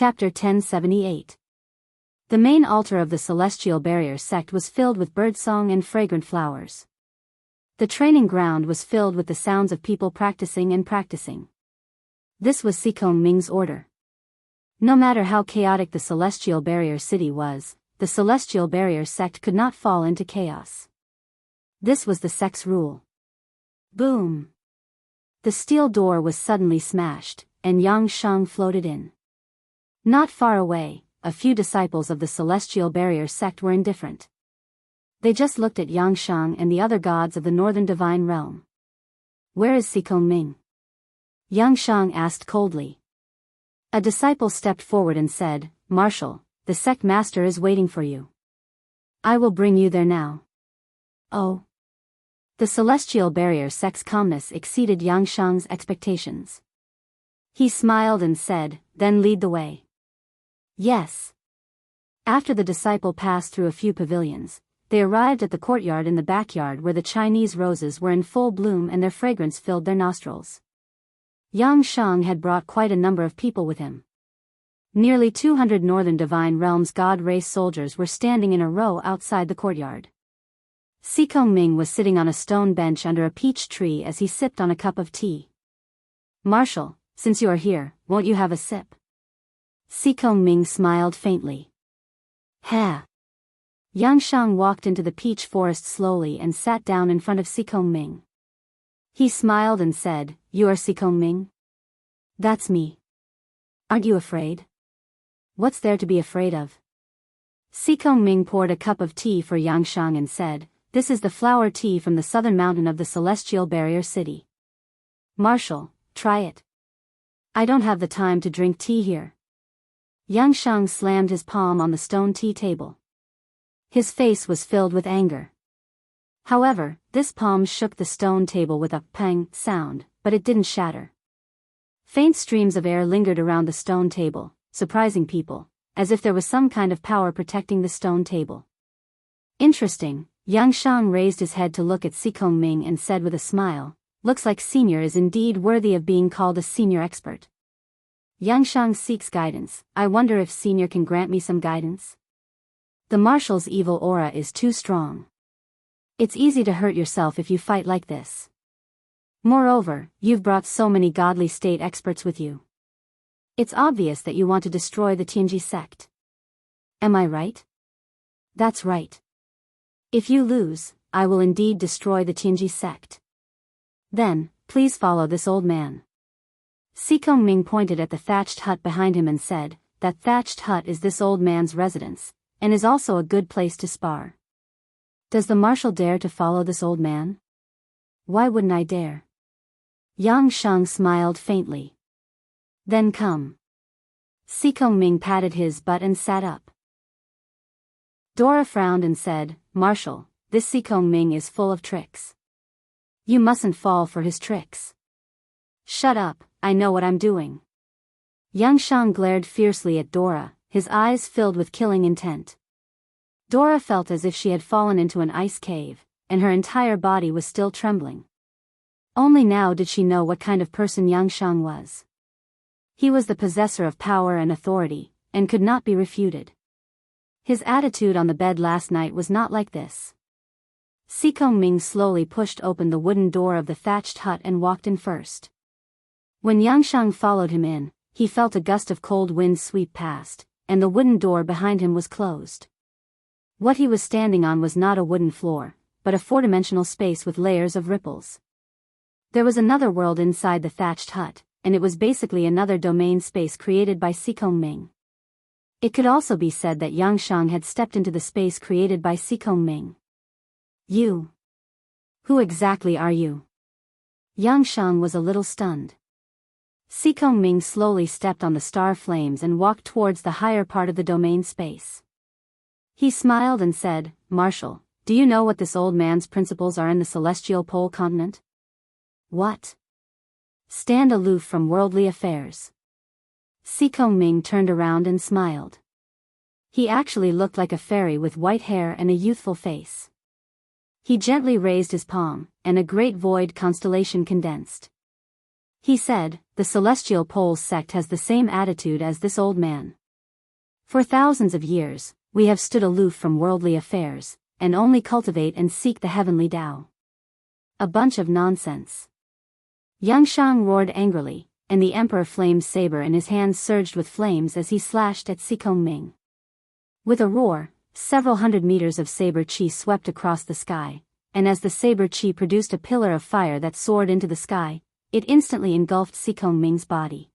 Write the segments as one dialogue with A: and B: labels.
A: Chapter 1078. The main altar of the Celestial Barrier sect was filled with birdsong and fragrant flowers. The training ground was filled with the sounds of people practicing and practicing. This was Sikong Ming's order. No matter how chaotic the Celestial Barrier City was, the Celestial Barrier sect could not fall into chaos. This was the sect's rule. Boom! The steel door was suddenly smashed, and Yang Shang floated in. Not far away, a few disciples of the Celestial Barrier sect were indifferent. They just looked at Yang Shang and the other gods of the Northern Divine Realm. "Where is Sikong Ming?" Yang Shang asked coldly. A disciple stepped forward and said, "Marshal, the sect master is waiting for you. I will bring you there now." Oh. The Celestial Barrier sect's calmness exceeded Yang Shang's expectations. He smiled and said, "Then lead the way." Yes. After the disciple passed through a few pavilions, they arrived at the courtyard in the backyard where the Chinese roses were in full bloom and their fragrance filled their nostrils. Yang Shang had brought quite a number of people with him. Nearly 200 Northern Divine Realms God race soldiers were standing in a row outside the courtyard. Sikong Ming was sitting on a stone bench under a peach tree as he sipped on a cup of tea. "Marshal, since you are here, won't you have a sip?" Sikong Ming smiled faintly. "Ha!" Yang Shang walked into the peach forest slowly and sat down in front of Sikong Ming. He smiled and said, "You are Sikong Ming?" "That's me." "Aren't you afraid?" "What's there to be afraid of?" Sikong Ming poured a cup of tea for Yang Shang and said, "This is the flower tea from the southern mountain of the Celestial Barrier City. Marshal, try it." "I don't have the time to drink tea here." Yang Shang slammed his palm on the stone tea table. His face was filled with anger. However, this palm shook the stone table with a pang sound, but it didn't shatter. Faint streams of air lingered around the stone table, surprising people, as if there was some kind of power protecting the stone table. Interesting. Yang Shang raised his head to look at Sikong Ming and said with a smile, "Looks like Senior is indeed worthy of being called a senior expert." Yang Shang seeks guidance. I wonder if Senior can grant me some guidance? The Marshal's evil aura is too strong. It's easy to hurt yourself if you fight like this. Moreover, you've brought so many godly state experts with you. It's obvious that you want to destroy the Tianji sect. Am I right? That's right. If you lose, I will indeed destroy the Tianji sect. Then, please follow this old man. Sikong Ming pointed at the thatched hut behind him and said, "That thatched hut is this old man's residence, and is also a good place to spar." Does the Marshal dare to follow this old man? Why wouldn't I dare? Yang Shang smiled faintly. Then come. Sikong Ming patted his butt and sat up. Dora frowned and said, "Marshal, this Sikong Ming is full of tricks. You mustn't fall for his tricks." "Shut up, I know what I'm doing." Yang Shang glared fiercely at Dora, his eyes filled with killing intent. Dora felt as if she had fallen into an ice cave, and her entire body was still trembling. Only now did she know what kind of person Yang Shang was. He was the possessor of power and authority, and could not be refuted. His attitude on the bed last night was not like this. Sikong Ming slowly pushed open the wooden door of the thatched hut and walked in first. When Yang Shang followed him in, he felt a gust of cold wind sweep past, and the wooden door behind him was closed. What he was standing on was not a wooden floor, but a four-dimensional space with layers of ripples. There was another world inside the thatched hut, and it was basically another domain space created by Sikong Ming. It could also be said that Yang Shang had stepped into the space created by Sikong Ming. "You? Who exactly are you?" Yang Shang was a little stunned. Sikong Ming slowly stepped on the star flames and walked towards the higher part of the domain space. He smiled and said, "Marshal, do you know what this old man's principles are in the Celestial Pole continent?" "What?" "Stand aloof from worldly affairs." Sikong Ming turned around and smiled. He actually looked like a fairy with white hair and a youthful face. He gently raised his palm, and a great void constellation condensed. He said, the Celestial Poles sect has the same attitude as this old man. For thousands of years, we have stood aloof from worldly affairs, and only cultivate and seek the heavenly Tao. A bunch of nonsense. Yang Shang roared angrily, and the Emperor Flame's saber in his hands surged with flames as he slashed at Sikong Ming. With a roar, several hundred meters of saber chi swept across the sky, and as the saber chi produced a pillar of fire that soared into the sky, it instantly engulfed Sikong Ming's body.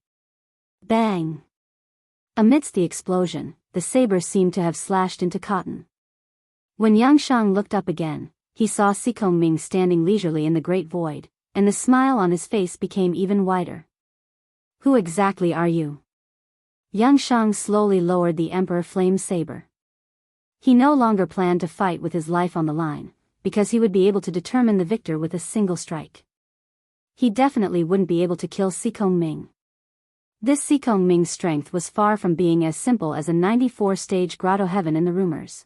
A: Bang! Amidst the explosion, the saber seemed to have slashed into cotton. When Yang Shang looked up again, he saw Sikong Ming standing leisurely in the great void, and the smile on his face became even wider. Who exactly are you? Yang Shang slowly lowered the Emperor Flame's saber. He no longer planned to fight with his life on the line, because he would be able to determine the victor with a single strike. He definitely wouldn't be able to kill Sikong Ming. This Sikong Ming's strength was far from being as simple as a 94-stage grotto heaven in the rumors.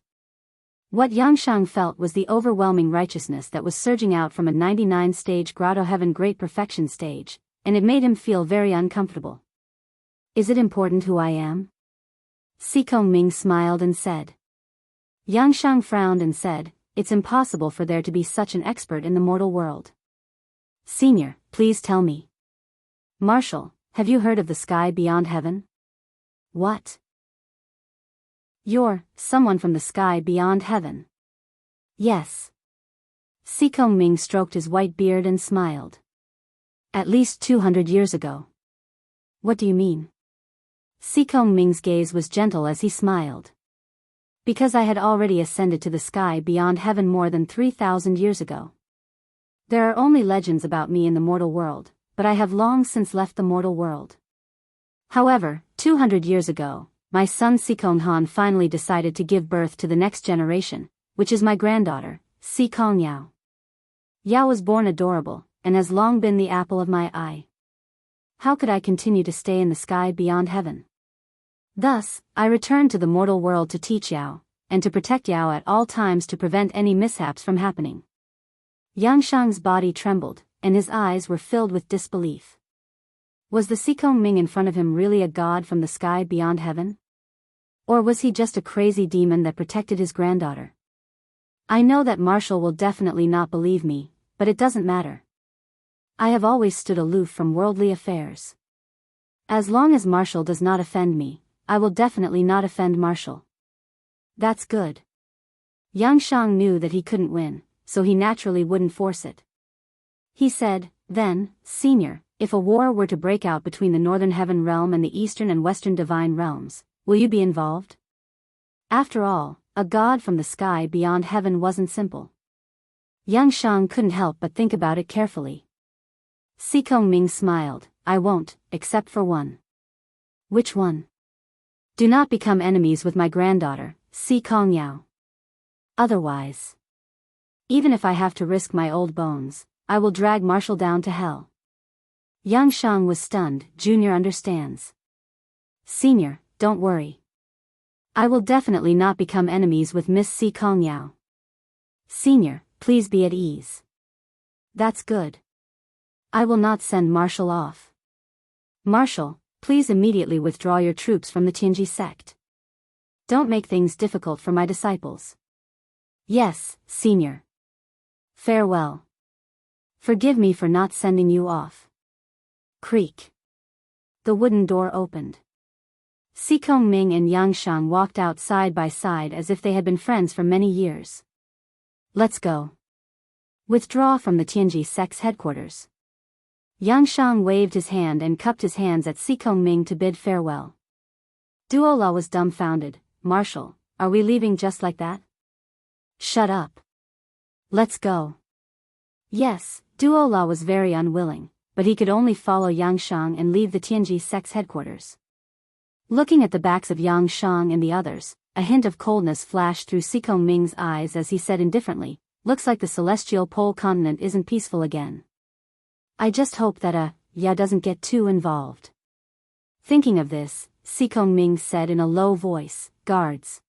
A: What Yang Shang felt was the overwhelming righteousness that was surging out from a 99-stage grotto heaven great perfection stage, and it made him feel very uncomfortable. Is it important who I am? Sikong Ming smiled and said. Yang Shang frowned and said, it's impossible for there to be such an expert in the mortal world. Senior, please tell me. Marshal, have you heard of the sky beyond heaven? What? You're someone from the sky beyond heaven. Yes. Sikong Ming stroked his white beard and smiled. At least 200 years ago. What do you mean? Sikong Ming's gaze was gentle as he smiled. Because I had already ascended to the sky beyond heaven more than 3,000 years ago. There are only legends about me in the mortal world, but I have long since left the mortal world. However, 200 years ago, my son Sikong Han finally decided to give birth to the next generation, which is my granddaughter, Sikong Yao. Yao was born adorable, and has long been the apple of my eye. How could I continue to stay in the sky beyond heaven? Thus, I returned to the mortal world to teach Yao, and to protect Yao at all times to prevent any mishaps from happening. Yang Shang's body trembled, and his eyes were filled with disbelief. Was the Sikong Ming in front of him really a god from the sky beyond heaven? Or was he just a crazy demon that protected his granddaughter? I know that Marshal will definitely not believe me, but it doesn't matter. I have always stood aloof from worldly affairs. As long as Marshal does not offend me, I will definitely not offend Marshal. That's good. Yang Shang knew that he couldn't win, so he naturally wouldn't force it. He said, then, Senior, if a war were to break out between the Northern Heaven Realm and the Eastern and Western Divine Realms, will you be involved? After all, a god from the sky beyond heaven wasn't simple. Yang Shang couldn't help but think about it carefully. Sikong Ming smiled, I won't, except for one. Which one? Do not become enemies with my granddaughter, Sikong Yao. Otherwise, even if I have to risk my old bones, I will drag Marshal down to hell. Yang Shang was stunned. Junior understands. Senior, don't worry. I will definitely not become enemies with Miss Sikong Yao. Senior, please be at ease. That's good. I will not send Marshal off. Marshal, please immediately withdraw your troops from the Tianji sect. Don't make things difficult for my disciples. Yes, Senior. Farewell. Forgive me for not sending you off. Creak. The wooden door opened. Sikong Ming and Yang Shang walked out side by side as if they had been friends for many years. Let's go. Withdraw from the Tianji sect's headquarters. Yang Shang waved his hand and cupped his hands at Sikong Ming to bid farewell. Duola was dumbfounded. Marshal, are we leaving just like that? Shut up. Let's go. Yes, Duola was very unwilling, but he could only follow Yang Shang and leave the Tianji sect's headquarters. Looking at the backs of Yang Shang and the others, a hint of coldness flashed through Sikong Ming's eyes as he said indifferently, looks like the celestial pole continent isn't peaceful again. I just hope that Ya doesn't get too involved. Thinking of this, Sikong Ming said in a low voice, guards.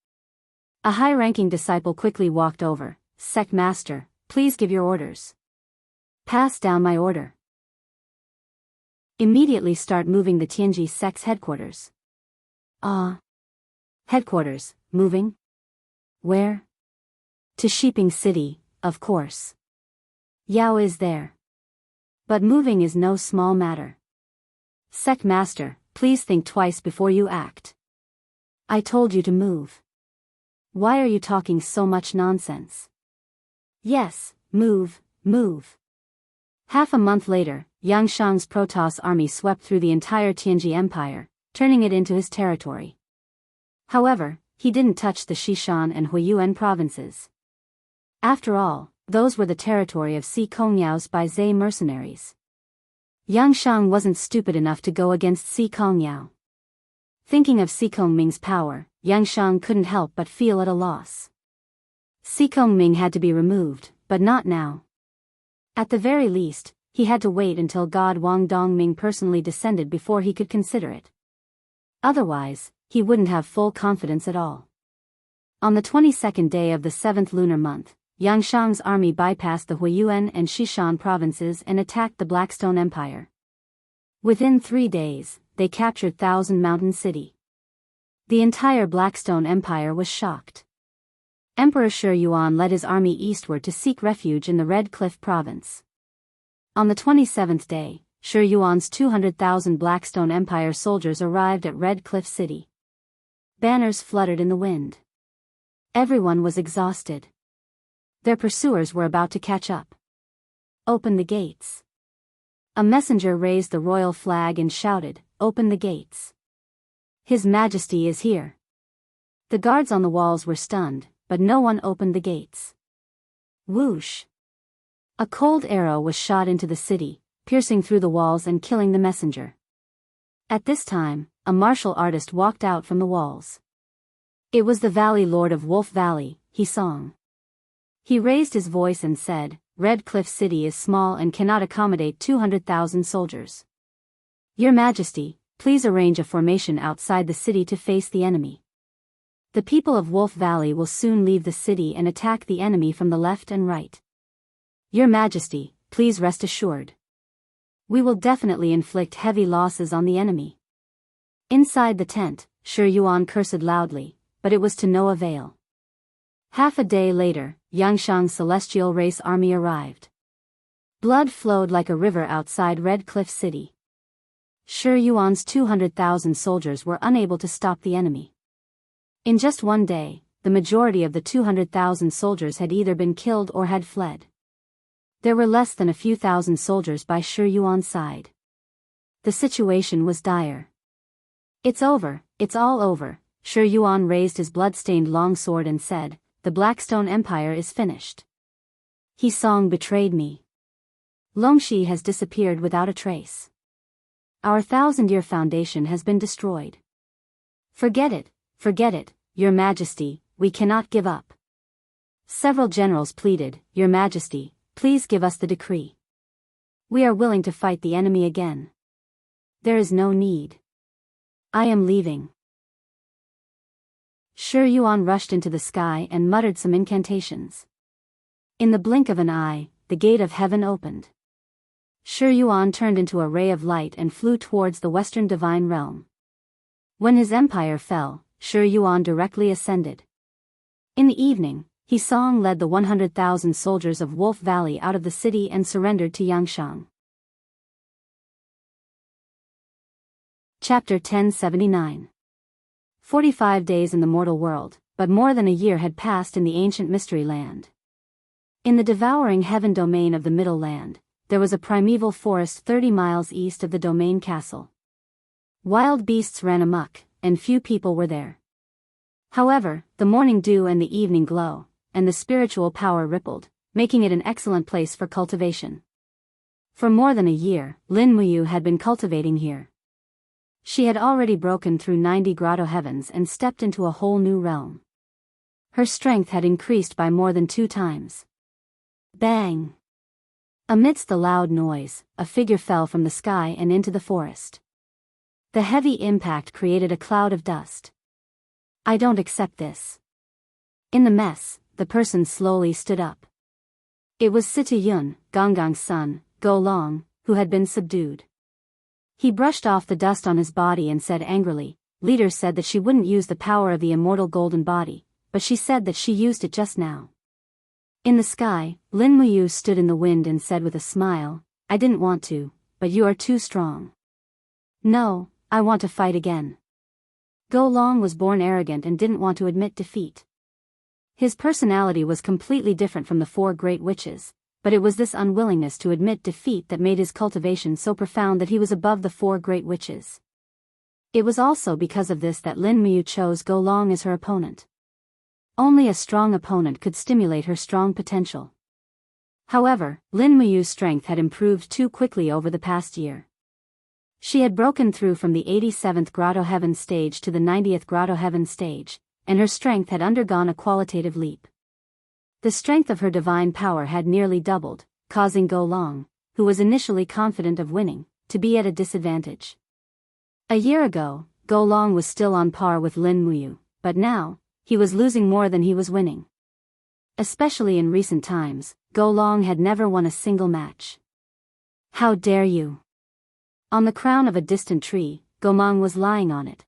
A: A high-ranking disciple quickly walked over. Sect Master, please give your orders. Pass down my order. Immediately start moving the Tianji sect's headquarters. Headquarters, moving? Where? To Shiping City, of course. Yao is there. But moving is no small matter. Sect Master, please think twice before you act. I told you to move. Why are you talking so much nonsense? Yes, move, move. Half a month later, Yang Shang's Protoss army swept through the entire Tianji Empire, turning it into his territory. However, he didn't touch the Xishan and Huiyuan provinces. After all, those were the territory of Si Kongyao's Baizhe mercenaries. Yang Shang wasn't stupid enough to go against Si Kongyao. Thinking of Si Kongming's power, Yang Shang couldn't help but feel at a loss. Si Kongming had to be removed, but not now. At the very least, he had to wait until God Wang Dongming personally descended before he could consider it. Otherwise, he wouldn't have full confidence at all. On the 22nd day of the 7th lunar month, Yang Shang's army bypassed the Huiyuan and Xishan provinces and attacked the Blackstone Empire. Within 3 days, they captured Thousand Mountain City. The entire Blackstone Empire was shocked. Emperor Shi Yuan led his army eastward to seek refuge in the Red Cliff province. On the 27th day, Shi Yuan's 200,000 Blackstone Empire soldiers arrived at Red Cliff City. Banners fluttered in the wind. Everyone was exhausted. Their pursuers were about to catch up. Open the gates. A messenger raised the royal flag and shouted, "Open the gates. His Majesty is here." The guards on the walls were stunned, but no one opened the gates. Whoosh! A cold arrow was shot into the city, piercing through the walls and killing the messenger. At this time, a martial artist walked out from the walls. It was the Valley Lord of Wolf Valley, He Song. He raised his voice and said, "Red Cliff City is small and cannot accommodate 200,000 soldiers. Your Majesty, please arrange a formation outside the city to face the enemy. The people of Wolf Valley will soon leave the city and attack the enemy from the left and right. Your Majesty, please rest assured. We will definitely inflict heavy losses on the enemy." Inside the tent, Shi Yuan cursed loudly, but it was to no avail. Half a day later, Yang Shang's celestial race army arrived. Blood flowed like a river outside Red Cliff City. Shi Yuan's 200,000 soldiers were unable to stop the enemy. In just one day, the majority of the 200,000 soldiers had either been killed or had fled. There were less than a few thousand soldiers by Shi Yuan's side. The situation was dire. "It's over, it's all over," Shi Yuan raised his blood-stained longsword and said, "The Blackstone Empire is finished. He Song betrayed me. Longxi has disappeared without a trace. Our 1,000-year foundation has been destroyed. Forget it, Your Majesty, we cannot give up." Several generals pleaded, "Your Majesty, please give us the decree. We are willing to fight the enemy again. There is no need. I am leaving." Shi Yuan rushed into the sky and muttered some incantations. In the blink of an eye, the gate of heaven opened. Shi Yuan turned into a ray of light and flew towards the western divine realm. When his empire fell, Shi Yuan directly ascended. In the evening, He Song led the 100,000 soldiers of Wolf Valley out of the city and surrendered to Yang Shang. Chapter 1079. 45 days in the mortal world, but more than a year had passed in the ancient mystery land. In the devouring heaven domain of the Middle Land, there was a primeval forest 30 miles east of the domain castle. Wild beasts ran amok, and few people were there. However, the morning dew and the evening glow, and the spiritual power rippled, making it an excellent place for cultivation. For more than a year, Lin Muyu had been cultivating here. She had already broken through 90 grotto heavens and stepped into a whole new realm. Her strength had increased by more than 2 times. Bang! Amidst the loud noise, a figure fell from the sky and into the forest. The heavy impact created a cloud of dust. "I don't accept this." In the mess, the person slowly stood up. It was Sita Yun, Gonggong's son, Go Long, who had been subdued. He brushed off the dust on his body and said angrily, "Leader said that she wouldn't use the power of the immortal golden body, but she said that she used it just now." In the sky, Lin Muyu stood in the wind and said with a smile, "I didn't want to, but you are too strong." "No, I want to fight again." Go Long was born arrogant and didn't want to admit defeat. His personality was completely different from the four great witches, but it was this unwillingness to admit defeat that made his cultivation so profound that he was above the four great witches. It was also because of this that Lin Muyu chose Go Long as her opponent. Only a strong opponent could stimulate her strong potential. However, Lin Muyu's strength had improved too quickly over the past year. She had broken through from the 87th Grotto Heaven stage to the 90th Grotto Heaven stage, and her strength had undergone a qualitative leap. The strength of her divine power had nearly doubled, causing Go Long, who was initially confident of winning, to be at a disadvantage. A year ago, Go Long was still on par with Lin Muyu, but now, he was losing more than he was winning. Especially in recent times, Go Long had never won a single match. "How dare you!" On the crown of a distant tree, Go Long was lying on it.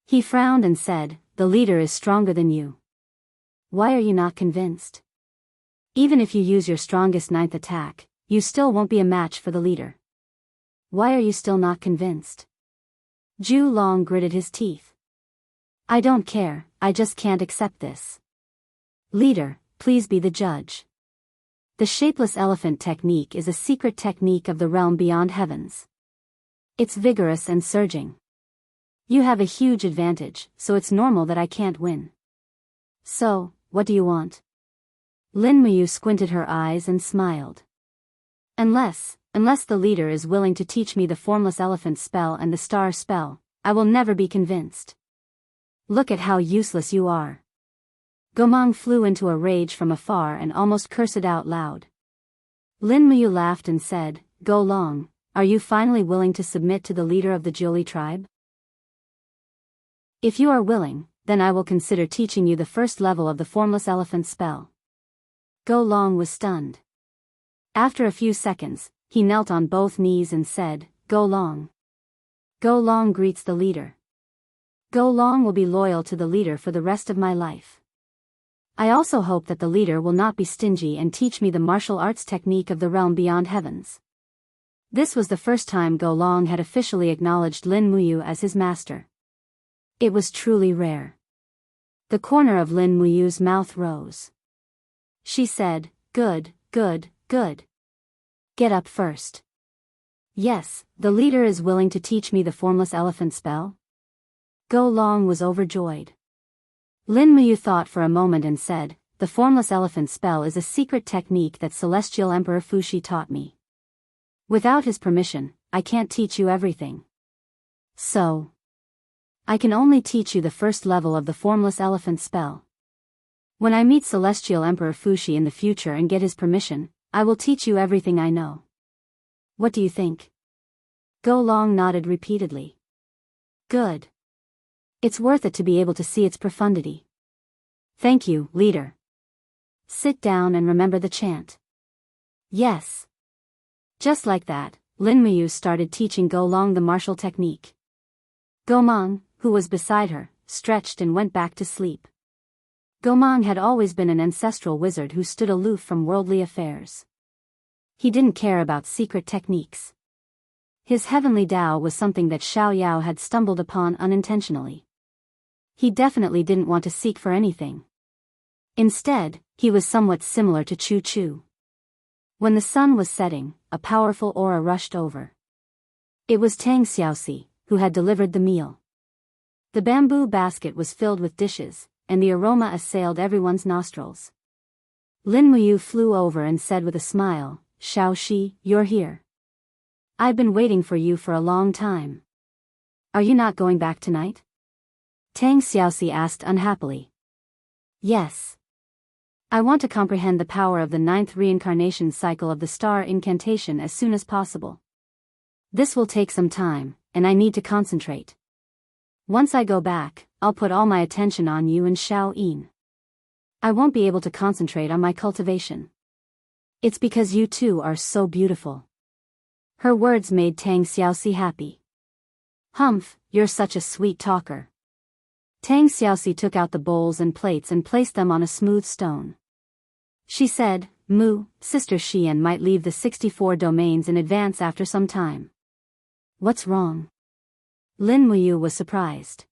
A: He frowned and said, "The leader is stronger than you. Why are you not convinced? Even if you use your strongest ninth attack, you still won't be a match for the leader. Why are you still not convinced?" Ju Long gritted his teeth. "I don't care, I just can't accept this. Leader, please be the judge. The shapeless elephant technique is a secret technique of the realm beyond heavens. It's vigorous and surging. You have a huge advantage, so it's normal that I can't win. So, what do you want?" Lin Muyu squinted her eyes and smiled. Unless the leader is willing to teach me the formless elephant spell and the star spell, I will never be convinced. Look at how useless you are." Gomang flew into a rage from afar and almost cursed out loud. Lin Muyu laughed and said, "Go Long, are you finally willing to submit to the leader of the Jiuli tribe? If you are willing, then I will consider teaching you the first level of the formless elephant spell." Go Long was stunned. After a few seconds, he knelt on both knees and said, "Go Long. Go Long greets the leader. Go Long will be loyal to the leader for the rest of my life. I also hope that the leader will not be stingy and teach me the martial arts technique of the realm beyond heavens." This was the first time Go Long had officially acknowledged Lin Muyu as his master. It was truly rare. The corner of Lin Muyu's mouth rose. She said, "Good, good, good. Get up first. Yes, the leader is willing to teach me the formless elephant spell?" Go Long was overjoyed. Lin Muyu thought for a moment and said, "The formless elephant spell is a secret technique that Celestial Emperor Fuxi taught me. Without his permission, I can't teach you everything. So, I can only teach you the first level of the formless elephant spell. When I meet Celestial Emperor Fuxi in the future and get his permission, I will teach you everything I know. What do you think?" Go Long nodded repeatedly. "Good. It's worth it to be able to see its profundity. Thank you, leader. Sit down and remember the chant." "Yes." Just like that, Lin Muyu started teaching Go Long the martial technique. Gomang, who was beside her, stretched and went back to sleep. Gomang had always been an ancestral wizard who stood aloof from worldly affairs. He didn't care about secret techniques. His heavenly Tao was something that Xiao Yao had stumbled upon unintentionally. He definitely didn't want to seek for anything. Instead, he was somewhat similar to Chu Chu. When the sun was setting, a powerful aura rushed over. It was Tang Xiaoxi, who had delivered the meal. The bamboo basket was filled with dishes, and the aroma assailed everyone's nostrils. Lin Muyu flew over and said with a smile, "Xiaoxi, you're here. I've been waiting for you for a long time. Are you not going back tonight?" Tang Xiaoxi asked unhappily. "Yes. I want to comprehend the power of the 9th reincarnation cycle of the star incantation as soon as possible. This will take some time, and I need to concentrate. Once I go back, I'll put all my attention on you and Xiao Yin. I won't be able to concentrate on my cultivation. It's because you two are so beautiful. Her words made Tang Xiaoxi happy. Humph, you're such a sweet talker. Tang Xiaoxi took out the bowls and plates and placed them on a smooth stone. She said, Mu, Sister Xian might leave the 64 domains in advance after some time. What's wrong? Lin Muyu was surprised.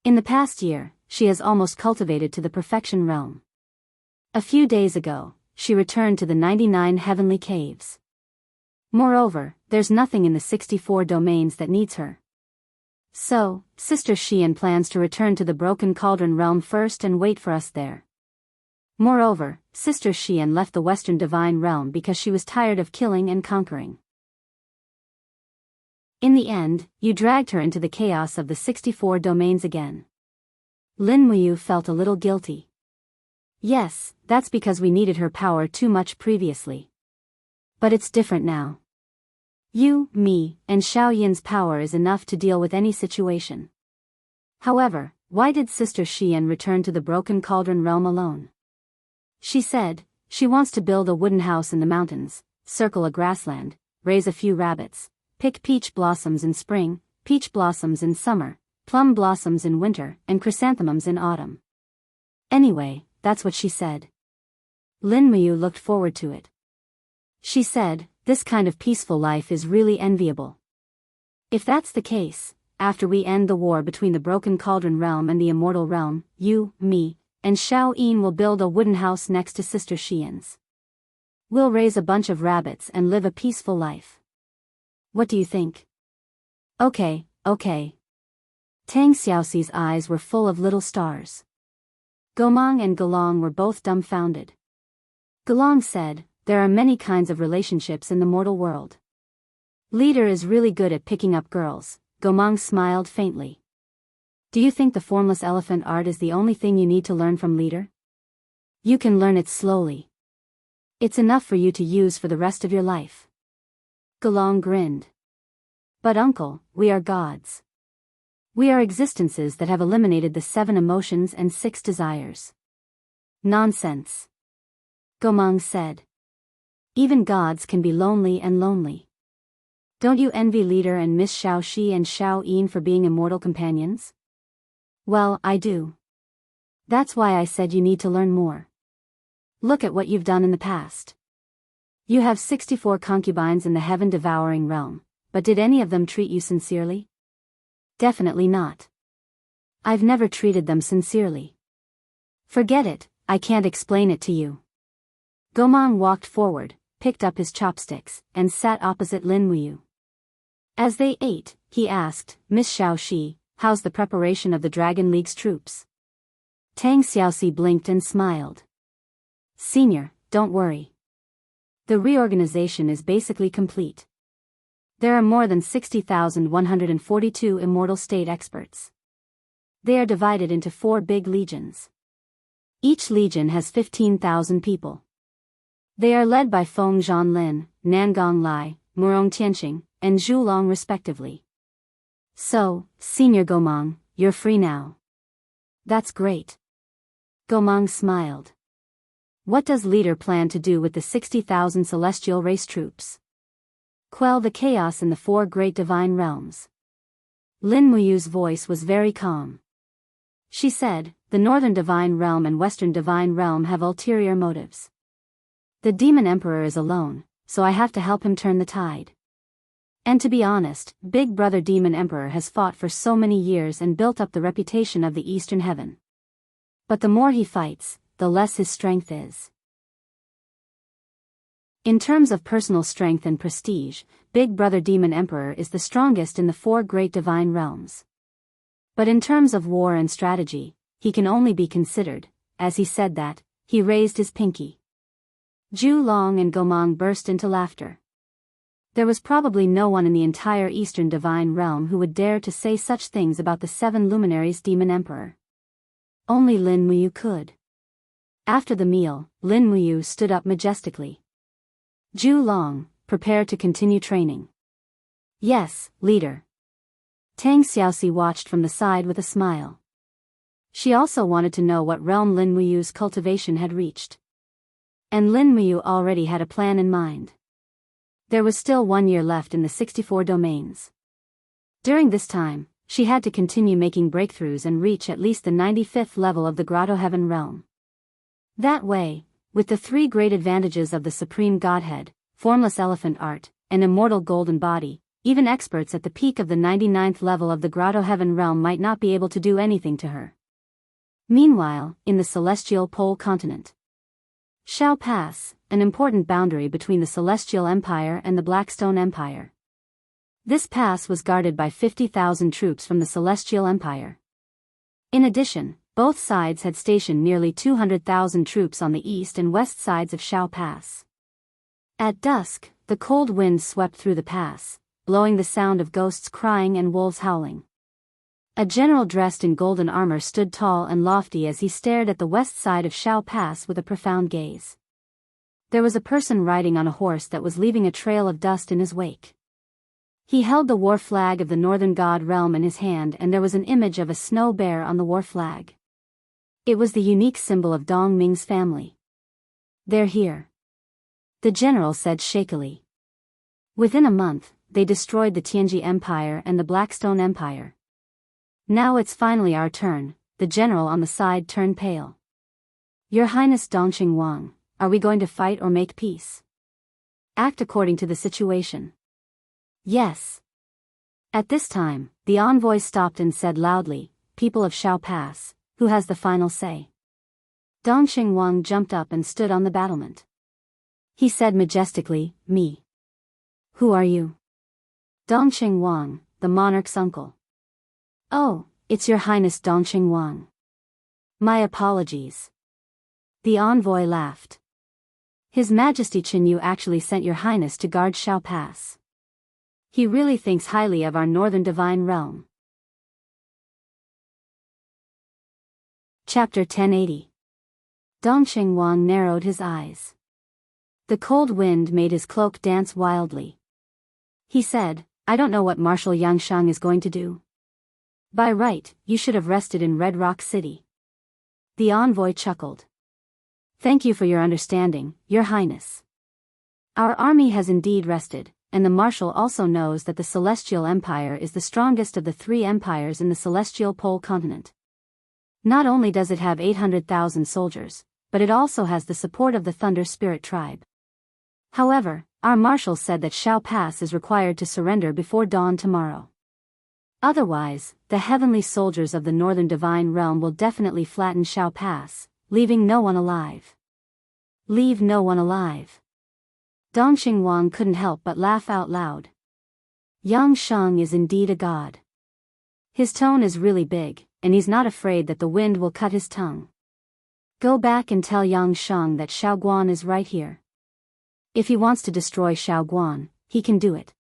A: In the past year, she has almost cultivated to the perfection realm. A few days ago, she returned to the 99 heavenly caves. Moreover, there's nothing in the 64 domains that needs her. So, Sister Xian plans to return to the Broken Cauldron realm first and wait for us there. Moreover, Sister Xian left the Western Divine Realm because she was tired of killing and conquering. In the end, you dragged her into the chaos of the 64 domains again. Lin Muyu felt a little guilty. Yes, that's because we needed her power too much previously. But it's different now. You, me, and Xiao Yin's power is enough to deal with any situation. However, why did Sister Xian return to the Broken Cauldron realm alone? She said, she wants to build a wooden house in the mountains, circle a grassland, raise a few rabbits, pick peach blossoms in spring, peach blossoms in summer, plum blossoms in winter, and chrysanthemums in autumn. Anyway, that's what she said. Lin Muyu looked forward to it. She said, this kind of peaceful life is really enviable. If that's the case, after we end the war between the Broken Cauldron realm and the Immortal realm, you, me, and Xiao Yin will build a wooden house next to Sister Xian's. We'll raise a bunch of rabbits and live a peaceful life. What do you think? Okay. Tang Xiaoxi's eyes were full of little stars. Gomang and Gelong were both dumbfounded. Gelong said, there are many kinds of relationships in the mortal world. Leader is really good at picking up girls. Gomang smiled faintly. Do you think the formless elephant art is the only thing you need to learn from Leader? You can learn it slowly. It's enough for you to use for the rest of your life. Gelong grinned. But uncle, we are gods. We are existences that have eliminated the 7 emotions and 6 desires. Nonsense. Gomang said. Even gods can be lonely and lonely. Don't you envy Leader and Miss Xiaoxi and Xiao Yin for being immortal companions? Well, I do. That's why I said you need to learn more. Look at what you've done in the past. You have 64 concubines in the heaven-devouring realm, but did any of them treat you sincerely? Definitely not. I've never treated them sincerely. Forget it, I can't explain it to you. Gomang walked forward, picked up his chopsticks, and sat opposite Lin Muyu. As they ate, he asked, Miss Xiaoxi, how's the preparation of the Dragon League's troops? Tang Xiaoxi blinked and smiled. Senior, don't worry. The reorganization is basically complete. There are more than 60,142 immortal state experts. They are divided into 4 big legions. Each legion has 15,000 people. They are led by Feng Zhanlin, Nangong Lai, Murong Tianxing, and Zhu Long respectively. So, Senior Gomang, you're free now. That's great. Gomang smiled. What does Leader plan to do with the 60,000 celestial race troops? Quell the chaos in the 4 great divine realms. Lin Muyu's voice was very calm. She said, the Northern Divine Realm and Western Divine Realm have ulterior motives. The Demon Emperor is alone, so I have to help him turn the tide. And to be honest, Big Brother Demon Emperor has fought for so many years and built up the reputation of the Eastern Heaven. But the more he fights, the less his strength is. In terms of personal strength and prestige, Big Brother Demon Emperor is the strongest in the 4 great divine realms. But in terms of war and strategy, he can only be considered. As he said that, he raised his pinky. Zhu Long and Gomang burst into laughter. There was probably no one in the entire Eastern Divine Realm who would dare to say such things about the 7 luminaries Demon Emperor. Only Lin Muyu could. After the meal, Lin Muyu stood up majestically. Zhu Long, prepare to continue training. Yes, Leader. Tang Xiaoxi watched from the side with a smile. She also wanted to know what realm Lin Muyu's cultivation had reached. And Lin Muyu already had a plan in mind. There was still 1 year left in the 64 domains. During this time, she had to continue making breakthroughs and reach at least the 95th level of the Grotto Heaven realm. That way, with the 3 great advantages of the Supreme Godhead, formless elephant art, and immortal golden body, even experts at the peak of the 99th level of the Grotto Heaven realm might not be able to do anything to her. Meanwhile, in the celestial pole continent, Shao Pass, an important boundary between the Celestial Empire and the Blackstone Empire. This pass was guarded by 50,000 troops from the Celestial Empire. In addition, both sides had stationed nearly 200,000 troops on the east and west sides of Shao Pass. At dusk, the cold wind swept through the pass, blowing the sound of ghosts crying and wolves howling. A general dressed in golden armor stood tall and lofty as he stared at the west side of Shao Pass with a profound gaze. There was a person riding on a horse that was leaving a trail of dust in his wake. He held the war flag of the Northern God realm in his hand, and there was an image of a snow bear on the war flag. It was the unique symbol of Dong Ming's family. "They're here," the general said shakily. Within a month, they destroyed the Tianji Empire and the Blackstone Empire. "Now it's finally our turn," the general on the side turned pale. "Your Highness Dongqing Wang, are we going to fight or make peace?" "Act according to the situation." "Yes." At this time, the envoy stopped and said loudly, "People of Shao Pass, who has the final say?" Dongqing Wang jumped up and stood on the battlement. He said majestically, "Me." "Who are you?" "Dongqing Wang, the monarch's uncle." "Oh, it's your Highness Dongqing Wang. My apologies." The envoy laughed. "His Majesty Qinyu actually sent your Highness to guard Shao Pass. He really thinks highly of our northern divine realm." Chapter 1080. Dongqing Wang narrowed his eyes. The cold wind made his cloak dance wildly. He said, "I don't know what Marshal Yangshang is going to do. By right, you should have rested in Red Rock City." The envoy chuckled. "Thank you for your understanding, Your Highness. Our army has indeed rested, and the Marshal also knows that the Celestial Empire is the strongest of the 3 empires in the Celestial Pole continent. Not only does it have 800,000 soldiers, but it also has the support of the Thunder Spirit tribe. However, our Marshal said that Shao Pass is required to surrender before dawn tomorrow. Otherwise, the heavenly soldiers of the Northern Divine Realm will definitely flatten Shao Pass, leaving no one alive." "Leave no one alive." Dongqing Wang couldn't help but laugh out loud. Yang Shang is indeed a god. His tone is really big, and he's not afraid that the wind will cut his tongue. "Go back and tell Yang Shang that Shao Guan is right here. If he wants to destroy Shao Guan, he can do it.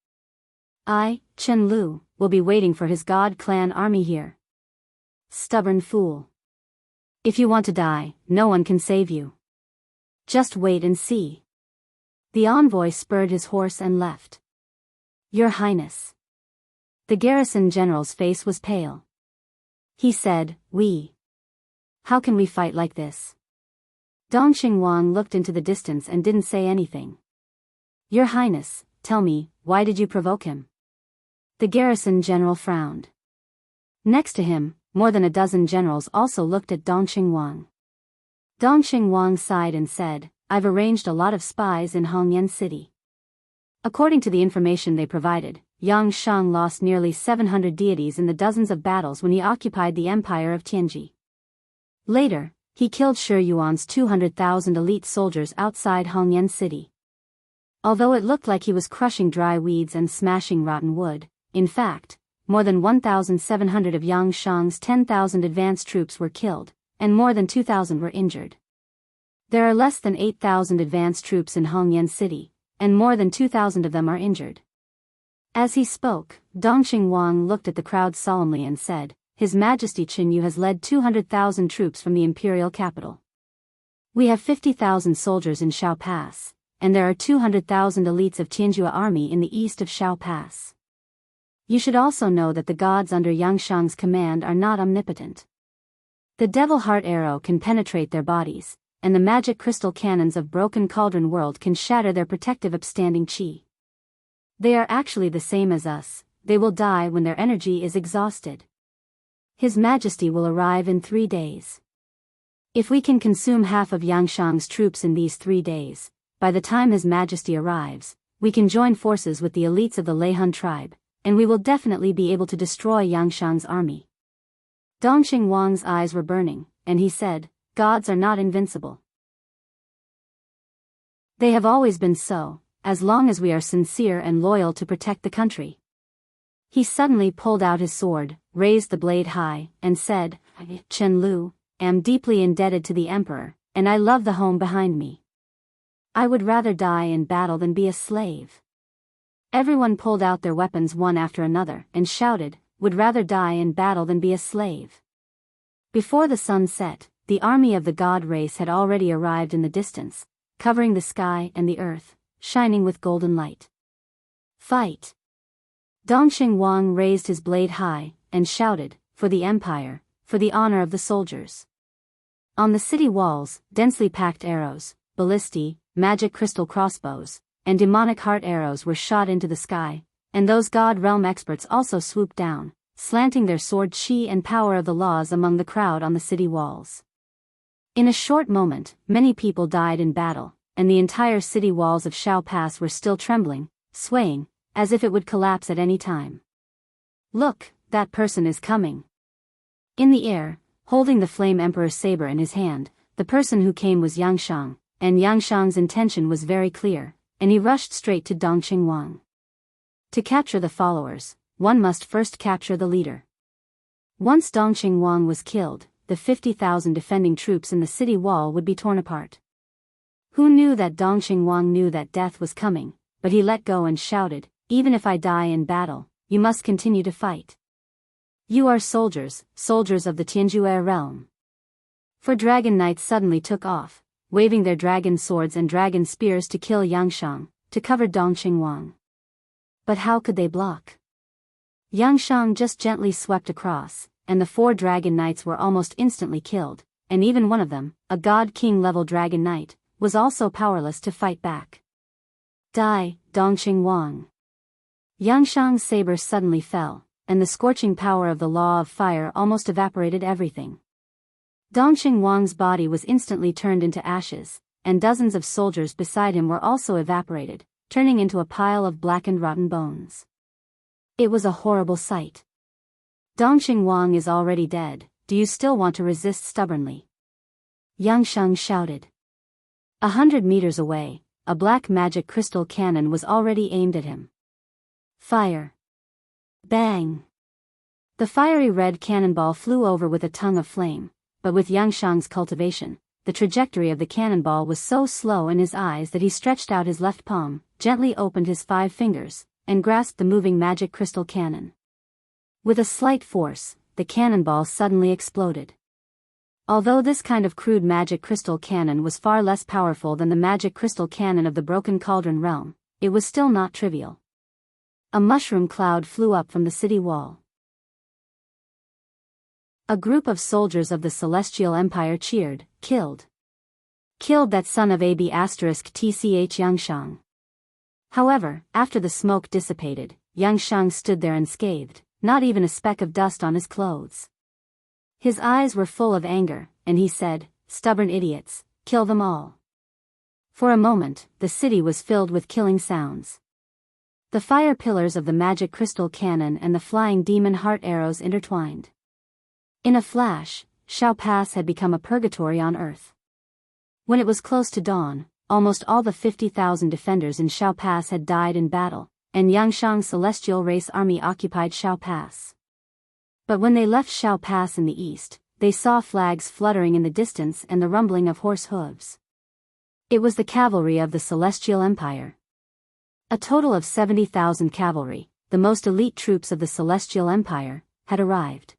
A: I, Chen Lu, will be waiting for his God clan army here." "Stubborn fool. If you want to die, no one can save you. Just wait and see." The envoy spurred his horse and left. "Your Highness." The garrison general's face was pale. He said, How can we fight like this?" Dongqing Wang looked into the distance and didn't say anything. "Your Highness, tell me, why did you provoke him?" The garrison general frowned. Next to him, more than a dozen generals also looked at Dongqing Wang. Dongqing Wang sighed and said, "I've arranged a lot of spies in Hongyan City. According to the information they provided, Yang Shang lost nearly 700 deities in the dozens of battles when he occupied the empire of Tianji. Later, he killed Shi Yuan's 200,000 elite soldiers outside Hongyan City. Although it looked like he was crushing dry weeds and smashing rotten wood, in fact, more than 1,700 of Yang Shang's 10,000 advanced troops were killed, and more than 2,000 were injured. There are less than 8,000 advanced troops in Hongyan City, and more than 2,000 of them are injured." As he spoke, Dongqing Wang looked at the crowd solemnly and said, "His Majesty Qinyu has led 200,000 troops from the imperial capital. We have 50,000 soldiers in Shao Pass, and there are 200,000 elites of Tianjua army in the east of Shao Pass. You should also know that the gods under Yang Shang's command are not omnipotent. The devil heart arrow can penetrate their bodies, and the magic crystal cannons of Broken Cauldron World can shatter their protective upstanding chi. They are actually the same as us, they will die when their energy is exhausted. His Majesty will arrive in 3 days. If we can consume half of Yangshang's troops in these 3 days, by the time His Majesty arrives, we can join forces with the elites of the Leihun tribe, and we will definitely be able to destroy Yangshang's army. Dongxing Wang's eyes were burning, and he said, "Gods are not invincible. They have always been so, as long as we are sincere and loyal to protect the country." He suddenly pulled out his sword, raised the blade high, and said, "Chen Lu, am deeply indebted to the Emperor, and I love the home behind me. I would rather die in battle than be a slave." Everyone pulled out their weapons one after another and shouted, "Would rather die in battle than be a slave." Before the sun set, the army of the god race had already arrived in the distance, covering the sky and the earth, shining with golden light. "Fight!" Dongxing Wang raised his blade high, and shouted, "For the Empire, for the honor of the soldiers." On the city walls, densely packed arrows, ballistae, magic crystal crossbows, and demonic heart arrows were shot into the sky, and those god realm experts also swooped down, slanting their sword chi and power of the laws among the crowd on the city walls. In a short moment, many people died in battle, and the entire city walls of Shao Pass were still trembling, swaying, as if it would collapse at any time. "Look, that person is coming." In the air, holding the Flame Emperor's saber in his hand, the person who came was Yangshang, and Yangshang's intention was very clear, and he rushed straight to Dongxing Wang. To capture the followers, one must first capture the leader. Once Dongxing Wang was killed, the 50,000 defending troops in the city wall would be torn apart. Who knew that Dongxing Wang knew that death was coming, but he let go and shouted, "Even if I die in battle, you must continue to fight. You are soldiers, soldiers of the Tianjue realm." For Dragon Knights suddenly took off, waving their dragon swords and dragon spears to kill Yangshang, to cover Dongxing Wang. But how could they block? Yangshang just gently swept across, and the 4 Dragon Knights were almost instantly killed, and even one of them, a God King level Dragon Knight, was also powerless to fight back. "Die, Dongxing Wang." Yangshang's saber suddenly fell, and the scorching power of the law of fire almost evaporated everything. Dongxing Wang's body was instantly turned into ashes, and dozens of soldiers beside him were also evaporated, turning into a pile of blackened rotten bones. It was a horrible sight. "Dongxing Wang is already dead, do you still want to resist stubbornly?" Yangshang shouted. 100 meters away, a black magic crystal cannon was already aimed at him. "Fire!" Bang! The fiery red cannonball flew over with a tongue of flame, but with Yangshang's cultivation, the trajectory of the cannonball was so slow in his eyes that he stretched out his left palm, gently opened his 5 fingers, and grasped the moving magic crystal cannon. With a slight force, the cannonball suddenly exploded. Although this kind of crude magic crystal cannon was far less powerful than the magic crystal cannon of the Broken Cauldron realm, it was still not trivial. A mushroom cloud flew up from the city wall. A group of soldiers of the Celestial Empire cheered, "Killed! Killed that son of AB** TCH Yangshang." However, after the smoke dissipated, Yangshang stood there unscathed, not even a speck of dust on his clothes. His eyes were full of anger, and he said, "Stubborn idiots, kill them all." For a moment, the city was filled with killing sounds. The fire pillars of the magic crystal cannon and the flying demon heart arrows intertwined. In a flash, Shao Pass had become a purgatory on earth. When it was close to dawn, almost all the 50,000 defenders in Shao Pass had died in battle, and Yangshang's celestial race army occupied Shao Pass. But when they left Shao Pass in the east, they saw flags fluttering in the distance and the rumbling of horse hooves. It was the cavalry of the Celestial Empire. A total of 70,000 cavalry, the most elite troops of the Celestial Empire, had arrived.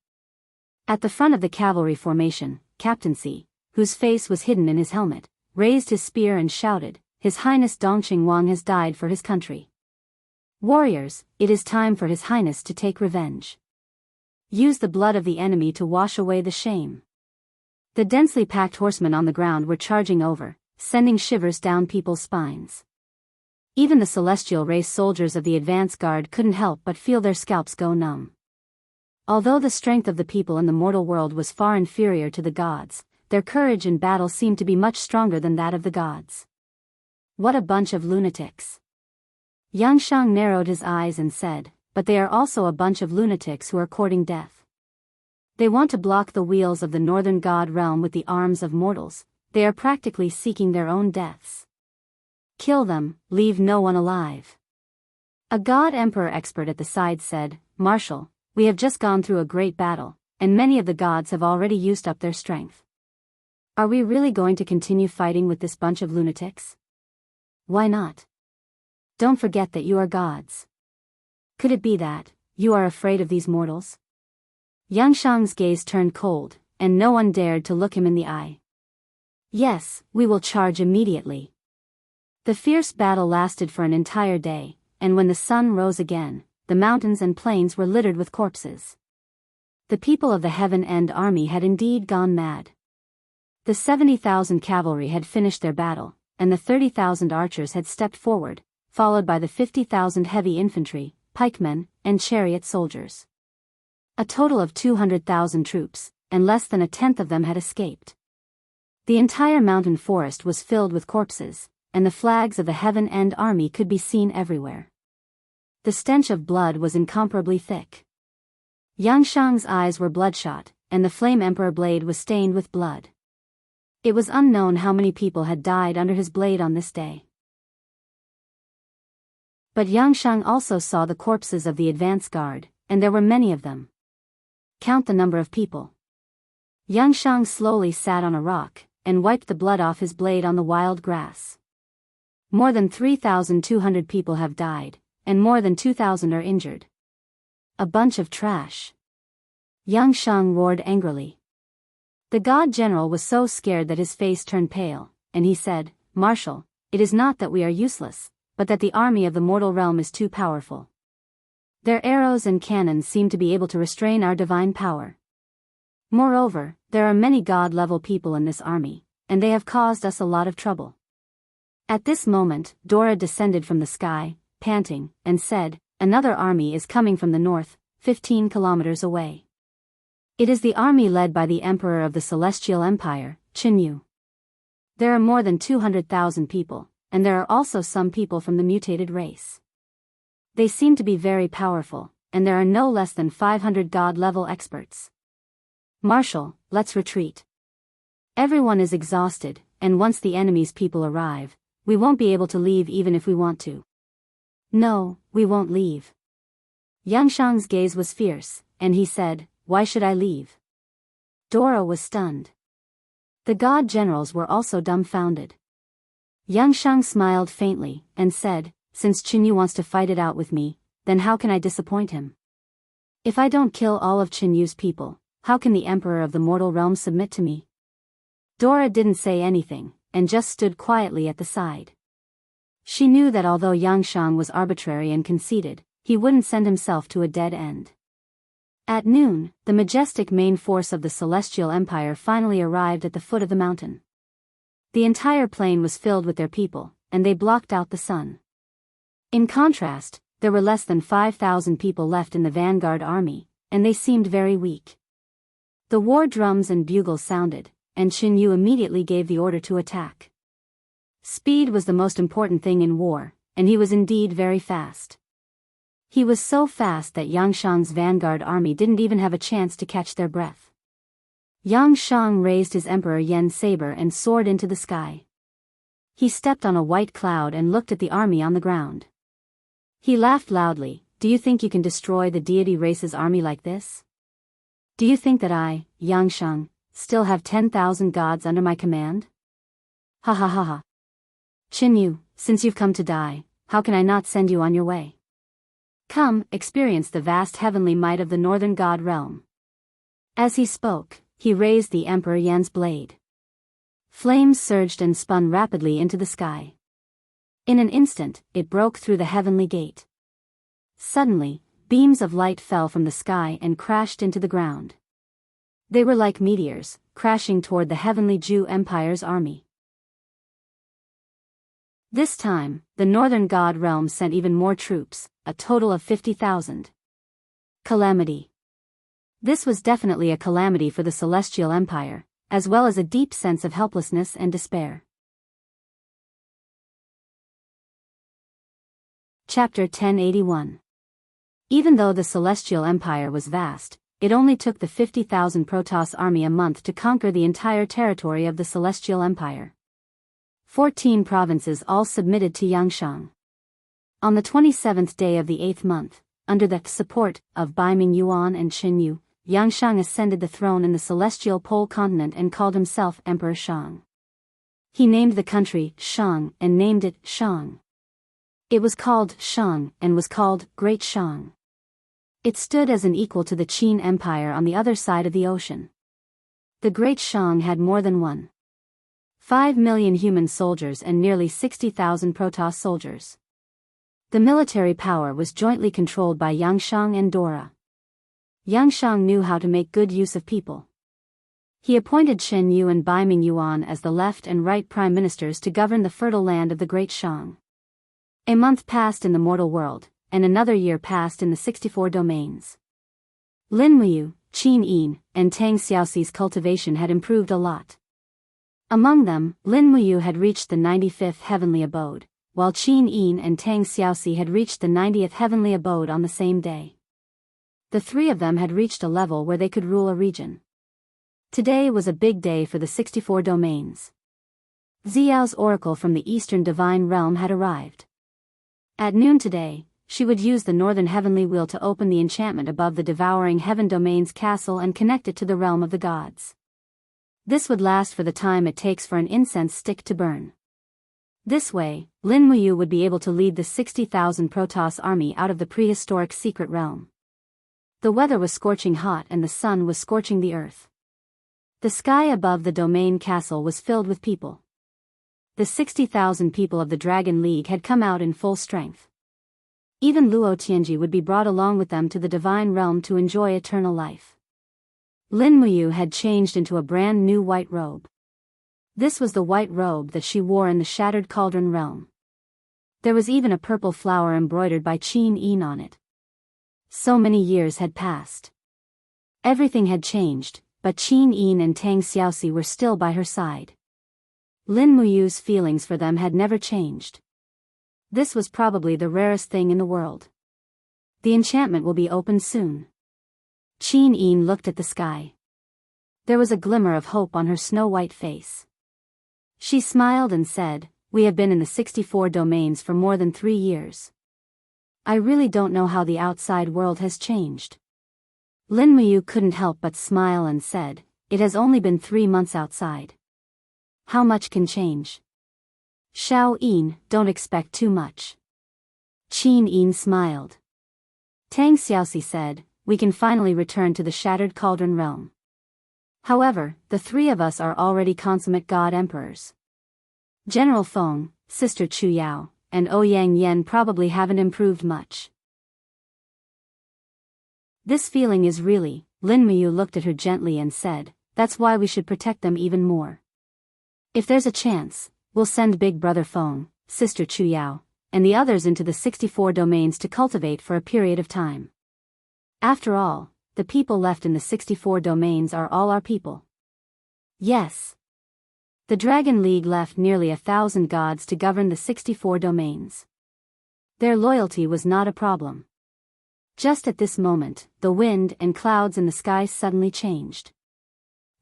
A: At the front of the cavalry formation, Captain C, whose face was hidden in his helmet, raised his spear and shouted, "His Highness Dongxing Wang has died for his country. Warriors, it is time for His Highness to take revenge. Use the blood of the enemy to wash away the shame." The densely packed horsemen on the ground were charging over, sending shivers down people's spines. Even the celestial race soldiers of the advance guard couldn't help but feel their scalps go numb. Although the strength of the people in the mortal world was far inferior to the gods, their courage in battle seemed to be much stronger than that of the gods. What a bunch of lunatics. Yang Shang narrowed his eyes and said, but they are also a bunch of lunatics who are courting death. They want to block the wheels of the northern god realm with the arms of mortals. They are practically seeking their own deaths. Kill them, leave no one alive. A god emperor expert at the side said, Marshal, we have just gone through a great battle, and many of the gods have already used up their strength. Are we really going to continue fighting with this bunch of lunatics? Why not? Don't forget that you are gods. Could it be that you are afraid of these mortals? Yang Shang's gaze turned cold, and no one dared to look him in the eye. Yes, we will charge immediately. The fierce battle lasted for an entire day, and when the sun rose again, the mountains and plains were littered with corpses. The people of the Heaven End army had indeed gone mad. The 70,000 cavalry had finished their battle, and the 30,000 archers had stepped forward, followed by the 50,000 heavy infantry, pikemen, and chariot soldiers. A total of 200,000 troops, and less than a tenth of them had escaped. The entire mountain forest was filled with corpses, and the flags of the Heaven End army could be seen everywhere. The stench of blood was incomparably thick. Yang Shang's eyes were bloodshot, and the Flame Emperor blade was stained with blood. It was unknown how many people had died under his blade on this day. But Yang Shang also saw the corpses of the advance guard, and there were many of them. Count the number of people. Yang Shang slowly sat on a rock, and wiped the blood off his blade on the wild grass. More than 3,200 people have died, and more than 2,000 are injured. A bunch of trash. Yang Shang roared angrily. The god general was so scared that his face turned pale, and he said, Marshal, it is not that we are useless, but that the army of the mortal realm is too powerful. Their arrows and cannons seem to be able to restrain our divine power. Moreover, there are many god-level people in this army, and they have caused us a lot of trouble. At this moment, Dora descended from the sky, panting, and said, Another army is coming from the north, 15 kilometers away. It is the army led by the Emperor of the Celestial Empire, Qin. There are more than 200,000 people, and there are also some people from the mutated race. They seem to be very powerful, and there are no less than 500 god-level experts. Marshal, let's retreat. Everyone is exhausted, and once the enemy's people arrive, we won't be able to leave even if we want to. No, we won't leave. Yang Shang's gaze was fierce, and he said, Why should I leave? Dora was stunned. The god generals were also dumbfounded. Yang Shang smiled faintly, and said, Since Qin Yu wants to fight it out with me, then how can I disappoint him? If I don't kill all of Qin Yu's people, how can the Emperor of the mortal realm submit to me? Dora didn't say anything, and just stood quietly at the side. She knew that although Yang Shang was arbitrary and conceited, he wouldn't send himself to a dead end. At noon, the majestic main force of the Celestial Empire finally arrived at the foot of the mountain. The entire plain was filled with their people, and they blocked out the sun. In contrast, there were less than 5,000 people left in the vanguard army, and they seemed very weak. The war drums and bugles sounded, and Qin Yu immediately gave the order to attack. Speed was the most important thing in war, and he was indeed very fast. He was so fast that Yang Shang's vanguard army didn't even have a chance to catch their breath. Yang Shang raised his Emperor Yen saber and soared into the sky. He stepped on a white cloud and looked at the army on the ground. He laughed loudly. Do you think you can destroy the deity race's army like this? Do you think that I, Yang Shang, still have 10,000 gods under my command? Ha ha ha ha. Qin Yu, since you've come to die, how can I not send you on your way? Come, experience the vast heavenly might of the northern god realm. As he spoke, he raised the Emperor Yan's blade. Flames surged and spun rapidly into the sky. In an instant, it broke through the heavenly gate. Suddenly, beams of light fell from the sky and crashed into the ground. They were like meteors, crashing toward the heavenly Jew Empire's army. This time, the northern god realm sent even more troops, a total of 50,000. Calamity. This was definitely a calamity for the Celestial Empire, as well as a deep sense of helplessness and despair. Chapter 1081. Even though the Celestial Empire was vast, it only took the 50,000 Protoss army a month to conquer the entire territory of the Celestial Empire. 14 provinces all submitted to Yangshang. On the 27th day of the 8th month, under the support of Baiming Yuan and Qin Yu, Yangshang ascended the throne in the Celestial Pole continent and called himself Emperor Shang. He named the country Shang and named it Shang. It was called Shang and was called Great Shang. It stood as an equal to the Qin Empire on the other side of the ocean. The Great Shang had more than 1.5 million human soldiers and nearly 60,000 Protoss soldiers. The military power was jointly controlled by Yangshang and Dora. Yangshang knew how to make good use of people. He appointed Qin Yu and Baiming Yuan as the left and right prime ministers to govern the fertile land of the Great Shang. A month passed in the mortal world, and another year passed in the 64 domains. Lin Muyu, Qin Yin, and Tang Xiaoxi's cultivation had improved a lot. Among them, Lin Muyu had reached the 95th heavenly abode, while Qin Yin and Tang Xiaoxi had reached the 90th heavenly abode on the same day. The three of them had reached a level where they could rule a region. Today was a big day for the 64 domains. Xiao's oracle from the Eastern Divine Realm had arrived. At noon today, she would use the Northern Heavenly Wheel to open the enchantment above the Devouring Heaven Domain's castle and connect it to the realm of the gods. This would last for the time it takes for an incense stick to burn. This way, Lin Muyu would be able to lead the 60,000 Protoss army out of the prehistoric secret realm. The weather was scorching hot and the sun was scorching the earth. The sky above the domain castle was filled with people. The 60,000 people of the Dragon League had come out in full strength. Even Luo Tianji would be brought along with them to the divine realm to enjoy eternal life. Lin Muyu had changed into a brand new white robe. This was the white robe that she wore in the Shattered Cauldron realm. There was even a purple flower embroidered by Qin Yin on it. So many years had passed. Everything had changed, but Qin Yin and Tang Xiaoxi were still by her side. Lin Muyu's feelings for them had never changed. This was probably the rarest thing in the world. The enchantment will be opened soon. Qin Yin looked at the sky. There was a glimmer of hope on her snow-white face. She smiled and said, "We have been in the 64 domains for more than 3 years. I really don't know how the outside world has changed." Lin Muyu couldn't help but smile and said, "It has only been 3 months outside. How much can change?" "Shao Yin, don't expect too much." Qin Yin smiled. Tang Xiaoxi said, "We can finally return to the Shattered Cauldron realm. However, the three of us are already consummate god emperors. General Feng, Sister Chu Yao, and Ouyang Yen probably haven't improved much." "This feeling is really," Lin Muyu looked at her gently and said, "that's why we should protect them even more. If there's a chance, we'll send Big Brother Feng, Sister Chu Yao, and the others into the 64 domains to cultivate for a period of time. After all, the people left in the 64 domains are all our people." Yes. The Dragon League left nearly 1,000 gods to govern the 64 domains. Their loyalty was not a problem. Just at this moment, the wind and clouds in the sky suddenly changed.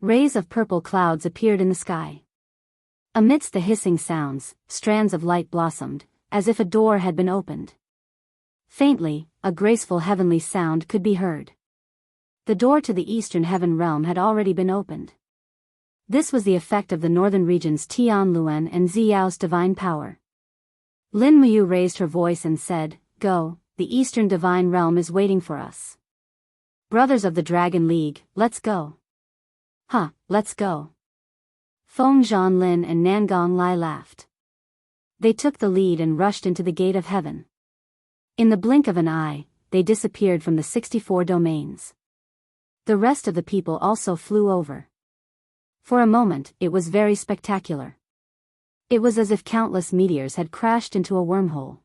A: Rays of purple clouds appeared in the sky. Amidst the hissing sounds, strands of light blossomed, as if a door had been opened. Faintly, a graceful heavenly sound could be heard. The door to the Eastern Heaven realm had already been opened. This was the effect of the northern region's Tianluan and Xiao's divine power. Lin Muyu raised her voice and said, "Go, the Eastern Divine Realm is waiting for us. Brothers of the Dragon League, let's go." Let's go." Feng Zhanlin and Nangong Lai laughed. They took the lead and rushed into the gate of heaven. In the blink of an eye, they disappeared from the 64 domains. The rest of the people also flew over. For a moment, it was very spectacular. It was as if countless meteors had crashed into a wormhole.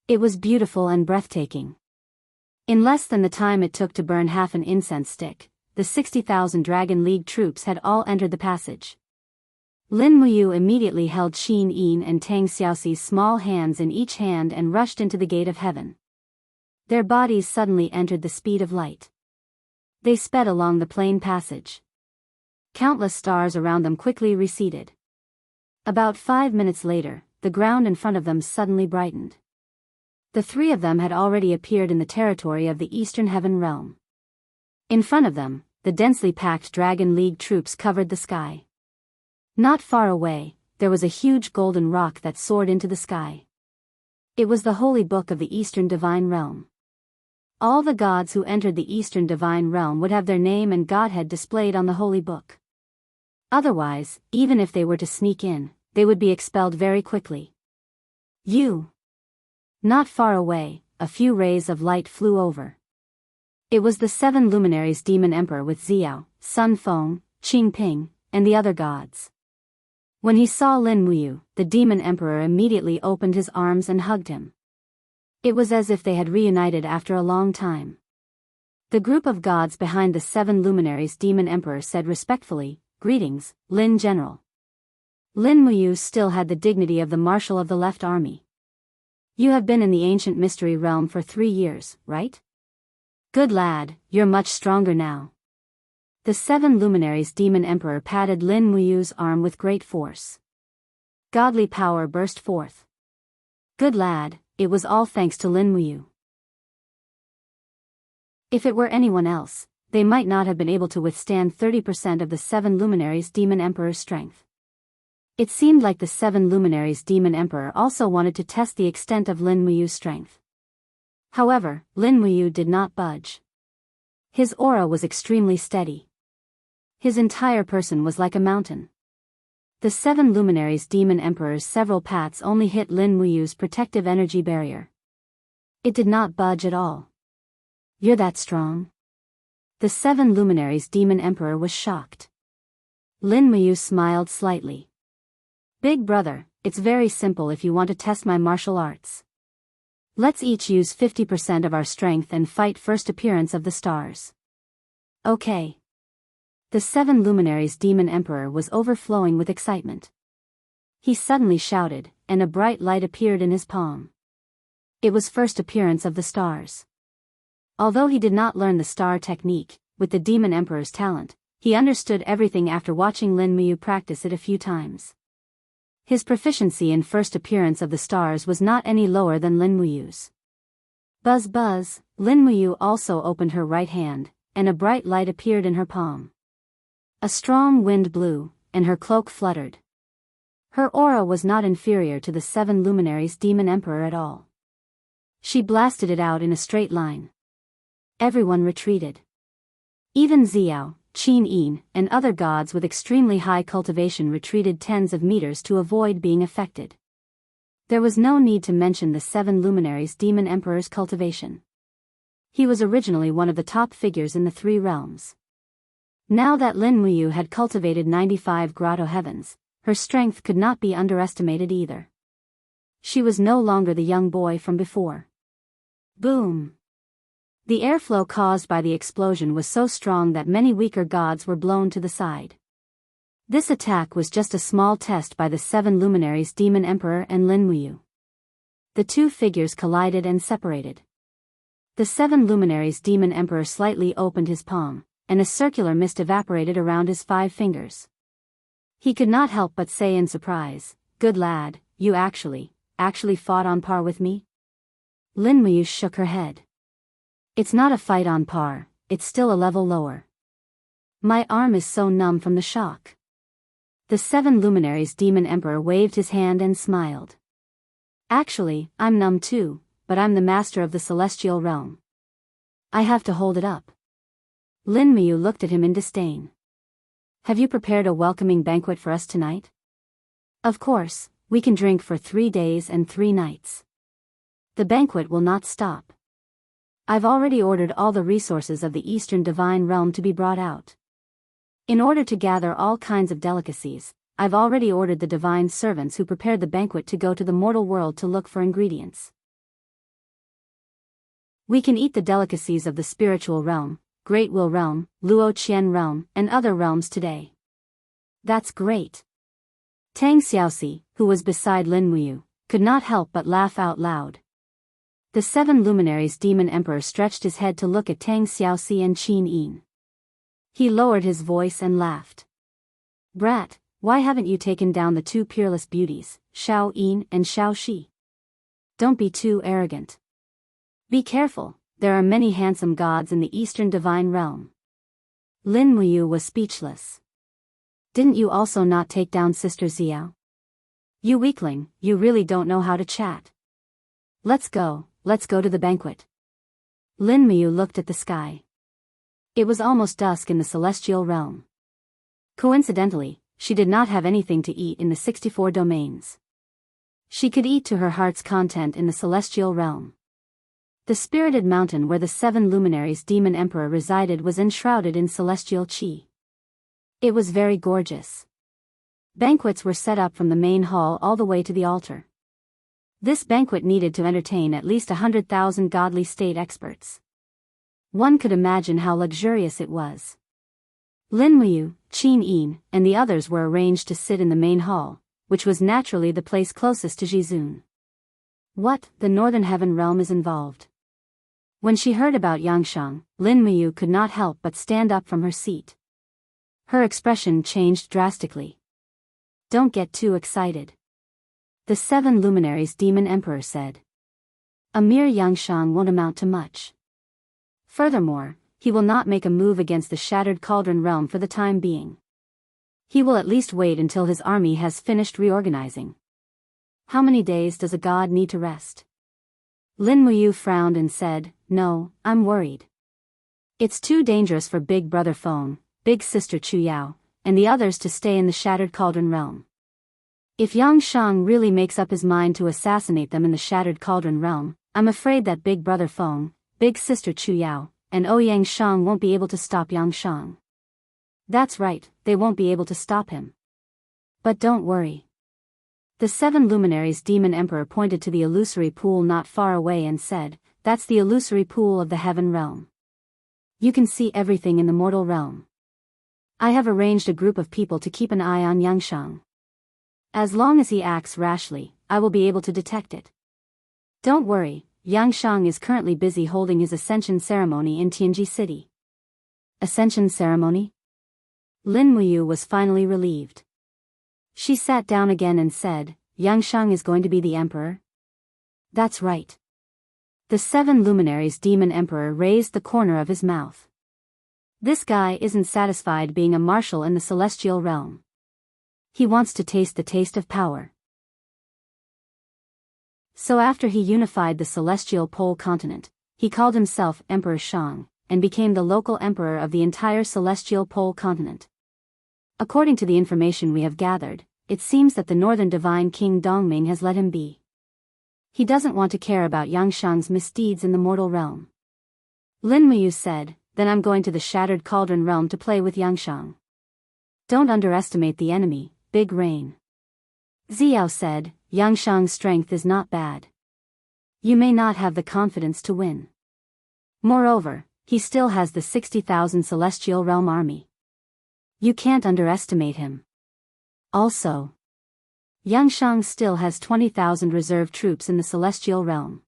A: It was beautiful and breathtaking. In less than the time it took to burn half an incense stick, the 60,000 Dragon League troops had all entered the passage. Lin Muyu immediately held Xin Yin and Tang Xiaoxi's small hands in each hand and rushed into the gate of heaven. Their bodies suddenly entered the speed of light. They sped along the plain passage. Countless stars around them quickly receded. About 5 minutes later, the ground in front of them suddenly brightened. The three of them had already appeared in the territory of the Eastern Heaven Realm. In front of them, the densely packed Dragon League troops covered the sky. Not far away, there was a huge golden rock that soared into the sky. It was the holy book of the Eastern Divine Realm. All the gods who entered the Eastern Divine Realm would have their name and godhead displayed on the holy book. Otherwise, even if they were to sneak in, they would be expelled very quickly. Not far away, a few rays of light flew over. It was the 7 luminaries Demon Emperor with Xiao, Sun Feng, Qing Ping, and the other gods. When he saw Lin Muyu, the Demon Emperor immediately opened his arms and hugged him. It was as if they had reunited after a long time. The group of gods behind the 7 luminaries Demon Emperor said respectfully, "Greetings, Lin General." Lin Muyu still had the dignity of the Marshal of the Left Army. "You have been in the ancient mystery realm for 3 years, right? Good lad, you're much stronger now." The 7 luminaries Demon Emperor patted Lin Muyu's arm with great force. Godly power burst forth. Good lad, it was all thanks to Lin Muyu. If it were anyone else, they might not have been able to withstand 30% of the 7 luminaries Demon Emperor's strength. It seemed like the 7 luminaries Demon Emperor also wanted to test the extent of Lin Muyu's strength. However, Lin Muyu did not budge. His aura was extremely steady. His entire person was like a mountain. The 7 luminaries Demon Emperor's several pats only hit Lin Muyu's protective energy barrier. It did not budge at all. "You're that strong?" The 7 luminaries Demon Emperor was shocked. Lin Muyu smiled slightly. "Big brother, it's very simple if you want to test my martial arts. Let's each use 50% of our strength and fight first appearance of the stars." "Okay." The 7 luminaries Demon Emperor was overflowing with excitement. He suddenly shouted, and a bright light appeared in his palm. It was first appearance of the stars. Although he did not learn the star technique, with the Demon Emperor's talent, he understood everything after watching Lin Muyu practice it a few times. His proficiency in first appearance of the stars was not any lower than Lin Muyu's. Buzz buzz, Lin Muyu also opened her right hand, and a bright light appeared in her palm. A strong wind blew, and her cloak fluttered. Her aura was not inferior to the 7 luminaries Demon Emperor at all. She blasted it out in a straight line. Everyone retreated. Even Xiao, Qin Yin, and other gods with extremely high cultivation retreated tens of meters to avoid being affected. There was no need to mention the 7 luminaries Demon Emperor's cultivation. He was originally one of the top figures in the 3 realms. Now that Lin Muyu had cultivated 95 grotto heavens, her strength could not be underestimated either. She was no longer the young boy from before. Boom! The airflow caused by the explosion was so strong that many weaker gods were blown to the side. This attack was just a small test by the 7 luminaries Demon Emperor and Lin Muyu. The 2 figures collided and separated. The 7 luminaries Demon Emperor slightly opened his palm, and a circular mist evaporated around his 5 fingers. He could not help but say in surprise, "Good lad, you actually fought on par with me?" Lin Muyu shook her head. "It's not a fight on par, it's still a level lower. My arm is so numb from the shock." The 7 luminaries Demon Emperor waved his hand and smiled. "Actually, I'm numb too, but I'm the master of the celestial realm. I have to hold it up." Lin Muyu looked at him in disdain. "Have you prepared a welcoming banquet for us tonight?" "Of course, we can drink for 3 days and 3 nights. The banquet will not stop. I've already ordered all the resources of the Eastern Divine Realm to be brought out. In order to gather all kinds of delicacies, I've already ordered the divine servants who prepared the banquet to go to the mortal world to look for ingredients. We can eat the delicacies of the spiritual realm, Great Will realm, Luo Qian realm, and other realms today. That's great. Tang Xiaoxi, who was beside Lin Muyu, could not help but laugh out loud. The 7 luminaries demon emperor stretched his head to look at Tang Xiaoxi and Qin Yin. He lowered his voice and laughed. Brat, why haven't you taken down the 2 peerless beauties, Xiao Yin and Xiao Shi? Don't be too arrogant. Be careful, there are many handsome gods in the Eastern Divine Realm. Lin Muyu was speechless. Didn't you also not take down Sister Xiao? You weakling, you really don't know how to chat. Let's go to the banquet. Lin Muyu looked at the sky. It was almost dusk in the celestial realm. Coincidentally, she did not have anything to eat in the 64 domains. She could eat to her heart's content in the celestial realm. The spirited mountain where the 7 luminaries demon emperor resided was enshrouded in celestial qi. It was very gorgeous. Banquets were set up from the main hall all the way to the altar. This banquet needed to entertain at least 100,000 godly state experts. One could imagine how luxurious it was. Lin Muyu, Qin Yin, and the others were arranged to sit in the main hall, which was naturally the place closest to Jizun. What, the Northern Heaven realm is involved? When she heard about Yangshang, Lin Muyu could not help but stand up from her seat. Her expression changed drastically. Don't get too excited. The 7 luminaries demon emperor said. A mere Yangshang won't amount to much. Furthermore, he will not make a move against the shattered cauldron realm for the time being. He will at least wait until his army has finished reorganizing. How many days does a god need to rest? Lin Muyu frowned and said, No, I'm worried. It's too dangerous for Big Brother Feng, Big Sister Chu Yao, and the others to stay in the shattered cauldron realm. If Yangshang really makes up his mind to assassinate them in the shattered cauldron realm, I'm afraid that Big Brother Feng, Big Sister Chu Yao, and Ouyang Shang won't be able to stop Yangshang. That's right, they won't be able to stop him. But don't worry. The 7 luminaries demon emperor pointed to the illusory pool not far away and said, That's the illusory pool of the heaven realm. You can see everything in the mortal realm. I have arranged a group of people to keep an eye on Yangshang. As long as he acts rashly, I will be able to detect it. Don't worry, Yangshang is currently busy holding his ascension ceremony in Tianji City. Ascension ceremony? Lin Muyu was finally relieved. She sat down again and said, Yangshang is going to be the emperor? That's right. The 7 luminaries demon emperor raised the corner of his mouth. This guy isn't satisfied being a marshal in the celestial realm. He wants to taste the taste of power. So after he unified the celestial pole continent, he called himself Emperor Shang, and became the local emperor of the entire celestial pole continent. According to the information we have gathered, it seems that the northern divine king Dongming has let him be. He doesn't want to care about Yangshang's misdeeds in the mortal realm. Lin Muyu said, Then I'm going to the shattered cauldron realm to play with Yangshang. Don't underestimate the enemy, Big Rain. Xiao said, Yangshang's strength is not bad. You may not have the confidence to win. Moreover, he still has the 60,000 celestial realm army. You can't underestimate him. Also, Yangshang still has 20,000 reserve troops in the celestial realm.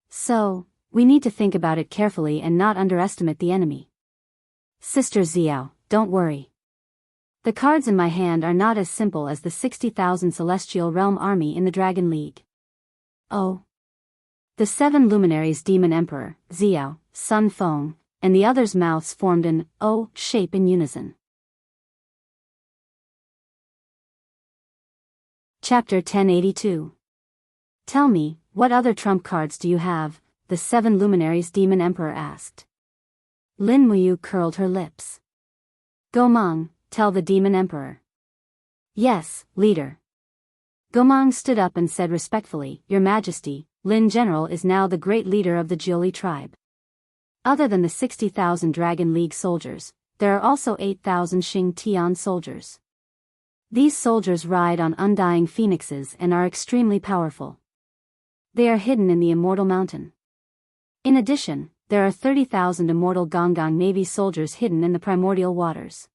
A: So, we need to think about it carefully and not underestimate the enemy. Sister Xiao, don't worry. The cards in my hand are not as simple as the 60,000 celestial realm army in the Dragon League. Oh. The 7 luminaries demon emperor, Xiao, Sun Feng, and the others' mouths formed an O shape in unison. Chapter 1082. Tell me, what other trump cards do you have? The 7 luminaries demon emperor asked. Lin Muyu curled her lips. Gomang, tell the demon emperor. Yes, leader. Gomang stood up and said respectfully, Your Majesty, Lin General is now the great leader of the Jiuli tribe. Other than the 60,000 Dragon League soldiers, there are also 8,000 Xing Tian soldiers. These soldiers ride on undying phoenixes and are extremely powerful. They are hidden in the Immortal Mountain. In addition, there are 30,000 immortal Gonggong Navy soldiers hidden in the primordial waters.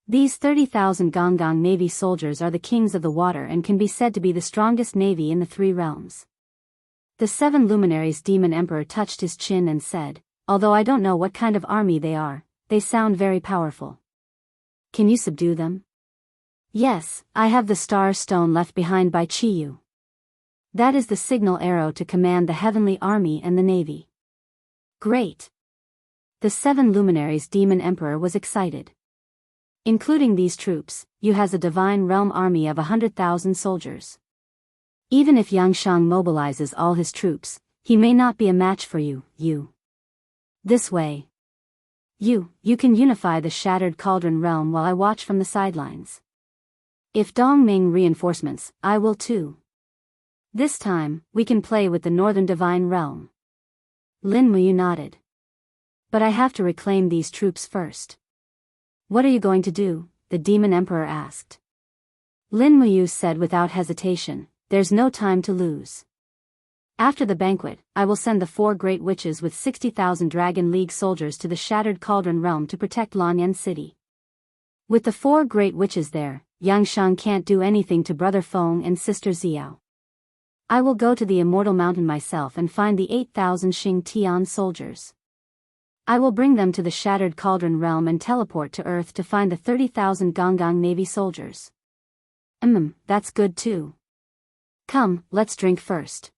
A: These 30,000 Gonggong Navy soldiers are the kings of the water and can be said to be the strongest navy in the three realms. The seven luminaries Demon Emperor touched his chin and said, "Although I don't know what kind of army they are, they sound very powerful. Can you subdue them?" "Yes, I have the star stone left behind by Chiyu. That is the signal arrow to command the heavenly army and the navy." "Great." The seven luminaries Demon Emperor was excited. "Including these troops, you has a divine realm army of 100,000 soldiers. Even if Yangshang mobilizes all his troops, he may not be a match for you. This way. You can unify the shattered cauldron realm while I watch from the sidelines. If Dongming reinforcements, I will too. This time, we can play with the northern divine realm." Lin Muyu nodded. "But I have to reclaim these troops first." "What are you going to do?" the Demon Emperor asked. Lin Muyu said without hesitation, "There's no time to lose. After the banquet, I will send the 4 great witches with 60,000 Dragon League soldiers to the Shattered Cauldron Realm to protect Lanyan City. With the 4 great witches there, Yangshang can't do anything to Brother Feng and Sister Xiao. I will go to the Immortal Mountain myself and find the 8,000 Xing Tian soldiers. I will bring them to the Shattered Cauldron Realm and teleport to Earth to find the 30,000 Gonggong Navy soldiers." That's good too. Come, let's drink first.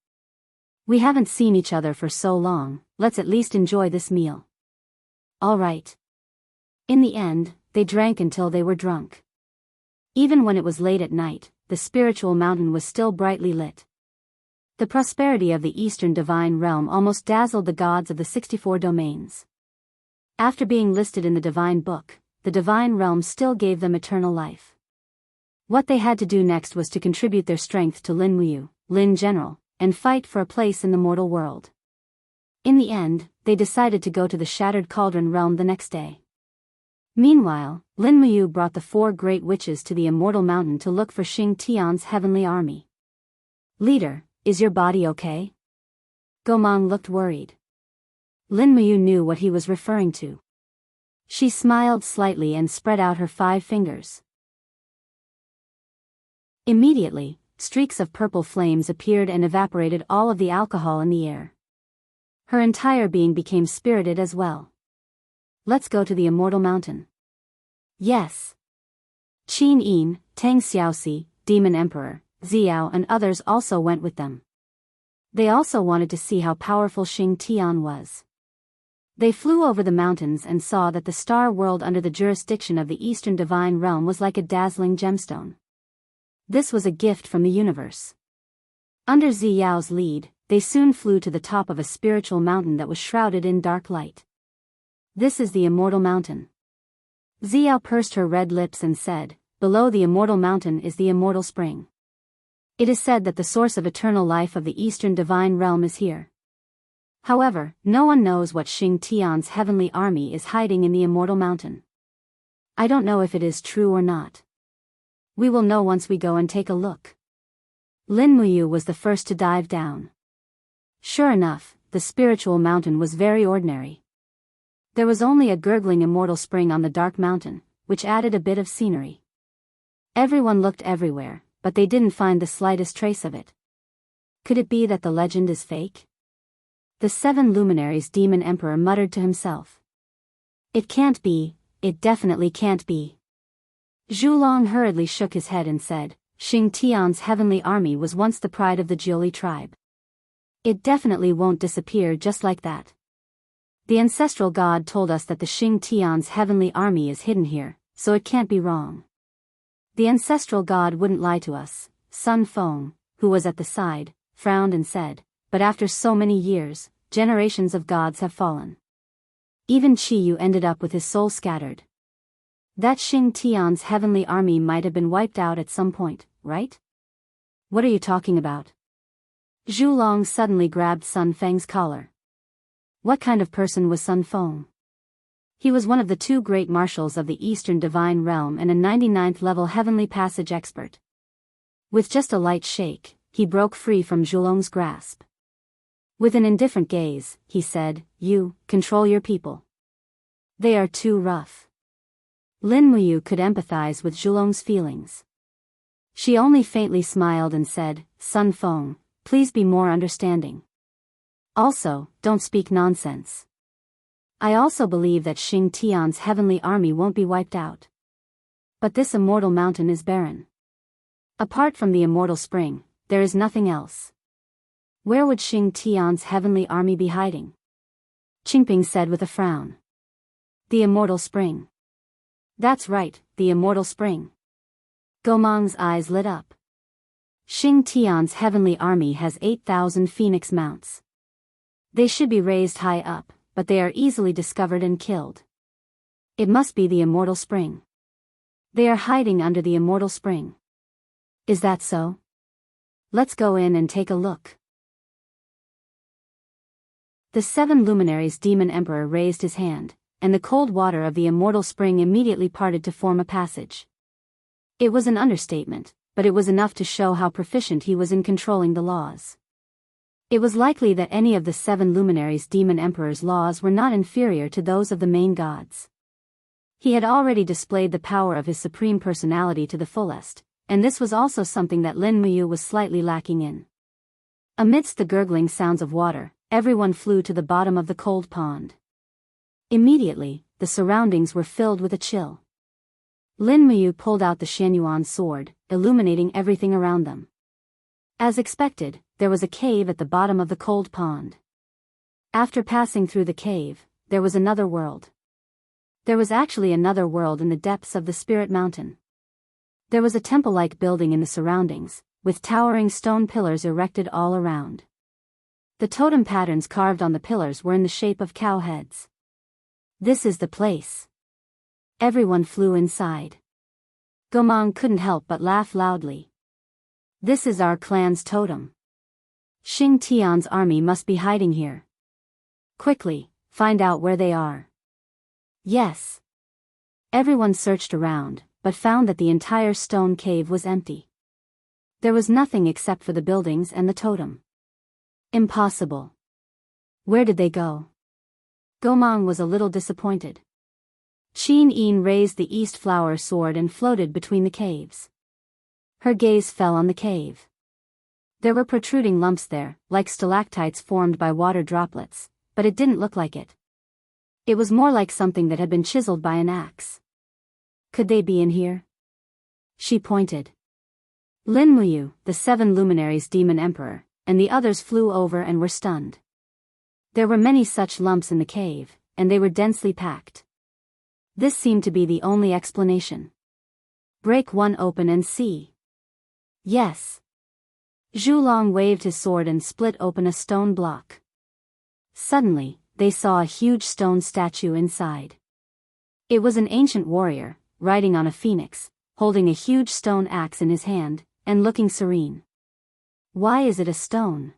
A: We haven't seen each other for so long, let's at least enjoy this meal. All right. In the end, they drank until they were drunk. Even when it was late at night, the spiritual mountain was still brightly lit. The prosperity of the Eastern Divine Realm almost dazzled the gods of the 64 domains. After being listed in the Divine Book, the Divine Realm still gave them eternal life. What they had to do next was to contribute their strength to Lin Muyu, Lin General, and fight for a place in the mortal world. In the end, they decided to go to the Shattered Cauldron Realm the next day. Meanwhile, Lin Muyu brought the 4 great witches to the Immortal Mountain to look for Xing Tian's heavenly army. "Leader, is your body okay?" Gomang looked worried. Lin Muyu knew what he was referring to. She smiled slightly and spread out her 5 fingers. Immediately, streaks of purple flames appeared and evaporated all of the alcohol in the air. Her entire being became spirited as well. "Let's go to the Immortal Mountain." "Yes." Qin Yin, Tang Xiaoxi, Demon Emperor, Xiao and others also went with them. They also wanted to see how powerful Xing Tian was. They flew over the mountains and saw that the star world under the jurisdiction of the Eastern Divine Realm was like a dazzling gemstone. This was a gift from the universe. Under Xiao's lead, they soon flew to the top of a spiritual mountain that was shrouded in dark light. "This is the Immortal Mountain." Xiao pursed her red lips and said, "Below the Immortal Mountain is the Immortal Spring. It is said that the source of eternal life of the Eastern Divine Realm is here. However, no one knows what Xing Tian's heavenly army is hiding in the Immortal Mountain. I don't know if it is true or not. We will know once we go and take a look." Lin Muyu was the first to dive down. Sure enough, the spiritual mountain was very ordinary. There was only a gurgling immortal spring on the dark mountain, which added a bit of scenery. Everyone looked everywhere, but they didn't find the slightest trace of it. Could it be that the legend is fake? The 7 luminaries Demon Emperor muttered to himself. "It can't be, it definitely can't be." Zhulong hurriedly shook his head and said, "Xing Tian's heavenly army was once the pride of the Jiuli tribe. It definitely won't disappear just like that. The ancestral god told us that the Xing Tian's heavenly army is hidden here, so it can't be wrong. The ancestral god wouldn't lie to us." Sun Feng, who was at the side, frowned and said, "But after so many years, generations of gods have fallen. Even Qiyu ended up with his soul scattered. That Xing Tian's heavenly army might have been wiped out at some point, right?" "What are you talking about?" Zhulong suddenly grabbed Sun Feng's collar. What kind of person was Sun Feng? He was one of the 2 great marshals of the Eastern Divine Realm and a 99th level Heavenly Passage expert. With just a light shake, he broke free from Zhulong's grasp. With an indifferent gaze, he said, "You, control your people. They are too rough." Lin Muyu could empathize with Zhulong's feelings. She only faintly smiled and said, "Sun Feng, please be more understanding. Also, don't speak nonsense. I also believe that Xing Tian's heavenly army won't be wiped out. But this immortal mountain is barren. Apart from the immortal spring, there is nothing else. Where would Xing Tian's heavenly army be hiding?" Qingping said with a frown. "The immortal spring. That's right, the immortal spring." Gomang's eyes lit up. Xing Tian's heavenly army has 8,000 phoenix mounts. They should be raised high up, but they are easily discovered and killed. It must be the immortal spring. They are hiding under the immortal spring. Is that so? Let's go in and take a look. The 7 luminaries' demon emperor raised his hand, and the cold water of the immortal spring immediately parted to form a passage. It was an understatement, but it was enough to show how proficient he was in controlling the laws. It was likely that any of the 7 luminaries' demon emperor's laws were not inferior to those of the main gods. He had already displayed the power of his supreme personality to the fullest, and this was also something that Lin Muyu was slightly lacking in. Amidst the gurgling sounds of water, everyone flew to the bottom of the cold pond. Immediately, the surroundings were filled with a chill. Lin Muyu pulled out the Xianyuan sword, illuminating everything around them. As expected, there was a cave at the bottom of the cold pond. After passing through the cave, there was another world. There was actually another world in the depths of the Spirit Mountain. There was a temple-like building in the surroundings, with towering stone pillars erected all around. The totem patterns carved on the pillars were in the shape of cow heads. This is the place. Everyone flew inside. Gomang couldn't help but laugh loudly. This is our clan's totem. Xing Tian's army must be hiding here. Quickly, find out where they are. Yes. Everyone searched around, but found that the entire stone cave was empty. There was nothing except for the buildings and the totem. Impossible. Where did they go? Gomang was a little disappointed. Qin Yin raised the East Flower sword and floated between the caves. Her gaze fell on the cave. There were protruding lumps there, like stalactites formed by water droplets, but it didn't look like it. It was more like something that had been chiseled by an axe. Could they be in here? She pointed. Lin Muyu, the 7 luminaries' demon emperor, and the others flew over and were stunned. There were many such lumps in the cave, and they were densely packed. This seemed to be the only explanation. Break one open and see. Yes. Zhulong waved his sword and split open a stone block. Suddenly, they saw a huge stone statue inside. It was an ancient warrior, riding on a phoenix, holding a huge stone axe in his hand, and looking serene. Why is it a stone?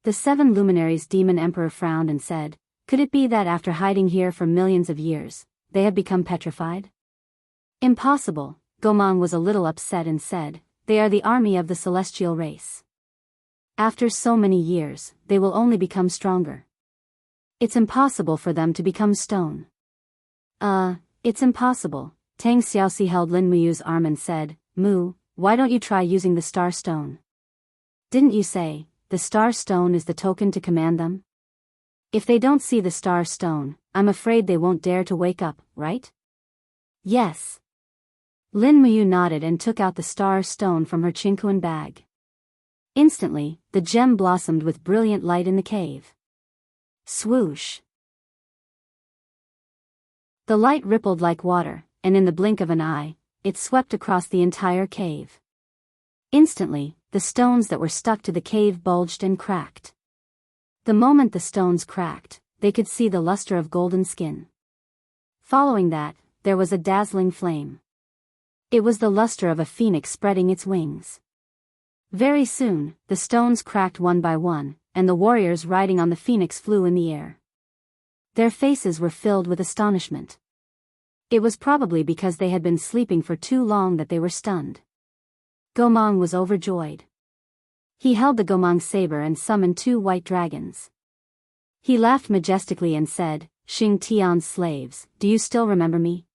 A: The 7 luminaries' demon emperor frowned and said, "Could it be that after hiding here for millions of years, they have become petrified?" Impossible, Gomang was a little upset and said, "They are the army of the celestial race. After so many years, they will only become stronger. It's impossible for them to become stone." It's impossible." Tang Xiaoxi held Lin Muyu's arm and said, "Mu, why don't you try using the star stone? Didn't you say, the star stone is the token to command them? If they don't see the star stone, I'm afraid they won't dare to wake up, right?" "Yes." Lin Muyu nodded and took out the star stone from her Qingquan bag. Instantly, the gem blossomed with brilliant light in the cave. Swoosh! The light rippled like water, and in the blink of an eye, it swept across the entire cave. Instantly, the stones that were stuck to the cave bulged and cracked. The moment the stones cracked, they could see the luster of golden skin. Following that, there was a dazzling flame. It was the luster of a phoenix spreading its wings. Very soon, the stones cracked one by one, and the warriors riding on the phoenix flew in the air. Their faces were filled with astonishment. It was probably because they had been sleeping for too long that they were stunned. Gomang was overjoyed. He held the Gomang saber and summoned 2 white dragons. He laughed majestically and said, "Xing Tian's slaves, do you still remember me?"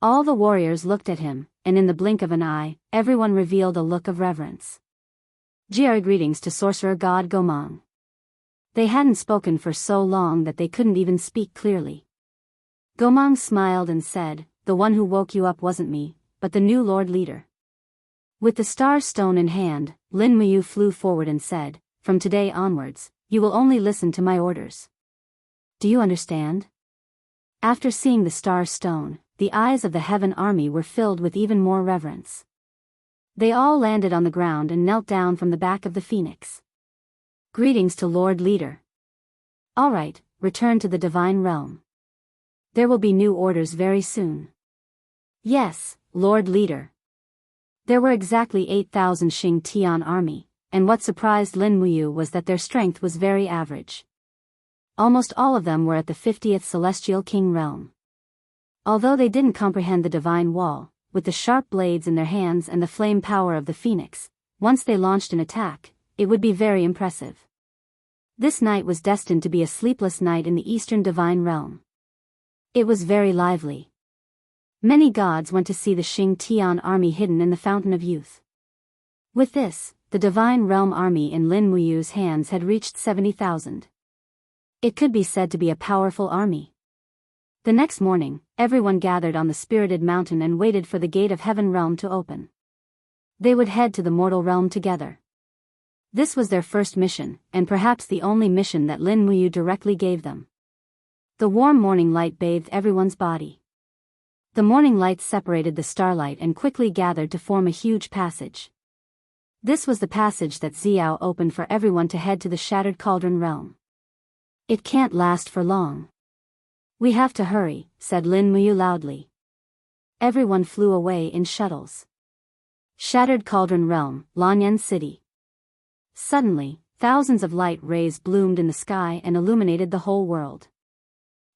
A: All the warriors looked at him, and in the blink of an eye, everyone revealed a look of reverence. Greetings to sorcerer god Gomang. They hadn't spoken for so long that they couldn't even speak clearly. Gomang smiled and said, "The one who woke you up wasn't me, but the new lord leader." With the star stone in hand, Lin Muyu flew forward and said, "From today onwards, you will only listen to my orders. Do you understand?" After seeing the star stone, the eyes of the heaven army were filled with even more reverence. They all landed on the ground and knelt down from the back of the phoenix. "Greetings to Lord Leader. All right, return to the divine realm. There will be new orders very soon." "Yes, Lord Leader." There were exactly 8,000 Xing Tian army, and what surprised Lin Muyu was that their strength was very average. Almost all of them were at the 50th Celestial King realm. Although they didn't comprehend the divine wall, with the sharp blades in their hands and the flame power of the phoenix, once they launched an attack, it would be very impressive. This night was destined to be a sleepless night in the Eastern Divine Realm. It was very lively. Many gods went to see the Xing Tian army hidden in the Fountain of Youth. With this, the Divine Realm army in Lin Muyu's hands had reached 70,000. It could be said to be a powerful army. The next morning, everyone gathered on the Spirited Mountain and waited for the gate of Heaven Realm to open. They would head to the mortal realm together. This was their first mission, and perhaps the only mission that Lin Muyu directly gave them. The warm morning light bathed everyone's body. The morning light separated the starlight and quickly gathered to form a huge passage. This was the passage that Xiao opened for everyone to head to the Shattered Cauldron realm. "It can't last for long. We have to hurry," said Lin Muyu loudly. Everyone flew away in shuttles. Shattered Cauldron realm, Lanyan City. Suddenly, thousands of light rays bloomed in the sky and illuminated the whole world.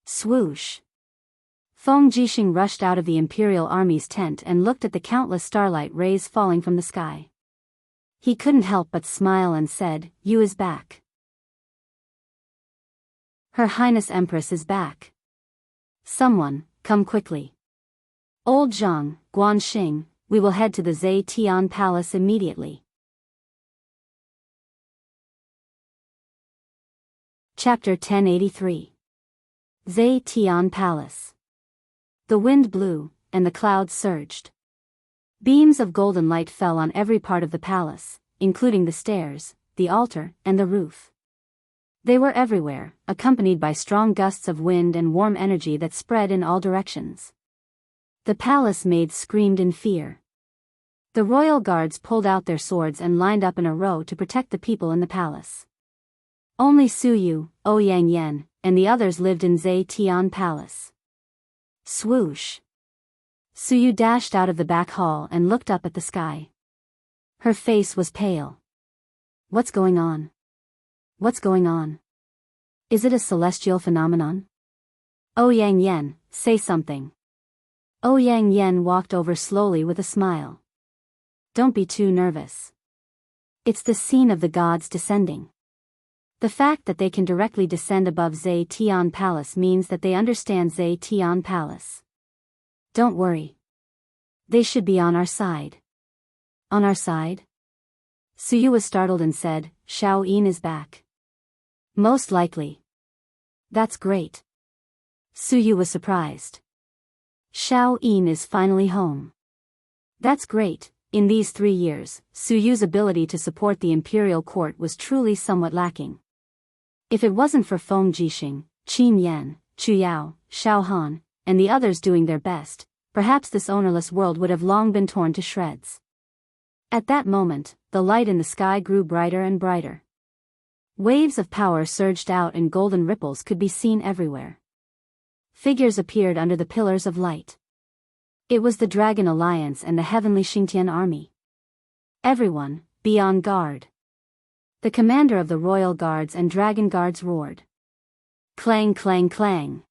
A: Swoosh! Feng Jixing rushed out of the Imperial Army's tent and looked at the countless starlight rays falling from the sky. He couldn't help but smile and said, "Yu is back. Her Highness Empress is back. Someone, come quickly. Old Zhang, Guanxing, we will head to the Zhe Tian Palace immediately." Chapter 1083. Zhe Tian Palace. The wind blew, and the clouds surged. Beams of golden light fell on every part of the palace, including the stairs, the altar, and the roof. They were everywhere, accompanied by strong gusts of wind and warm energy that spread in all directions. The palace maids screamed in fear. The royal guards pulled out their swords and lined up in a row to protect the people in the palace. Only Su Yu, Ouyang Yan, and the others lived in Zhe Tian Palace. Swoosh! Su Yu dashed out of the back hall and looked up at the sky. Her face was pale. "What's going on? What's going on? Is it a celestial phenomenon? Ouyang Yan, say something." Ouyang Yan walked over slowly with a smile. "Don't be too nervous. It's the scene of the gods descending. The fact that they can directly descend above Zhe Tian Palace means that they understand Zhe Tian Palace. Don't worry. They should be on our side." "On our side?" Su Yu was startled and said, "Shao Yin is back." "Most likely." "That's great." Su Yu was surprised. "Shao Yin is finally home." "That's great." In these 3 years, Su Yu's ability to support the imperial court was truly somewhat lacking. If it wasn't for Feng Jixing, Qin Yan, Chu Yao, Shao Han, and the others doing their best, perhaps this ownerless world would have long been torn to shreds. At that moment, the light in the sky grew brighter and brighter. Waves of power surged out and golden ripples could be seen everywhere. Figures appeared under the pillars of light. It was the Dragon Alliance and the heavenly Xingtian army. "Everyone, be on guard." The commander of the royal guards and dragon guards roared. Clang clang clang.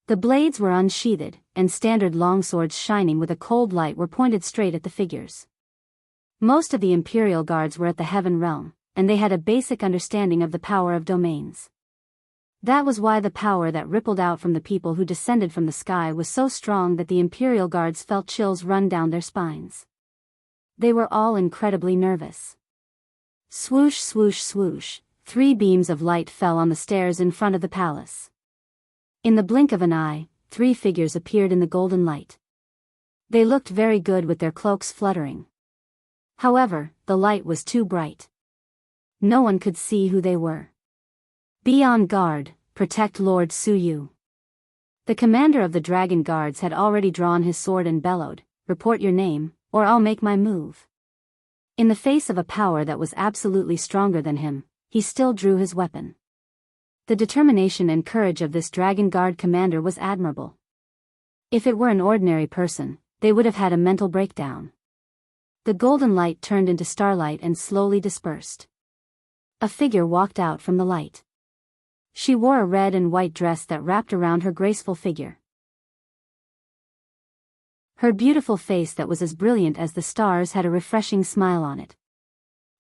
A: The blades were unsheathed, and standard longswords shining with a cold light were pointed straight at the figures. Most of the Imperial Guards were at the Heaven Realm, and they had a basic understanding of the power of domains. That was why the power that rippled out from the people who descended from the sky was so strong that the Imperial Guards felt chills run down their spines. They were all incredibly nervous. Swoosh swoosh swoosh, 3 beams of light fell on the stairs in front of the palace. In the blink of an eye, 3 figures appeared in the golden light. They looked very good with their cloaks fluttering. However, the light was too bright. No one could see who they were. Be on guard, protect Lord Suyu. The commander of the Dragon Guards had already drawn his sword and bellowed, report your name, or I'll make my move. In the face of a power that was absolutely stronger than him, he still drew his weapon. The determination and courage of this Dragon Guard commander was admirable. If it were an ordinary person, they would have had a mental breakdown. The golden light turned into starlight and slowly dispersed. A figure walked out from the light. She wore a red and white dress that wrapped around her graceful figure. Her beautiful face that was as brilliant as the stars had a refreshing smile on it.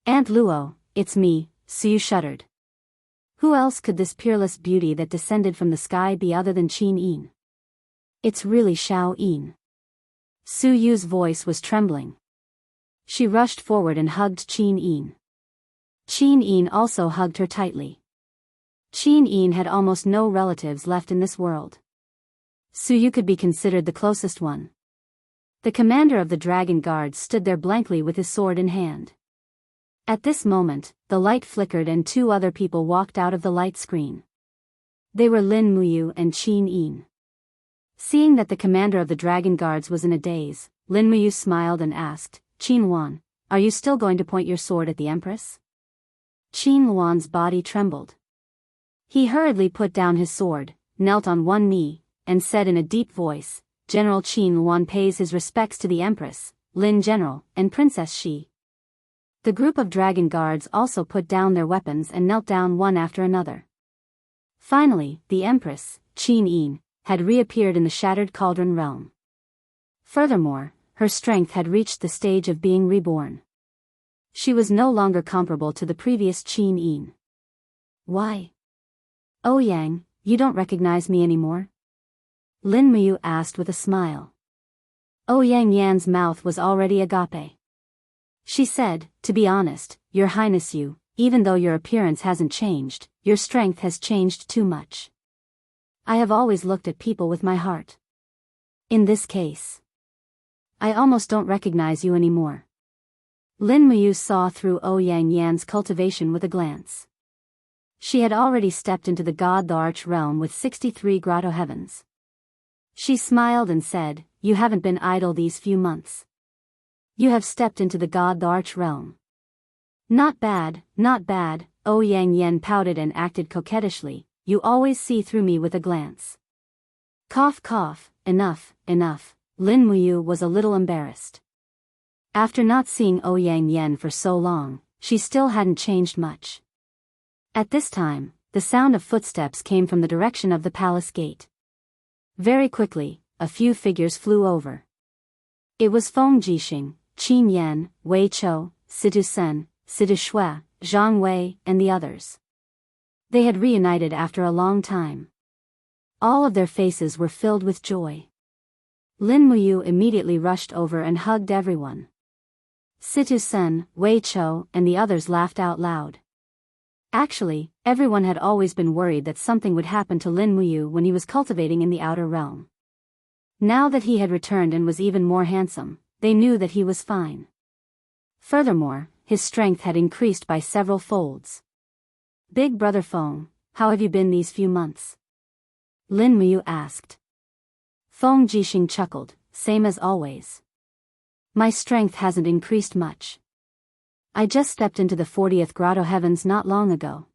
A: Aunt Luo, it's me, Suyu shuddered. Who else could this peerless beauty that descended from the sky be other than Qin Yin? It's really Xiao Yin. Suyu's voice was trembling. She rushed forward and hugged Qin Yin. Qin Yin also hugged her tightly. Qin Yin had almost no relatives left in this world. Suyu could be considered the closest one. The commander of the Dragon Guards stood there blankly with his sword in hand. At this moment, the light flickered and 2 other people walked out of the light screen. They were Lin Muyu and Qin Yin. Seeing that the commander of the Dragon Guards was in a daze, Lin Muyu smiled and asked, Qin Luan, are you still going to point your sword at the Empress? Qin Luan's body trembled. He hurriedly put down his sword, knelt on one knee, and said in a deep voice, General Qin Luan pays his respects to the Empress, Lin General, and Princess Shi. The group of Dragon Guards also put down their weapons and knelt down one after another. Finally, the Empress, Qin Yin, had reappeared in the shattered cauldron realm. Furthermore, her strength had reached the stage of being reborn. She was no longer comparable to the previous Qin Yin. Why? Oh Yang, you don't recognize me anymore? Lin Muyu asked with a smile. Oh Yang Yan's mouth was already agape. She said, to be honest, Your Highness even though your appearance hasn't changed, your strength has changed too much. I have always looked at people with my heart. In this case, I almost don't recognize you anymore. Lin Muyu saw through Yang Yan's cultivation with a glance. She had already stepped into the God Arch realm with 63 grotto heavens. She smiled and said, you haven't been idle these few months. You have stepped into the God Arch realm. Not bad, Yang Yan pouted and acted coquettishly, you always see through me with a glance. Cough cough, enough, Lin Muyu was a little embarrassed. After not seeing Yang Yan for so long, she still hadn't changed much. At this time, the sound of footsteps came from the direction of the palace gate. Very quickly, a few figures flew over. It was Feng Jixing, Qin Yan, Wei Chou, Situ Sen, Situ Shui, Zhang Wei, and the others. They had reunited after a long time. All of their faces were filled with joy. Lin Muyu immediately rushed over and hugged everyone. Situ Sen, Wei Chou, and the others laughed out loud. Actually, everyone had always been worried that something would happen to Lin Muyu when he was cultivating in the outer realm. Now that he had returned and was even more handsome, they knew that he was fine. Furthermore, his strength had increased by several folds. Big brother Feng, how have you been these few months? Lin Muyu asked. Feng Jixing chuckled, same as always. My strength hasn't increased much. I just stepped into the 40th grotto heavens not long ago.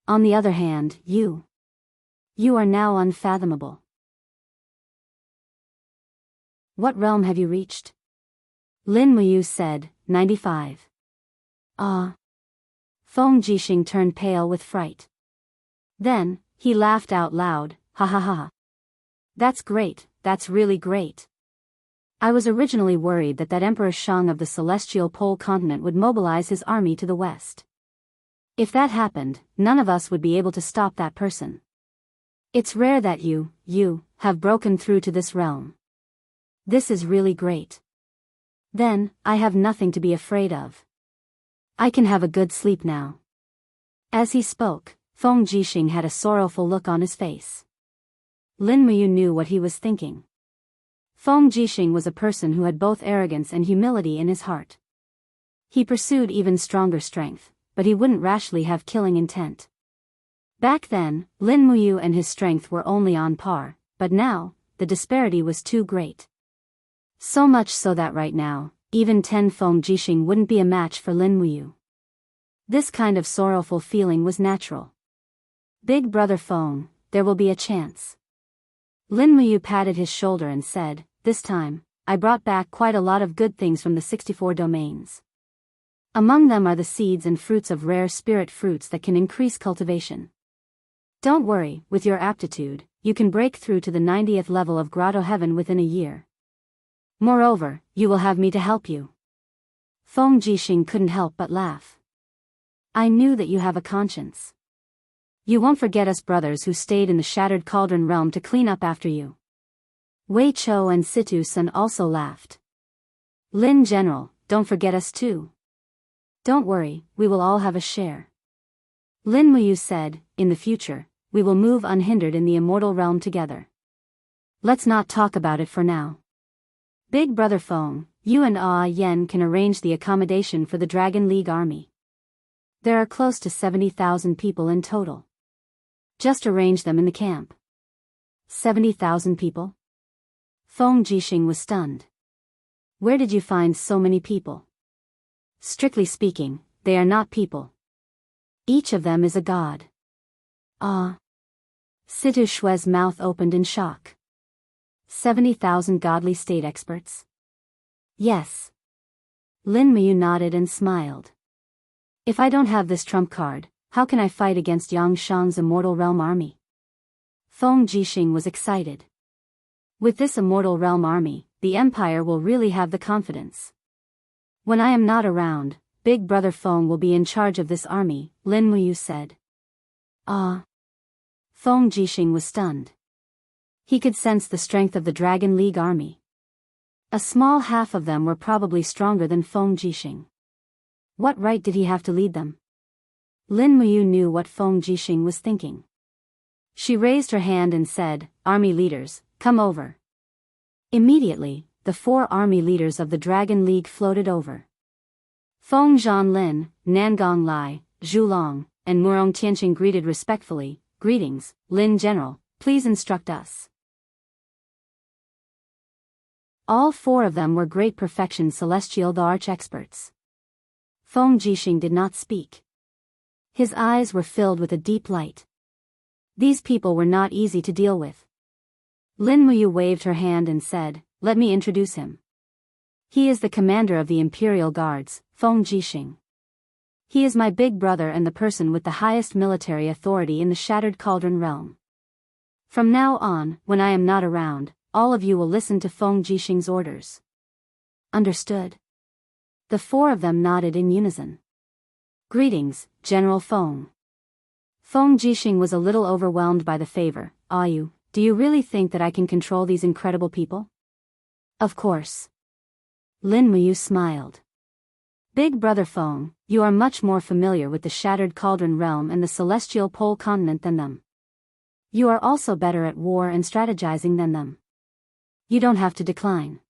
A: On the other hand, you are now unfathomable. What realm have you reached? Lin Muyu said, 95. Ah. Feng Jixing turned pale with fright. Then, He laughed out loud, ha ha ha. That's great, that's really great. I was originally worried that Emperor Shang of the Celestial Pole continent would mobilize his army to the west. If that happened, none of us would be able to stop that person. It's rare that you have broken through to this realm. This is really great. Then, I have nothing to be afraid of. I can have a good sleep now. As he spoke, Feng Jixing had a sorrowful look on his face. Lin Muyu knew what he was thinking. Feng Jixing was a person who had both arrogance and humility in his heart. He pursued even stronger strength, but he wouldn't rashly have killing intent. Back then, Lin Muyu and his strength were only on par, but now, the disparity was too great. So much so that right now, even 10 Feng Jixing wouldn't be a match for Lin Muyu. This kind of sorrowful feeling was natural. Big brother Feng, there will be a chance. Lin Muyu patted his shoulder and said, this time, I brought back quite a lot of good things from the 64 domains. Among them are the seeds and fruits of rare spirit fruits that can increase cultivation. Don't worry, with your aptitude, you can break through to the 90th level of Grotto Heaven within a year. Moreover, you will have me to help you. Feng Jixing couldn't help but laugh. I knew that you have a conscience. You won't forget us brothers who stayed in the Shattered Cauldron realm to clean up after you. Wei Chou and Situ Sun also laughed. Lin General, don't forget us too. Don't worry, we will all have a share. Lin Muyu said, in the future, we will move unhindered in the immortal realm together. Let's not talk about it for now. Big brother Feng, you and Yen can arrange the accommodation for the Dragon League army. There are close to 70,000 people in total. Just arrange them in the camp. 70,000 people? Feng Jixing was stunned. Where did you find so many people? Strictly speaking, they are not people. Each of them is a god. Ah. Situ Shue's mouth opened in shock. 70,000 godly state experts? Yes. Lin Muyu nodded and smiled. If I don't have this trump card, how can I fight against Yang Shang's Immortal Realm army? Feng Jixing was excited. With this Immortal Realm army, the Empire will really have the confidence. When I am not around, Big Brother Feng will be in charge of this army, Lin Muyu said. Ah. Feng Jixing was stunned. He could sense the strength of the Dragon League army. A small half of them were probably stronger than Feng Jixing. What right did he have to lead them? Lin Muyu knew what Feng Jixing was thinking. She raised her hand and said, Army leaders, come over. Immediately, the 4 army leaders of the Dragon League floated over. Feng Zhanlin, Nangong Lai, Zhu Long, and Murong Tianqing greeted respectfully, greetings, Lin General, please instruct us. All 4 of them were great perfection celestial the arch-experts. Feng Jixing did not speak. His eyes were filled with a deep light. These people were not easy to deal with. Lin Muyu waved her hand and said, let me introduce him. He is the commander of the Imperial Guards, Feng Jixing. He is my big brother and the person with the highest military authority in the Shattered Cauldron realm. From now on, when I am not around, all of you will listen to Feng Jixing's orders. Understood? The 4 of them nodded in unison. Greetings, General Feng. Feng Jixing was a little overwhelmed by the favor. Do you really think that I can control these incredible people? Of course. Lin Muyu smiled. Big brother Feng, you are much more familiar with the Shattered Cauldron realm and the Celestial Pole continent than them. You are also better at war and strategizing than them. You don't have to decline.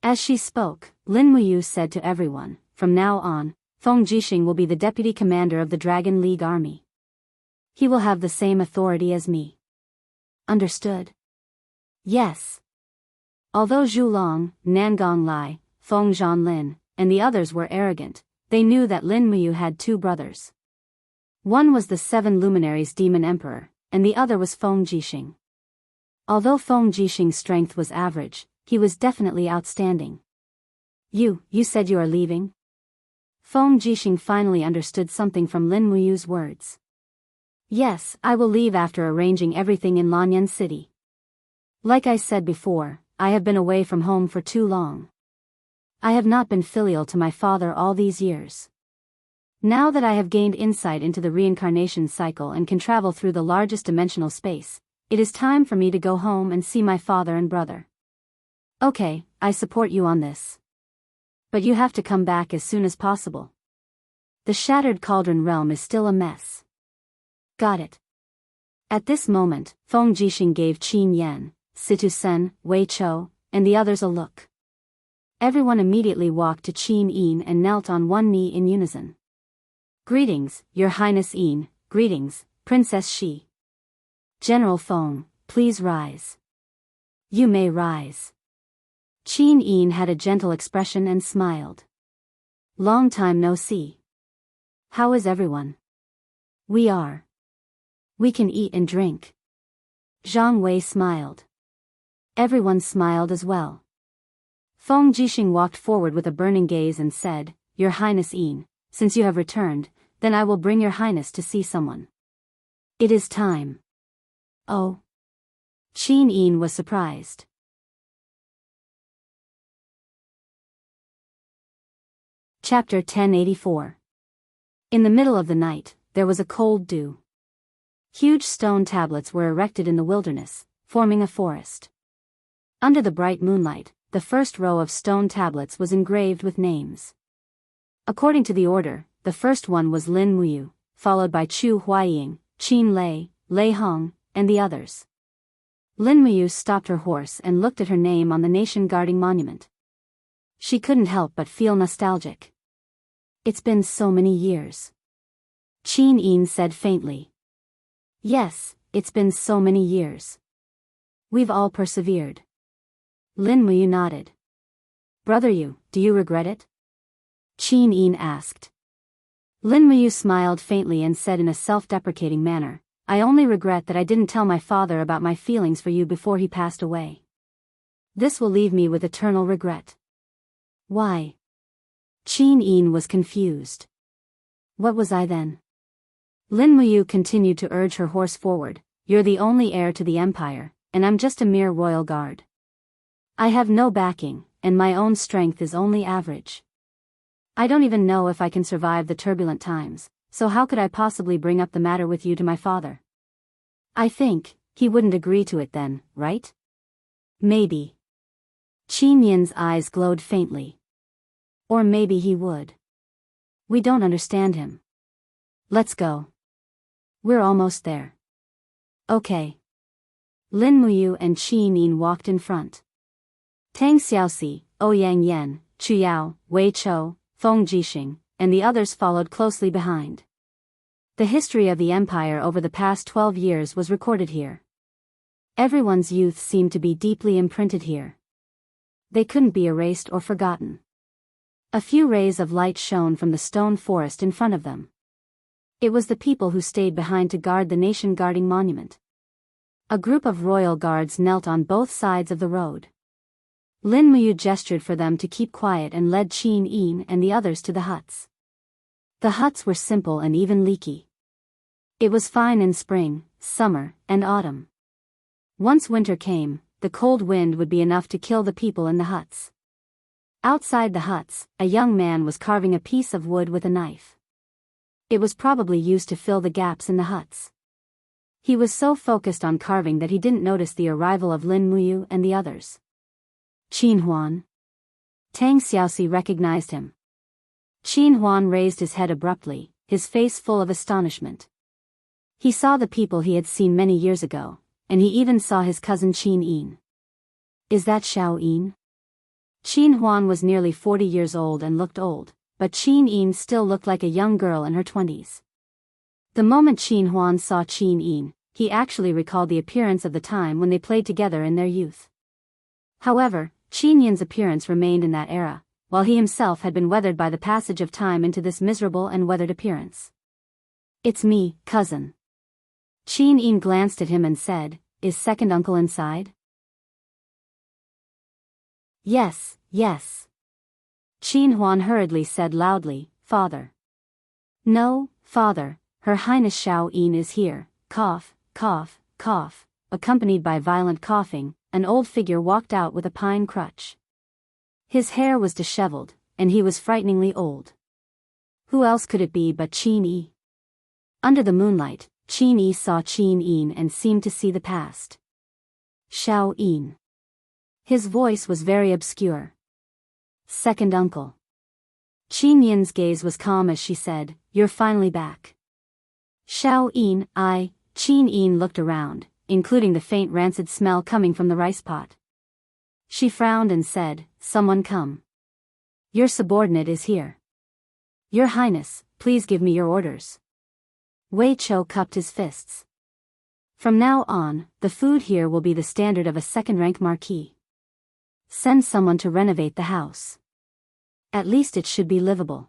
A: As she spoke, Lin Muyu said to everyone, from now on, Feng Jixing will be the deputy commander of the Dragon League army. He will have the same authority as me. Understood? Yes. Although Zhu Long, Nangong Lai, Feng Zhanlin, and the others were arrogant, they knew that Lin Muyu had 2 brothers. One was the 7 Luminaries Demon Emperor, and the other was Feng Jixing. Although Feng Jixing's strength was average, he was definitely outstanding. You said you are leaving? Feng Jixing finally understood something from Lin Muyu's words. Yes, I will leave after arranging everything in Lanyan City. Like I said before, I have been away from home for too long. I have not been filial to my father all these years. Now that I have gained insight into the reincarnation cycle and can travel through the largest dimensional space, it is time for me to go home and see my father and brother. Okay, I support you on this. But you have to come back as soon as possible. The Shattered Cauldron realm is still a mess. Got it. At this moment, Feng Jixing gave Qin Yan, Situ Sen, Wei Chou, and the others a look. Everyone immediately walked to Qin Yin and knelt on one knee in unison. Greetings, Your Highness Yin, greetings, Princess Shi. General Feng, please rise. You may rise. Qin Yin had a gentle expression and smiled. Long time no see. How is everyone? We are. We can eat and drink. Zhang Wei smiled. Everyone smiled as well. Feng Jixing walked forward with a burning gaze and said, Your Highness Yin, since you have returned, then I will bring Your Highness to see someone. It is time. Oh. Qin Yin was surprised. Chapter 1084. In the middle of the night, there was a cold dew. Huge stone tablets were erected in the wilderness, forming a forest. Under the bright moonlight, the first row of stone tablets was engraved with names. According to the order, the first one was Lin Muyu, followed by Chu Huaying, Qin Lei, Lei Hong, and the others. Lin Muyu stopped her horse and looked at her name on the nation-guarding monument. She couldn't help but feel nostalgic. It's been so many years. Qin Yin said faintly. Yes, it's been so many years. We've all persevered. Lin Muyu nodded. Brother Yu, do you regret it? Qin Yin asked. Lin Muyu smiled faintly and said in a self-deprecating manner, I only regret that I didn't tell my father about my feelings for you before he passed away. This will leave me with eternal regret. Why? Qin Yin was confused. What was I then? Lin Muyu continued to urge her horse forward. You're the only heir to the empire, and I'm just a mere royal guard. I have no backing, and my own strength is only average. I don't even know if I can survive the turbulent times, so how could I possibly bring up the matter with you to my father? I think, he wouldn't agree to it then, right? Maybe. Qin Yin's eyes glowed faintly. Or maybe he would. We don't understand him. Let's go. We're almost there. Okay. Lin Muyu and Qin Yin walked in front. Tang Xiaoxi, Ouyang Yan, Chu Yao, Wei Chou, Feng Jixing, and the others followed closely behind. The history of the empire over the past 12 years was recorded here. Everyone's youth seemed to be deeply imprinted here. They couldn't be erased or forgotten. A few rays of light shone from the stone forest in front of them. It was the people who stayed behind to guard the nation-guarding monument. A group of royal guards knelt on both sides of the road. Lin Muyu gestured for them to keep quiet and led Qin Yin and the others to the huts. The huts were simple and even leaky. It was fine in spring, summer, and autumn. Once winter came, the cold wind would be enough to kill the people in the huts. Outside the huts, a young man was carving a piece of wood with a knife. It was probably used to fill the gaps in the huts. He was so focused on carving that he didn't notice the arrival of Lin Muyu and the others. Qin Huan. Tang Xiaoxi recognized him. Qin Huan raised his head abruptly, his face full of astonishment. He saw the people he had seen many years ago, and he even saw his cousin Qin Yin. Is that Xiao Yin? Qin Huan was nearly 40 years old and looked old, but Qin Yin still looked like a young girl in her 20s. The moment Qin Huan saw Qin Yin, he actually recalled the appearance of the time when they played together in their youth. However, Qin Yin's appearance remained in that era, while he himself had been weathered by the passage of time into this miserable and weathered appearance. It's me, cousin. Qin Yin glanced at him and said, Is second uncle inside? Yes, yes. Qin Huan hurriedly said loudly, Father. No, father, Her Highness Xiao Yin is here. Cough, cough, cough. Accompanied by violent coughing, an old figure walked out with a pine crutch. His hair was disheveled, and he was frighteningly old. Who else could it be but Qin Yi? Under the moonlight, Qin Yi saw Qin Yin and seemed to see the past. Xiao Yin. His voice was very obscure. Second uncle. Qin Yin's gaze was calm as she said, "You're finally back." Xiao Yin, Qin Yin looked around, including the faint rancid smell coming from the rice pot. She frowned and said, "Someone come. Your subordinate is here." "Your Highness, please give me your orders." Wei Chou cupped his fists. "From now on, the food here will be the standard of a second-rank marquis. Send someone to renovate the house. At least it should be livable."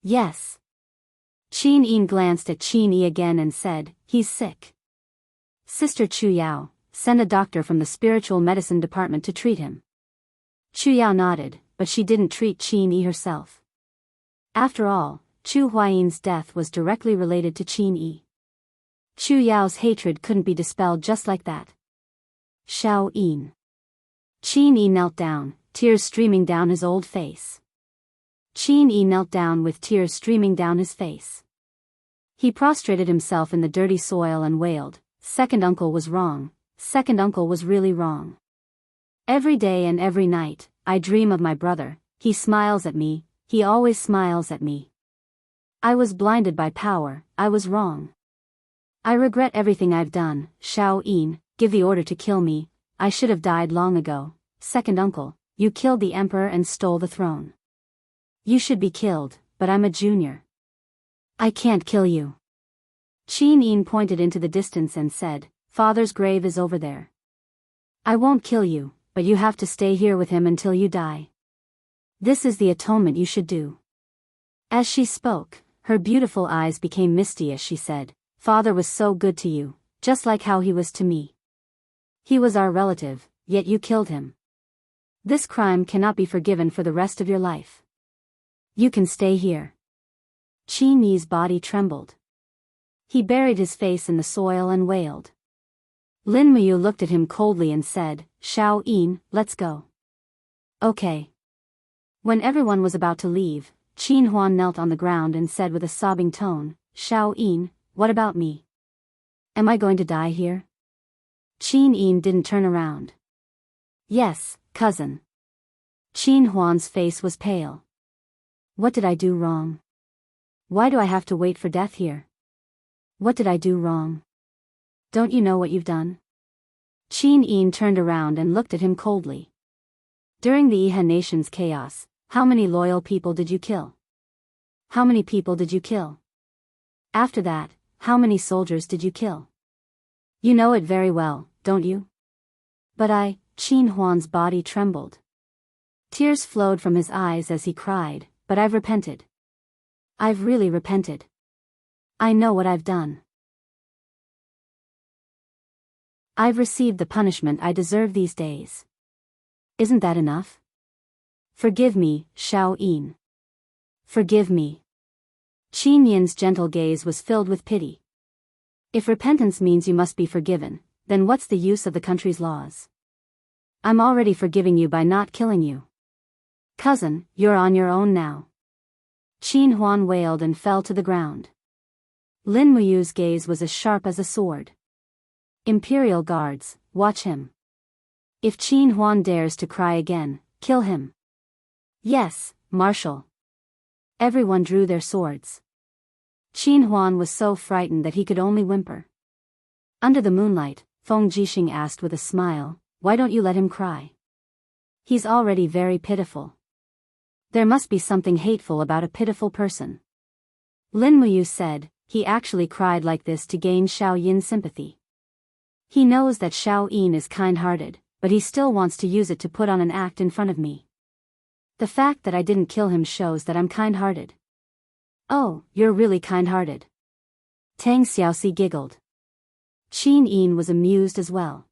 A: "Yes." Qin Yin glanced at Qin Yi again and said, "He's sick. Sister Chu Yao, send a doctor from the spiritual medicine department to treat him." Chu Yao nodded, but she didn't treat Qin Yi herself. After all, Chu Huayin's death was directly related to Qin Yi. Chu Yao's hatred couldn't be dispelled just like that. Xiao Yin. Qin Yi knelt down, tears streaming down his old face. Qin Yi knelt down with tears streaming down his face. He prostrated himself in the dirty soil and wailed, "Second uncle was wrong, second uncle was really wrong. Every day and every night, I dream of my brother, he smiles at me, he always smiles at me. I was blinded by power, I was wrong. I regret everything I've done." Xiao Yin, "Give the order to kill me, I should have died long ago. Second uncle, you killed the emperor and stole the throne. You should be killed, but I'm a junior. I can't kill you." Qin Yin pointed into the distance and said, "Father's grave is over there. I won't kill you, but you have to stay here with him until you die. This is the atonement you should do." As she spoke, her beautiful eyes became misty as she said, "Father was so good to you, just like how he was to me. He was our relative, yet you killed him. This crime cannot be forgiven for the rest of your life. You can stay here." Qin Yi's body trembled. He buried his face in the soil and wailed. Lin Muyu looked at him coldly and said, "Xiao Yin, let's go." "Okay." When everyone was about to leave, Qin Huan knelt on the ground and said with a sobbing tone, "Xiao Yin, what about me? Am I going to die here?" Qin Yin didn't turn around. "Yes, cousin." Qin Huan's face was pale. "What did I do wrong? Why do I have to wait for death here? What did I do wrong? Don't you know what you've done?" Qin Yin turned around and looked at him coldly. "During the Iha nation's chaos, how many loyal people did you kill? How many people did you kill? After that, how many soldiers did you kill? You know it very well, don't you?" "But Qin Huan's body trembled. Tears flowed from his eyes as he cried, "But I've repented. I've really repented. I know what I've done. I've received the punishment I deserve these days. Isn't that enough? Forgive me, Xiao Yin. Forgive me." Qin Yin's gentle gaze was filled with pity. "If repentance means you must be forgiven, then what's the use of the country's laws? I'm already forgiving you by not killing you. Cousin, you're on your own now." Qin Huan wailed and fell to the ground. Lin Muyu's gaze was as sharp as a sword. "Imperial guards, watch him. If Qin Huan dares to cry again, kill him." "Yes, Marshal." Everyone drew their swords. Qin Huan was so frightened that he could only whimper. Under the moonlight, Feng Jixing asked with a smile, "Why don't you let him cry? He's already very pitiful. There must be something hateful about a pitiful person." Lin Muyu said, "He actually cried like this to gain Xiao Yin's sympathy. He knows that Xiao Yin is kind-hearted, but he still wants to use it to put on an act in front of me. The fact that I didn't kill him shows that I'm kind-hearted." "Oh, you're really kind-hearted." Tang Xiaoxi giggled. Qin Yin was amused as well.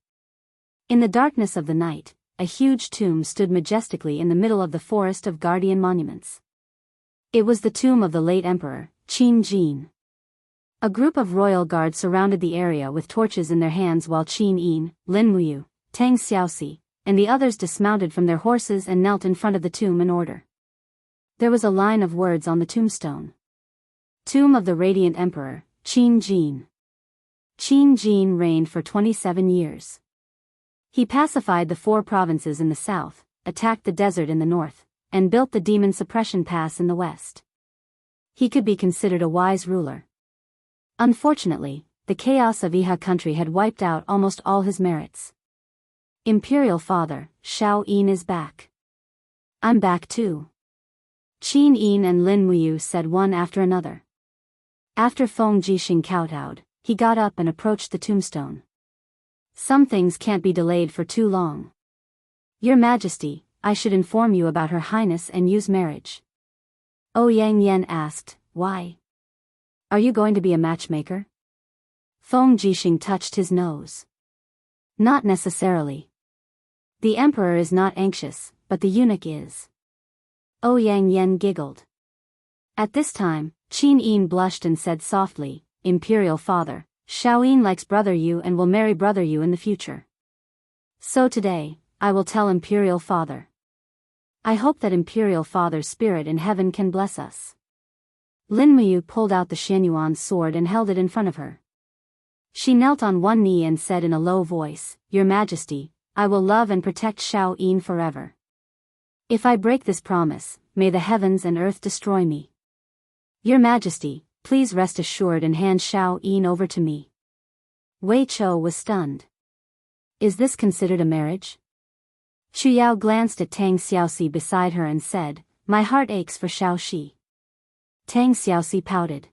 A: In the darkness of the night, a huge tomb stood majestically in the middle of the forest of guardian monuments. It was the tomb of the late emperor, Qin Jin. A group of royal guards surrounded the area with torches in their hands while Qin Yin, Lin Muyu, Tang Xiaoxi, and the others dismounted from their horses and knelt in front of the tomb in order. There was a line of words on the tombstone. Tomb of the Radiant Emperor, Qin Jin. Qin Jin reigned for 27 years. He pacified the 4 provinces in the south, attacked the desert in the north, and built the Demon Suppression Pass in the west. He could be considered a wise ruler. Unfortunately, the chaos of Iha country had wiped out almost all his merits. Imperial father, Shao Yin is back. I'm back too. Qin Yin and Lin Muyu said one after another. After Feng Jixing kowtowed, he got up and approached the tombstone. Some things can't be delayed for too long. Your Majesty, I should inform you about Her Highness and Yu's marriage. Yang Yan asked, why? Are you going to be a matchmaker? Feng Jixing touched his nose. Not necessarily. The emperor is not anxious, but the eunuch is. Yang Yan giggled. At this time, Qin Yin blushed and said softly, Imperial father, Shao Yin likes brother Yu and will marry brother Yu in the future. So today, I will tell Imperial father. I hope that Imperial father's spirit in heaven can bless us. Lin Muyu pulled out the Xianyuan sword and held it in front of her. She knelt on one knee and said in a low voice, Your Majesty, I will love and protect Shao Yin forever. If I break this promise, may the heavens and earth destroy me. Your Majesty, please rest assured and hand Shao Yin over to me. Wei Chou was stunned. Is this considered a marriage? Chu Yao glanced at Tang Xiaoxi beside her and said, My heart aches for Shao Shi. Tang Xiaoxi pouted.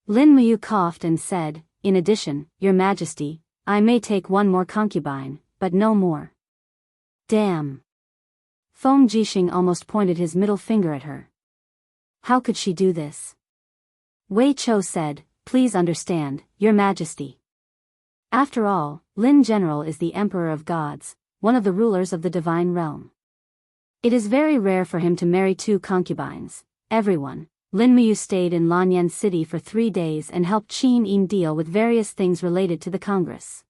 A: Lin Muyu coughed and said, In addition, Your Majesty, I may take one more concubine, but no more. Damn. Feng Jixing almost pointed his middle finger at her. How could she do this? Wei Chou said, Please understand, Your Majesty. After all, Lin General is the Emperor of Gods, one of the rulers of the divine realm. It is very rare for him to marry 2 concubines. Everyone. Lin Muyu stayed in Lanyan City for 3 days and helped Qin Yin deal with various things related to the Congress.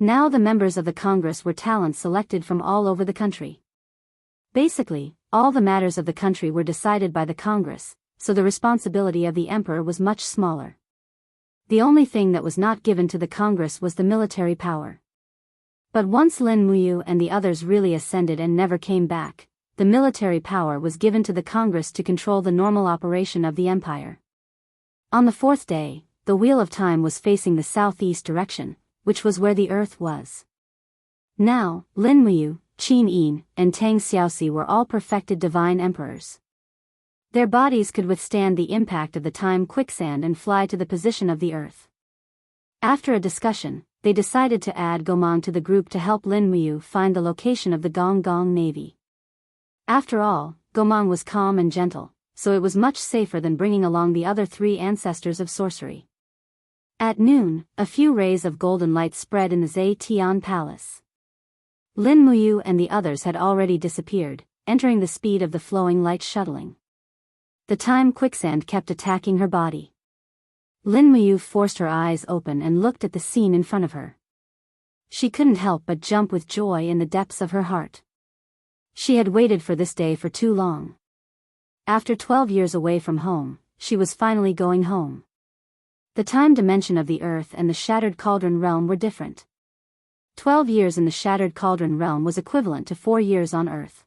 A: Now the members of the Congress were talents selected from all over the country. Basically, all the matters of the country were decided by the Congress, so the responsibility of the emperor was much smaller. The only thing that was not given to the Congress was the military power. But once Lin Muyu and the others really ascended and never came back, the military power was given to the Congress to control the normal operation of the empire. On the 4th day, the Wheel of Time was facing the southeast direction, which was where the earth was. Now, Lin Muyu, Qin Yin, and Tang Xiaoxi were all perfected divine emperors. Their bodies could withstand the impact of the time quicksand and fly to the position of the earth. After a discussion, they decided to add Gomang to the group to help Lin Muyu find the location of the Gong Gong Navy. After all, Gomang was calm and gentle, so it was much safer than bringing along the other 3 ancestors of sorcery. At noon, a few rays of golden light spread in the Zhe Tian Palace. Lin Muyu and the others had already disappeared, entering the speed of the flowing light shuttling. The time quicksand kept attacking her body. Lin Muyu forced her eyes open and looked at the scene in front of her. She couldn't help but jump with joy in the depths of her heart. She had waited for this day for too long. After 12 years away from home, she was finally going home. The time dimension of the earth and the Shattered Cauldron realm were different. 12 years in the Shattered Cauldron realm was equivalent to 4 years on earth.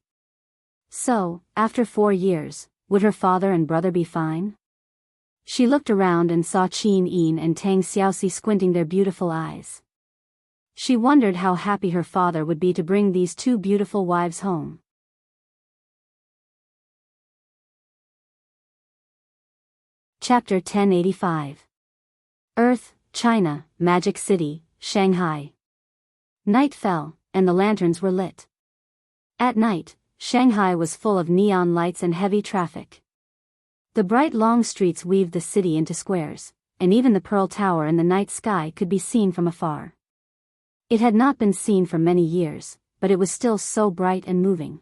A: So, after 4 years, would her father and brother be fine? She looked around and saw Qin Yin and Tang Xiaoxi squinting their beautiful eyes. She wondered how happy her father would be to bring these 2 beautiful wives home. Chapter 1085. Earth, China, Magic City, Shanghai. Night fell, and the lanterns were lit. At night, Shanghai was full of neon lights and heavy traffic. The bright long streets weaved the city into squares, and even the Pearl Tower in the night sky could be seen from afar. It had not been seen for many years, but it was still so bright and moving.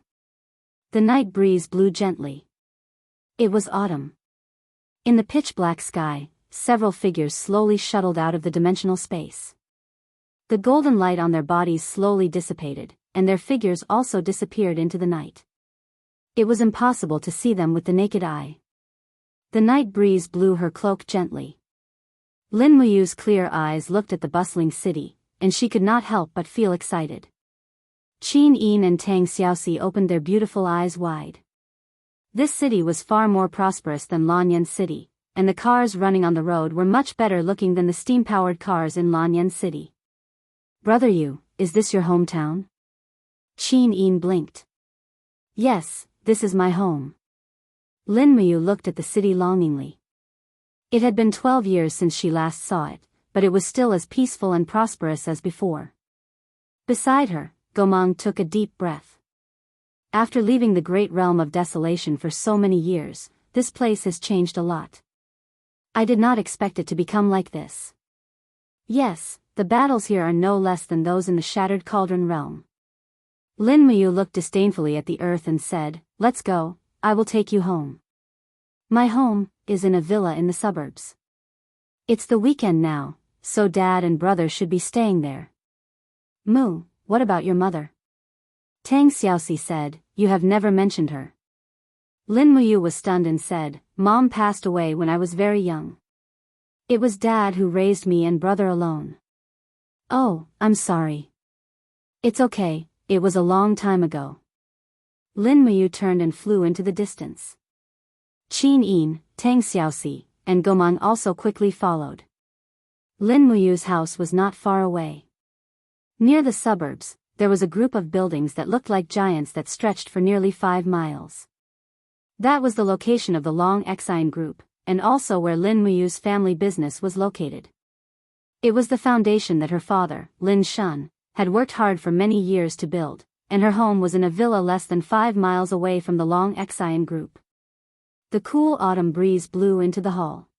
A: The night breeze blew gently. It was autumn. In the pitch-black sky, several figures slowly shuttled out of the dimensional space. The golden light on their bodies slowly dissipated, and their figures also disappeared into the night. It was impossible to see them with the naked eye. The night breeze blew her cloak gently. Lin Muyu's clear eyes looked at the bustling city, and she could not help but feel excited. Qin Yin and Tang Xiaoxi opened their beautiful eyes wide. This city was far more prosperous than Lanyan City, and the cars running on the road were much better looking than the steam-powered cars in Lanyan City. Brother Yu, is this your hometown? Qin Yin blinked. Yes, this is my home. Lin Muyu looked at the city longingly. It had been 12 years since she last saw it, but it was still as peaceful and prosperous as before. Beside her, Gomang took a deep breath. After leaving the great realm of desolation for so many years, this place has changed a lot. I did not expect it to become like this. Yes, the battles here are no less than those in the Shattered Cauldron realm. Lin Muyu looked disdainfully at the earth and said, "Let's go, I will take you home." My home is in a villa in the suburbs. It's the weekend now, so Dad and brother should be staying there. Mu, what about your mother? Tang Xiaoxi said, "You have never mentioned her." Lin Muyu was stunned and said, "Mom passed away when I was very young. It was Dad who raised me and brother alone." "Oh, I'm sorry." "It's okay, it was a long time ago." Lin Muyu turned and flew into the distance. Qin Yin, Tang Xiaoxi, and Gomang also quickly followed. Lin Muyu's house was not far away. Near the suburbs, there was a group of buildings that looked like giants that stretched for nearly 5 miles. That was the location of the Long Exine Group, and also where Lin Muyu's family business was located. It was the foundation that her father, Lin Shun, had worked hard for many years to build, and her home was in a villa less than 5 miles away from the Long Exine Group. The cool autumn breeze blew into the hall.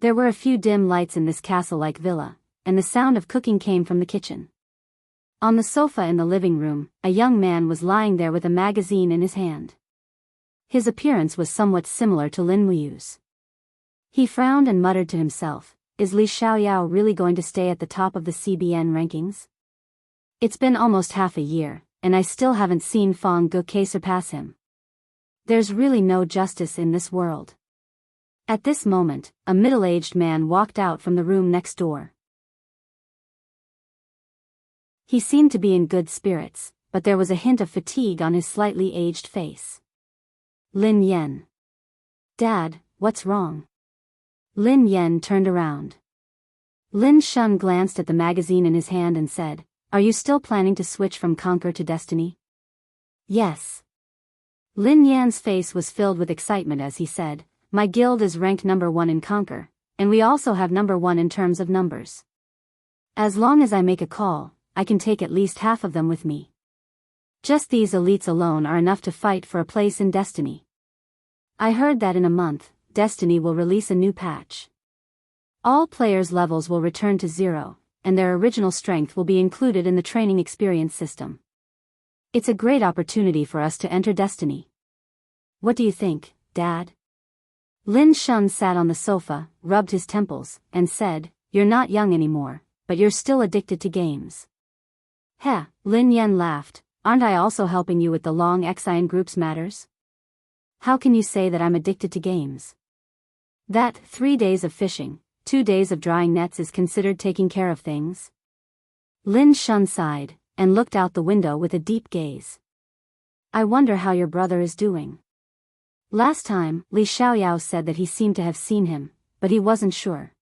A: There were a few dim lights in this castle-like villa, and the sound of cooking came from the kitchen. On the sofa in the living room, a young man was lying there with a magazine in his hand. His appearance was somewhat similar to Lin Muyu's. He frowned and muttered to himself, "Is Li Xiaoyao really going to stay at the top of the CBN rankings? It's been almost half a year, and I still haven't seen Fang Guke surpass him. There's really no justice in this world." At this moment, a middle-aged man walked out from the room next door. He seemed to be in good spirits, but there was a hint of fatigue on his slightly aged face. Lin Yen. "Dad, what's wrong?" Lin Yen turned around. Lin Shun glanced at the magazine in his hand and said, "Are you still planning to switch from Conquer to Destiny?" "Yes." Lin Yan's face was filled with excitement as he said, "My guild is ranked number 1 in Conquer, and we also have number 1 in terms of numbers. As long as I make a call, I can take at least half of them with me. Just these elites alone are enough to fight for a place in Destiny. I heard that in a month, Destiny will release a new patch. All players' levels will return to 0, and their original strength will be included in the training experience system. It's a great opportunity for us to enter Destiny. What do you think, Dad?" Lin Shun sat on the sofa, rubbed his temples, and said, "You're not young anymore, but you're still addicted to games." "Heh," Lin Yen laughed, "aren't I also helping you with the Long Exine Group's matters? How can you say that I'm addicted to games? That 3 days of fishing, 2 days of drying nets is considered taking care of things?" Lin Shun sighed, and looked out the window with a deep gaze. "I wonder how your brother is doing. Last time, Li Xiaoyao said that he seemed to have seen him, but he wasn't sure.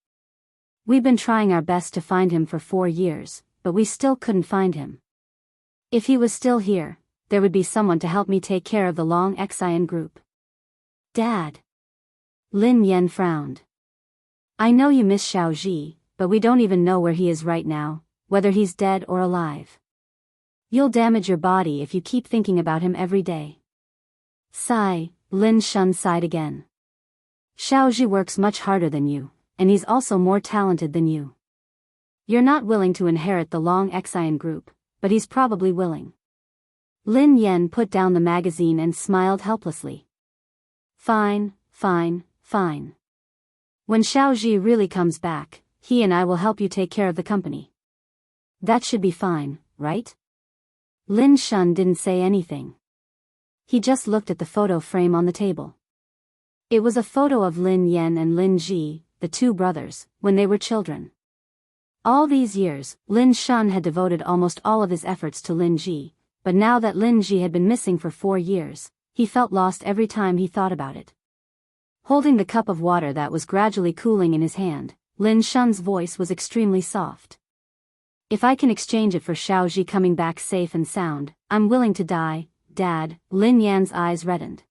A: We've been trying our best to find him for 4 years, but we still couldn't find him. If he was still here, there would be someone to help me take care of the Long Exine Group." "Dad." Lin Yen frowned. "I know you miss Xiao Ji, but we don't even know where he is right now, whether he's dead or alive. You'll damage your body if you keep thinking about him every day." Sigh, Lin Shun sighed again. "Xiaoji works much harder than you, and he's also more talented than you. You're not willing to inherit the Long Exine Group, but he's probably willing." Lin Yen put down the magazine and smiled helplessly. Fine, fine, fine. When Xiaoji really comes back, he and I will help you take care of the company. That should be fine, right? Lin Shun didn't say anything. He just looked at the photo frame on the table. It was a photo of Lin Yan and Lin Ji, the two brothers, when they were children. All these years, Lin Shun had devoted almost all of his efforts to Lin Ji, but now that Lin Ji had been missing for 4 years, he felt lost every time he thought about it. Holding the cup of water that was gradually cooling in his hand, Lin Shun's voice was extremely soft. If I can exchange it for Xiaoji coming back safe and sound, I'm willing to die, Dad. Lin Yan's eyes reddened.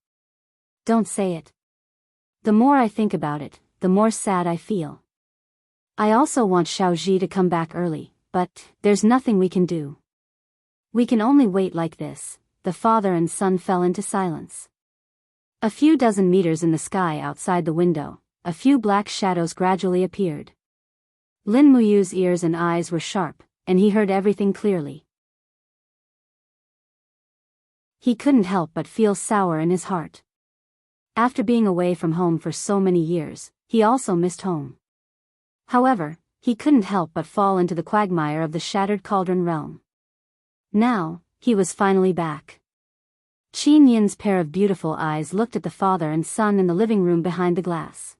A: Don't say it. The more I think about it, the more sad I feel. I also want Xiaoji to come back early, but there's nothing we can do. We can only wait like this. The father and son fell into silence. A few dozen meters in the sky outside the window, a few black shadows gradually appeared. Lin Muyu's ears and eyes were sharp, and he heard everything clearly. He couldn't help but feel sour in his heart. After being away from home for so many years, he also missed home. However, he couldn't help but fall into the quagmire of the Shattered Cauldron realm. Now, he was finally back. Qin Yin's pair of beautiful eyes looked at the father and son in the living room behind the glass.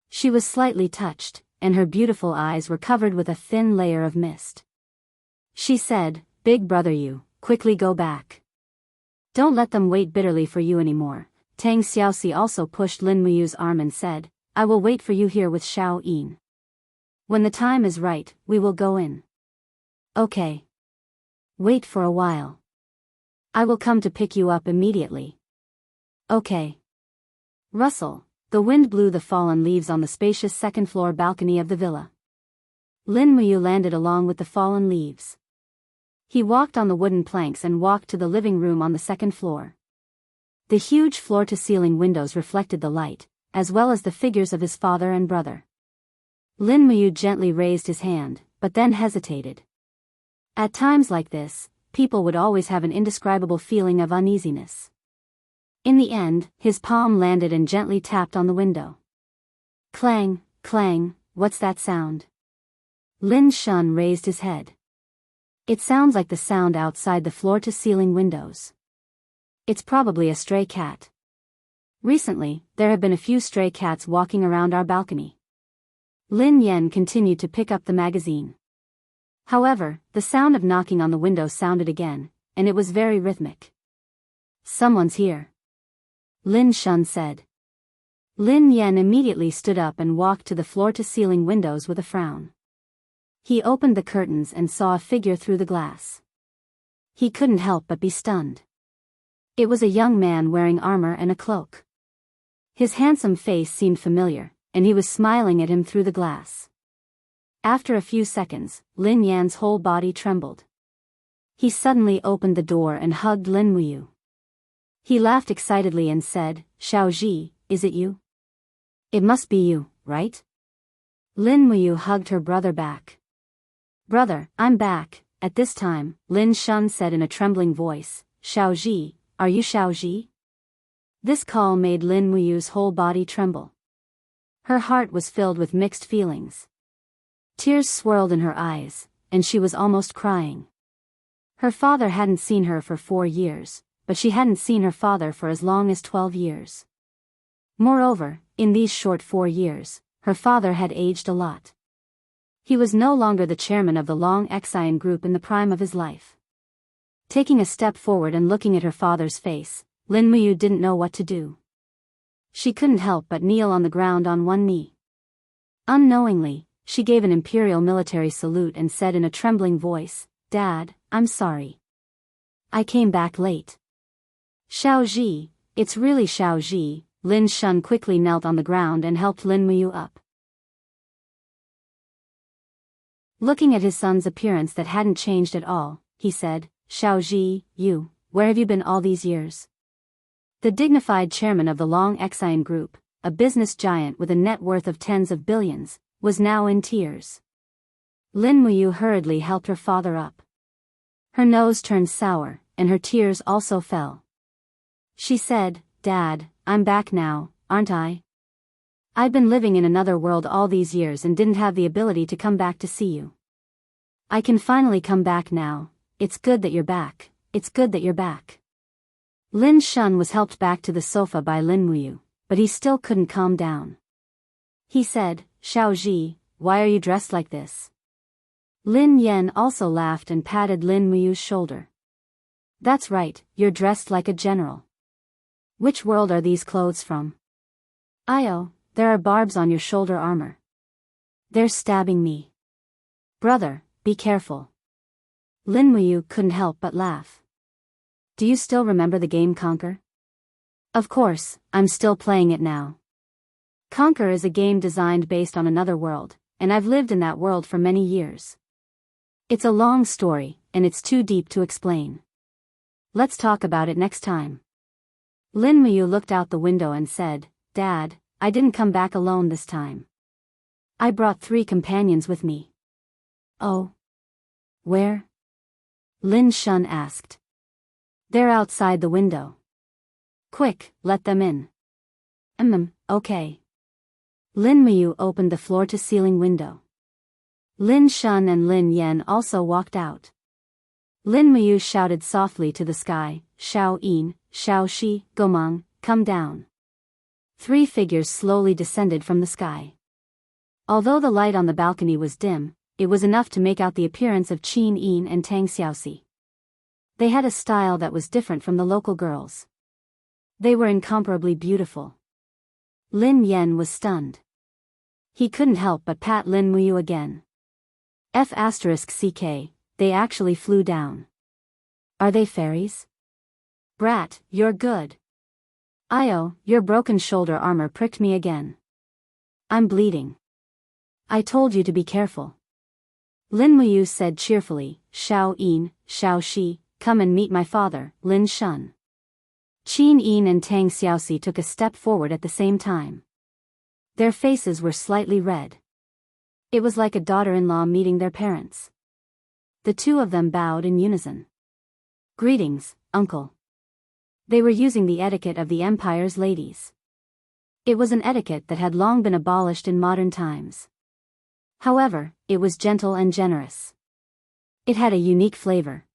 A: She was slightly touched, and her beautiful eyes were covered with a thin layer of mist. She said, "Big brother, you, quickly go back. Don't let them wait bitterly for you anymore." Tang Xiaoxi also pushed Lin Muyu's arm and said, "I will wait for you here with Xiao Yin. When the time is right, we will go in." "Okay. Wait for a while. I will come to pick you up immediately." "Okay." Rustle. The wind blew the fallen leaves on the spacious second-floor balcony of the villa. Lin Muyu landed along with the fallen leaves. He walked on the wooden planks and walked to the living room on the second floor. The huge floor-to-ceiling windows reflected the light, as well as the figures of his father and brother. Lin Muyu gently raised his hand, but then hesitated. At times like this, people would always have an indescribable feeling of uneasiness. In the end, his palm landed and gently tapped on the window. Clang, clang, what's that sound? Lin Shun raised his head. It sounds like the sound outside the floor-to-ceiling windows. It's probably a stray cat. Recently, there have been a few stray cats walking around our balcony. Lin Yan continued to pick up the magazine. However, the sound of knocking on the window sounded again, and it was very rhythmic. "Someone's here," Lin Shun said. Lin Yan immediately stood up and walked to the floor-to-ceiling windows with a frown. He opened the curtains and saw a figure through the glass. He couldn't help but be stunned. It was a young man wearing armor and a cloak. His handsome face seemed familiar, and he was smiling at him through the glass. After a few seconds, Lin Yan's whole body trembled. He suddenly opened the door and hugged Lin Muyu. He laughed excitedly and said, "Xiaoji, is it you? It must be you, right?" Lin Muyu hugged her brother back. "Brother, I'm back." At this time, Lin Shun said in a trembling voice, "Xiaoji, are you Xiaoji?" This call made Lin Muyu's whole body tremble. Her heart was filled with mixed feelings. Tears swirled in her eyes, and she was almost crying. Her father hadn't seen her for 4 years, but she hadn't seen her father for as long as 12 years. Moreover, in these short 4 years, her father had aged a lot. He was no longer the chairman of the Long Exian group in the prime of his life. Taking a step forward and looking at her father's face, Lin Muyu didn't know what to do. She couldn't help but kneel on the ground on one knee. Unknowingly, she gave an imperial military salute and said in a trembling voice, "Dad, I'm sorry. I came back late." "Xiaoji, it's really Xiaoji." Lin Shun quickly knelt on the ground and helped Lin Muyu up. Looking at his son's appearance that hadn't changed at all, he said, "Xiaoji, where have you been all these years?" The dignified chairman of the Long Exian Group, a business giant with a net worth of tens of billions, was now in tears. Lin Muyu hurriedly helped her father up. Her nose turned sour, and her tears also fell. She said, "Dad, I'm back now, aren't I?" I've been living in another world all these years and didn't have the ability to come back to see you. I can finally come back now. It's good that you're back. It's good that you're back. Lin Shun was helped back to the sofa by Lin Muyu, but he still couldn't calm down. He said, Xiaoji, why are you dressed like this? Lin Yan also laughed and patted Lin Muyu's shoulder. That's right, you're dressed like a general. Which world are these clothes from? Io, there are barbs on your shoulder armor. They're stabbing me. Brother, be careful. Lin Muyu couldn't help but laugh. Do you still remember the game Conquer? Of course, I'm still playing it now. Conquer is a game designed based on another world, and I've lived in that world for many years. It's a long story, and it's too deep to explain. Let's talk about it next time. Lin Muyu looked out the window and said, Dad, I didn't come back alone this time. I brought 3 companions with me. Oh? Where? Lin Shun asked. They're outside the window. Quick, let them in. Okay. Lin Muyu opened the floor-to-ceiling window. Lin Shun and Lin Yan also walked out. Lin Muyu shouted softly to the sky, Xiao Yin, Xiao Shi, Gomang, come down. 3 figures slowly descended from the sky. Although the light on the balcony was dim, it was enough to make out the appearance of Qin Yin and Tang Xiaoxi. They had a style that was different from the local girls. They were incomparably beautiful. Lin Yan was stunned. He couldn't help but pat Lin Muyu again. F***ck, they actually flew down. Are they fairies? Brat, you're good. Io, your broken shoulder armor pricked me again. I'm bleeding. I told you to be careful. Lin Muyu said cheerfully, Xiao Yin, Xiao Shi, come and meet my father, Lin Shun. Qin Yin and Tang Xiaoxi took a step forward at the same time. Their faces were slightly red. It was like a daughter-in-law meeting their parents. The 2 of them bowed in unison. Greetings, uncle. They were using the etiquette of the Empire's ladies. It was an etiquette that had long been abolished in modern times. However, it was gentle and generous. It had a unique flavor.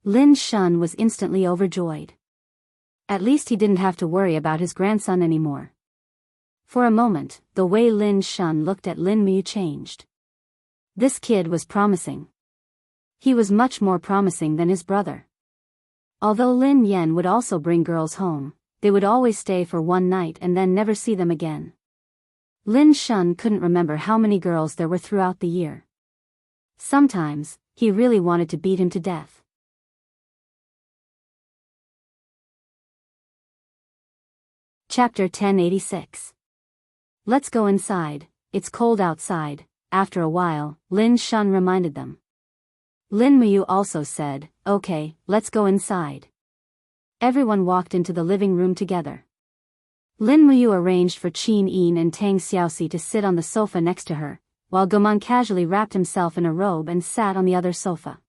A: Lin Shun was instantly overjoyed. At least he didn't have to worry about his grandson anymore. For a moment, the way Lin Shun looked at Lin Muyu changed. This kid was promising. He was much more promising than his brother. Although Lin Yan would also bring girls home, they would always stay for one night and then never see them again. Lin Shun couldn't remember how many girls there were throughout the year. Sometimes, he really wanted to beat him to death. Chapter 1086. Let's go inside, it's cold outside. After a while, Lin Shun reminded them. Lin Muyu also said, okay, let's go inside. Everyone walked into the living room together. Lin Muyu arranged for Qin Yin and Tang Xiaoxi to sit on the sofa next to her, while Gomang casually wrapped himself in a robe and sat on the other sofa.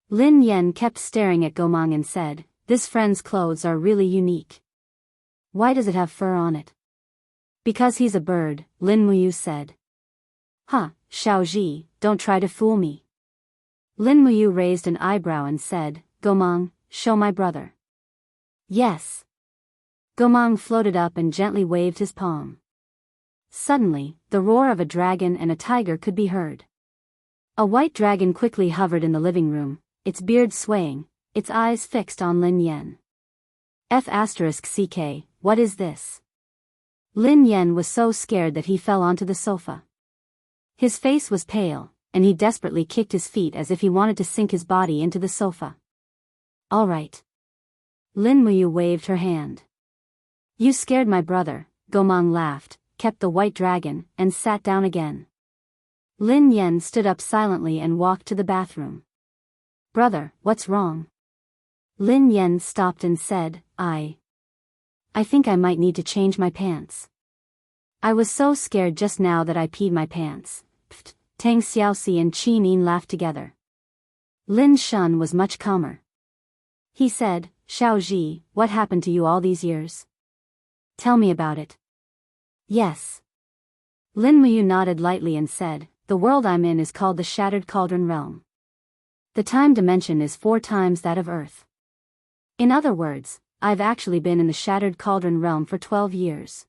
A: Lin Yan kept staring at Gomang and said, this friend's clothes are really unique. Why does it have fur on it? Because he's a bird, Lin Muyu said. Huh, Xiaoji, don't try to fool me. Lin Muyu raised an eyebrow and said, Gomang, show my brother. Yes. Gomang floated up and gently waved his palm. Suddenly, the roar of a dragon and a tiger could be heard. A white dragon quickly hovered in the living room, its beard swaying, its eyes fixed on Lin Yan. F***ck, what is this? Lin Yan was so scared that he fell onto the sofa. His face was pale, and he desperately kicked his feet as if he wanted to sink his body into the sofa. All right. Lin Muyu waved her hand. You scared my brother, Gomang laughed, kept the white dragon, and sat down again. Lin Yan stood up silently and walked to the bathroom. Brother, what's wrong? Lin Yan stopped and said, I think I might need to change my pants. I was so scared just now that I peed my pants. Pfft. Tang Xiaoxi and Qin Yin laughed together. Lin Shun was much calmer. He said, Xiaoji, what happened to you all these years? Tell me about it. Yes. Lin Muyu nodded lightly and said, the world I'm in is called the Shattered Cauldron Realm. The time dimension is 4 times that of Earth. In other words, I've actually been in the Shattered Cauldron Realm for 12 years.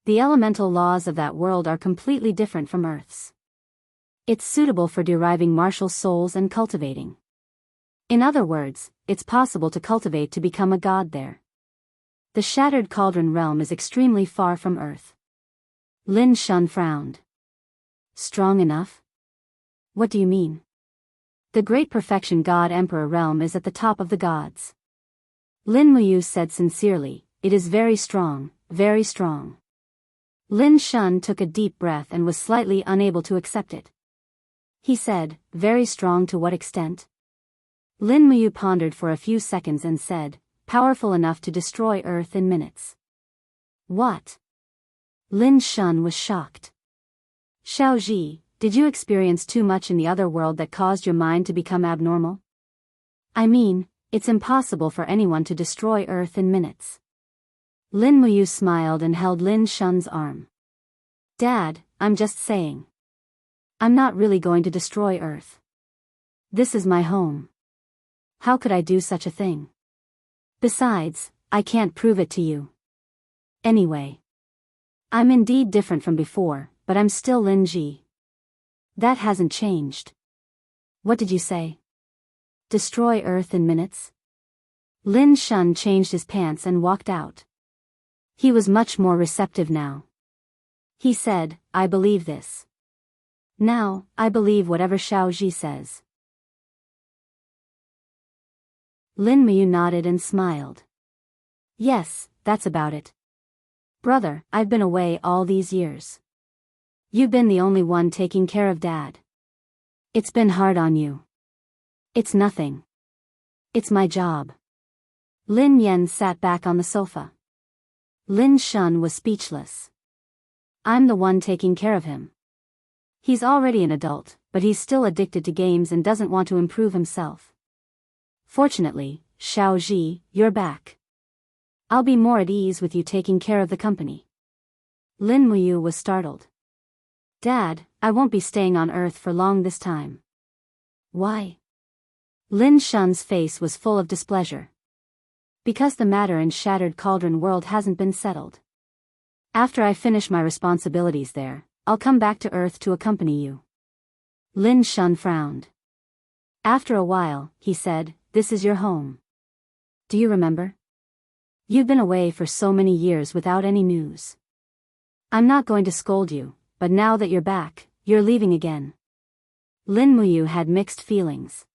A: The elemental laws of that world are completely different from Earth's. It's suitable for deriving martial souls and cultivating. In other words, it's possible to cultivate to become a god there. The Shattered Cauldron Realm is extremely far from Earth. Lin Shun frowned. Strong enough? What do you mean? The Great Perfection God Emperor Realm is at the top of the gods. Lin Muyu said sincerely, it is very strong, very strong. Lin Shun took a deep breath and was slightly unable to accept it. He said, very strong to what extent? Lin Muyu pondered for a few seconds and said, powerful enough to destroy Earth in minutes. What? Lin Shun was shocked. Xiaoji, did you experience too much in the other world that caused your mind to become abnormal? I mean, it's impossible for anyone to destroy Earth in minutes. Lin Muyu smiled and held Lin Shun's arm. Dad, I'm just saying. I'm not really going to destroy Earth. This is my home. How could I do such a thing? Besides, I can't prove it to you. Anyway. I'm indeed different from before, but I'm still Lin Ji. That hasn't changed. What did you say? Destroy Earth in minutes? Lin Shun changed his pants and walked out. He was much more receptive now. He said, I believe this. Now, I believe whatever Xiaoji says. Lin Muyu nodded and smiled. Yes, that's about it. Brother, I've been away all these years. You've been the only one taking care of Dad. It's been hard on you. It's nothing. It's my job. Lin Yan sat back on the sofa. Lin Shun was speechless. I'm the one taking care of him. He's already an adult, but he's still addicted to games and doesn't want to improve himself. Fortunately, Xiaoji, you're back. I'll be more at ease with you taking care of the company. Lin Muyu was startled. Dad, I won't be staying on Earth for long this time. Why? Lin Shun's face was full of displeasure. Because the matter in Shattered Cauldron World hasn't been settled. After I finish my responsibilities there, I'll come back to Earth to accompany you. Lin Shun frowned. After a while, he said, this is your home. Do you remember? You've been away for so many years without any news. I'm not going to scold you, but now that you're back, you're leaving again. Lin Muyu had mixed feelings.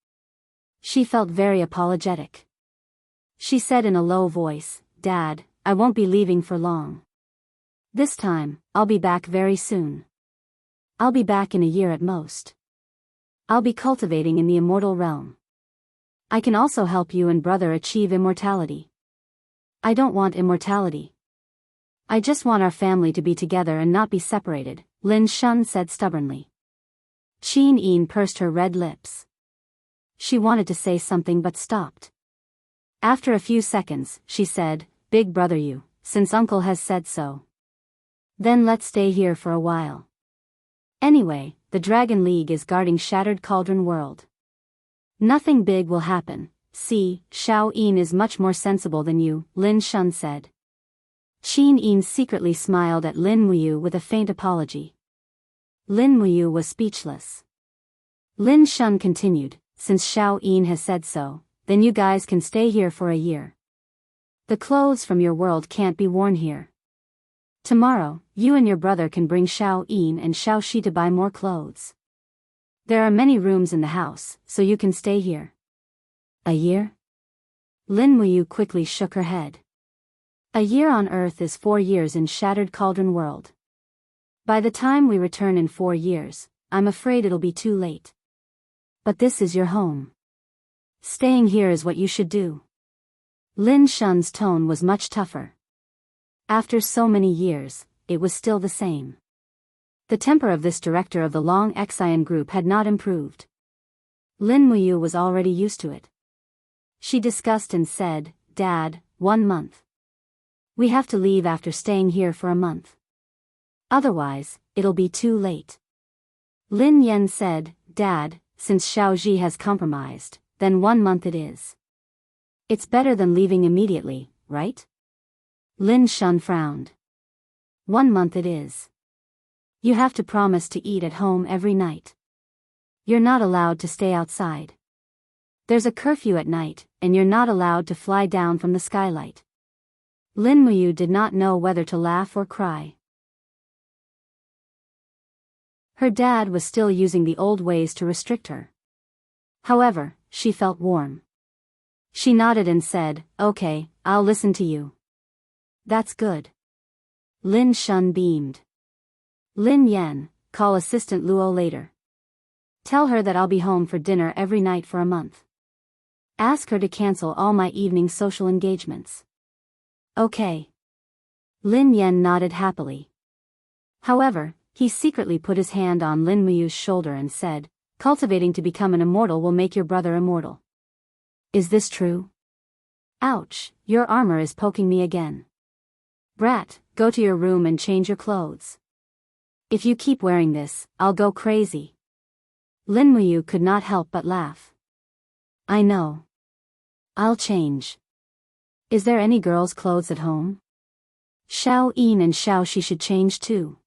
A: She felt very apologetic. She said in a low voice, Dad, I won't be leaving for long. This time, I'll be back very soon. I'll be back in a year at most. I'll be cultivating in the immortal realm. I can also help you and brother achieve immortality. I don't want immortality. I just want our family to be together and not be separated, Lin Shun said stubbornly. Qin Yin pursed her red lips. She wanted to say something but stopped. After a few seconds, she said, Big brother you, since uncle has said so. Then let's stay here for a while. Anyway, the Dragon League is guarding Shattered Cauldron World. Nothing big will happen. See, Xiao Yin is much more sensible than you, Lin Shun said. Qin Yin secretly smiled at Lin Muyu with a faint apology. Lin Muyu was speechless. Lin Shun continued, since Xiao Yin has said so, then you guys can stay here for a year. The clothes from your world can't be worn here. Tomorrow, you and your brother can bring Xiao Yin and Xiao Shi to buy more clothes. There are many rooms in the house, so you can stay here. A year? Lin Muyu quickly shook her head. A year on Earth is 4 years in Shattered Cauldron World. By the time we return in 4 years, I'm afraid it'll be too late. But this is your home. Staying here is what you should do. Lin Shun's tone was much tougher. After so many years, it was still the same. The temper of this director of the Long Xian group had not improved. Lin Muyu was already used to it. She discussed and said, Dad, 1 month. We have to leave after staying here for a month. Otherwise, it'll be too late. Lin Yan said, Dad, since Xiaoji has compromised, then 1 month it is. It's better than leaving immediately, right? Lin Shun frowned. 1 month it is. You have to promise to eat at home every night. You're not allowed to stay outside. There's a curfew at night, and you're not allowed to fly down from the skylight. Lin Muyu did not know whether to laugh or cry. Her dad was still using the old ways to restrict her. However, she felt warm. She nodded and said, Okay, I'll listen to you. That's good. Lin Shun beamed. Lin Yan, call assistant Luo later. Tell her that I'll be home for dinner every night for a month. Ask her to cancel all my evening social engagements. Okay. Lin Yan nodded happily. However, he secretly put his hand on Lin Muyu's shoulder and said, Cultivating to become an immortal will make your brother immortal. Is this true? Ouch, your armor is poking me again. Brat, go to your room and change your clothes. If you keep wearing this, I'll go crazy. Lin Muyu could not help but laugh. I know. I'll change. Is there any girls' clothes at home? Xiao Yin and Xiao Shi should change too.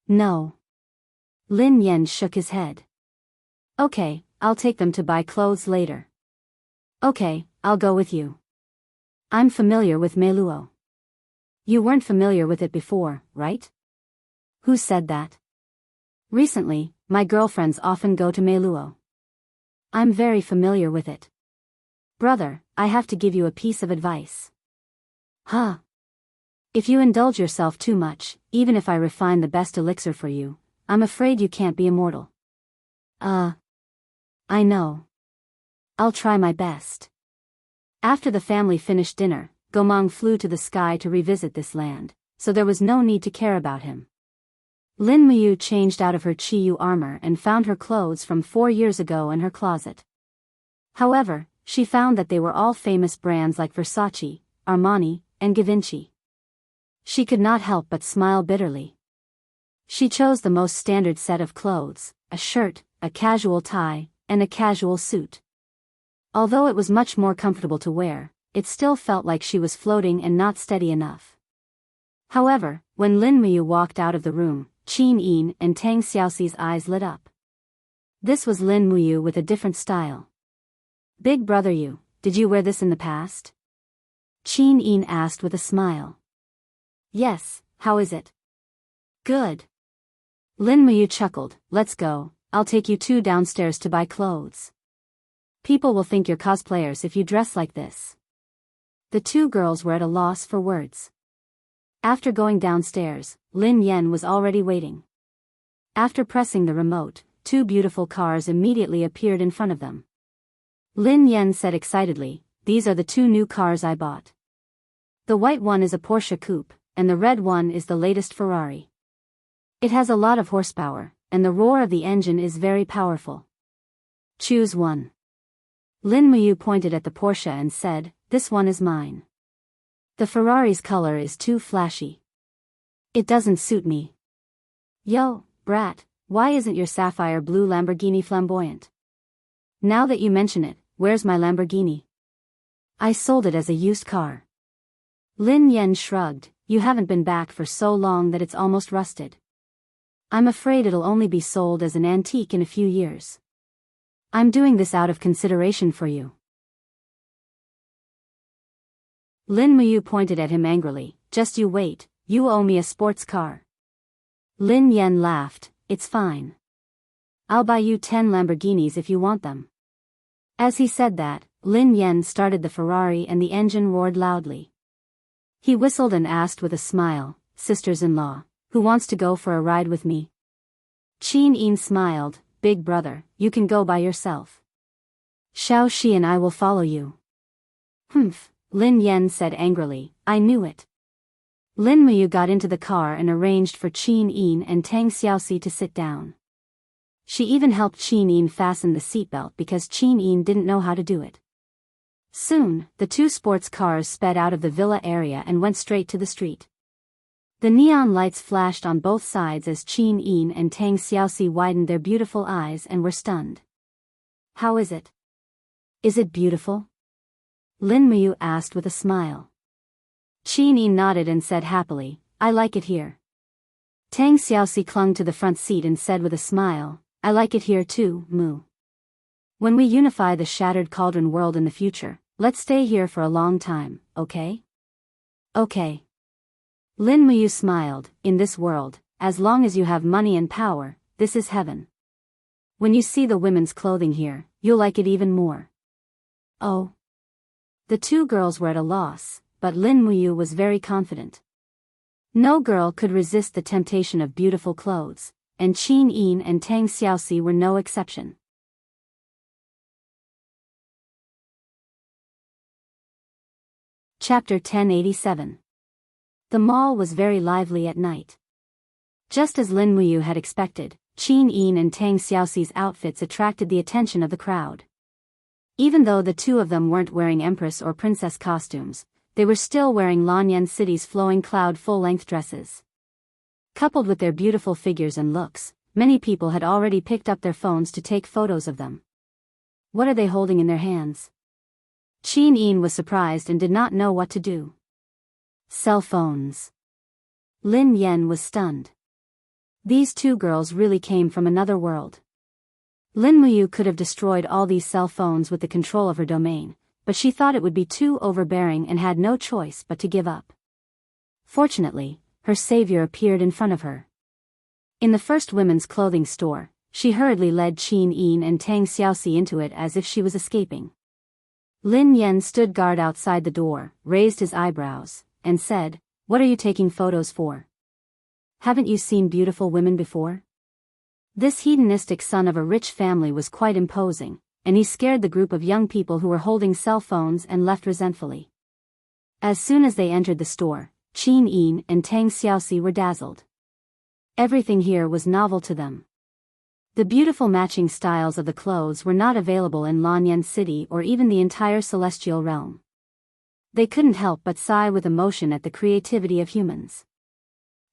A: No. Lin Yan shook his head. Okay, I'll take them to buy clothes later. Okay, I'll go with you. I'm familiar with Meiluo. You weren't familiar with it before, right? Who said that? Recently, my girlfriends often go to Meiluo. I'm very familiar with it. Brother, I have to give you a piece of advice. Huh? If you indulge yourself too much, even if I refine the best elixir for you, I'm afraid you can't be immortal. I know. I'll try my best. After the family finished dinner, Gomang flew to the sky to revisit this land, so there was no need to care about him. Lin Muyu changed out of her Chiyu armor and found her clothes from 4 years ago in her closet. However, she found that they were all famous brands like Versace, Armani, and Givenchy. She could not help but smile bitterly. She chose the most standard set of clothes, a shirt, a casual tie, and a casual suit. Although it was much more comfortable to wear, it still felt like she was floating and not steady enough. However, when Lin Muyu walked out of the room, Qin Yin and Tang Xiaoxi's eyes lit up. This was Lin Muyu with a different style. Big brother you, did you wear this in the past? Qin Yin asked with a smile. Yes, how is it? Good. Lin Muyu chuckled, let's go, I'll take you two downstairs to buy clothes. People will think you're cosplayers if you dress like this. The two girls were at a loss for words. After going downstairs, Lin Yan was already waiting. After pressing the remote, 2 beautiful cars immediately appeared in front of them. Lin Yan said excitedly, these are the 2 new cars I bought. The white one is a Porsche coupe, and the red one is the latest Ferrari. It has a lot of horsepower, and the roar of the engine is very powerful. Choose one. Lin Muyu pointed at the Porsche and said, this one is mine. The Ferrari's color is too flashy. It doesn't suit me. Yo, brat, why isn't your sapphire blue Lamborghini flamboyant? Now that you mention it, where's my Lamborghini? I sold it as a used car. Lin Yan shrugged, you haven't been back for so long that it's almost rusted. I'm afraid it'll only be sold as an antique in a few years. I'm doing this out of consideration for you. Lin Muyu pointed at him angrily, just you wait, you owe me a sports car. Lin Yan laughed, it's fine. I'll buy you 10 Lamborghinis if you want them. As he said that, Lin Yan started the Ferrari and the engine roared loudly. He whistled and asked with a smile, sisters-in-law, who wants to go for a ride with me? Qin Yin smiled, big brother, you can go by yourself. Xiao Shi and I will follow you. Humph, Lin Yan said angrily, I knew it. Lin Muyu got into the car and arranged for Qin Yin and Tang Xiaoxi to sit down. She even helped Qin Yin fasten the seatbelt because Qin Yin didn't know how to do it. Soon, the 2 sports cars sped out of the villa area and went straight to the street. The neon lights flashed on both sides as Qin Yin and Tang Xiaoxi widened their beautiful eyes and were stunned. How is it? Is it beautiful? Lin Muyu asked with a smile. Qin Yin nodded and said happily, I like it here. Tang Xiaoxi clung to the front seat and said with a smile, I like it here too, Mu. When we unify the Shattered Cauldron world in the future, let's stay here for a long time, okay? Okay. Lin Muyu smiled, in this world, as long as you have money and power, this is heaven. When you see the women's clothing here, you'll like it even more. Oh. The two girls were at a loss, but Lin Muyu was very confident. No girl could resist the temptation of beautiful clothes, and Qin Yin and Tang Xiaoxi were no exception. Chapter 1087. The mall was very lively at night. Just as Lin Muyu had expected, Qin Yin and Tang Xiaoxi's outfits attracted the attention of the crowd. Even though the two of them weren't wearing empress or princess costumes, they were still wearing Lanyan City's flowing cloud full-length dresses. Coupled with their beautiful figures and looks, many people had already picked up their phones to take photos of them. What are they holding in their hands? Qin Yin was surprised and did not know what to do. Cell phones. Lin Yan was stunned. These two girls really came from another world. Lin Muyu could have destroyed all these cell phones with the control of her domain, but she thought it would be too overbearing and had no choice but to give up. Fortunately, her savior appeared in front of her. In the first women's clothing store, she hurriedly led Qin Yin and Tang Xiaoxi into it as if she was escaping. Lin Yan stood guard outside the door, raised his eyebrows, and said, What are you taking photos for? Haven't you seen beautiful women before? This hedonistic son of a rich family was quite imposing, and he scared the group of young people who were holding cell phones and left resentfully. As soon as they entered the store, Qin Yin and Tang Xiaoxi were dazzled. Everything here was novel to them. The beautiful matching styles of the clothes were not available in Lanyan City or even the entire celestial realm. They couldn't help but sigh with emotion at the creativity of humans.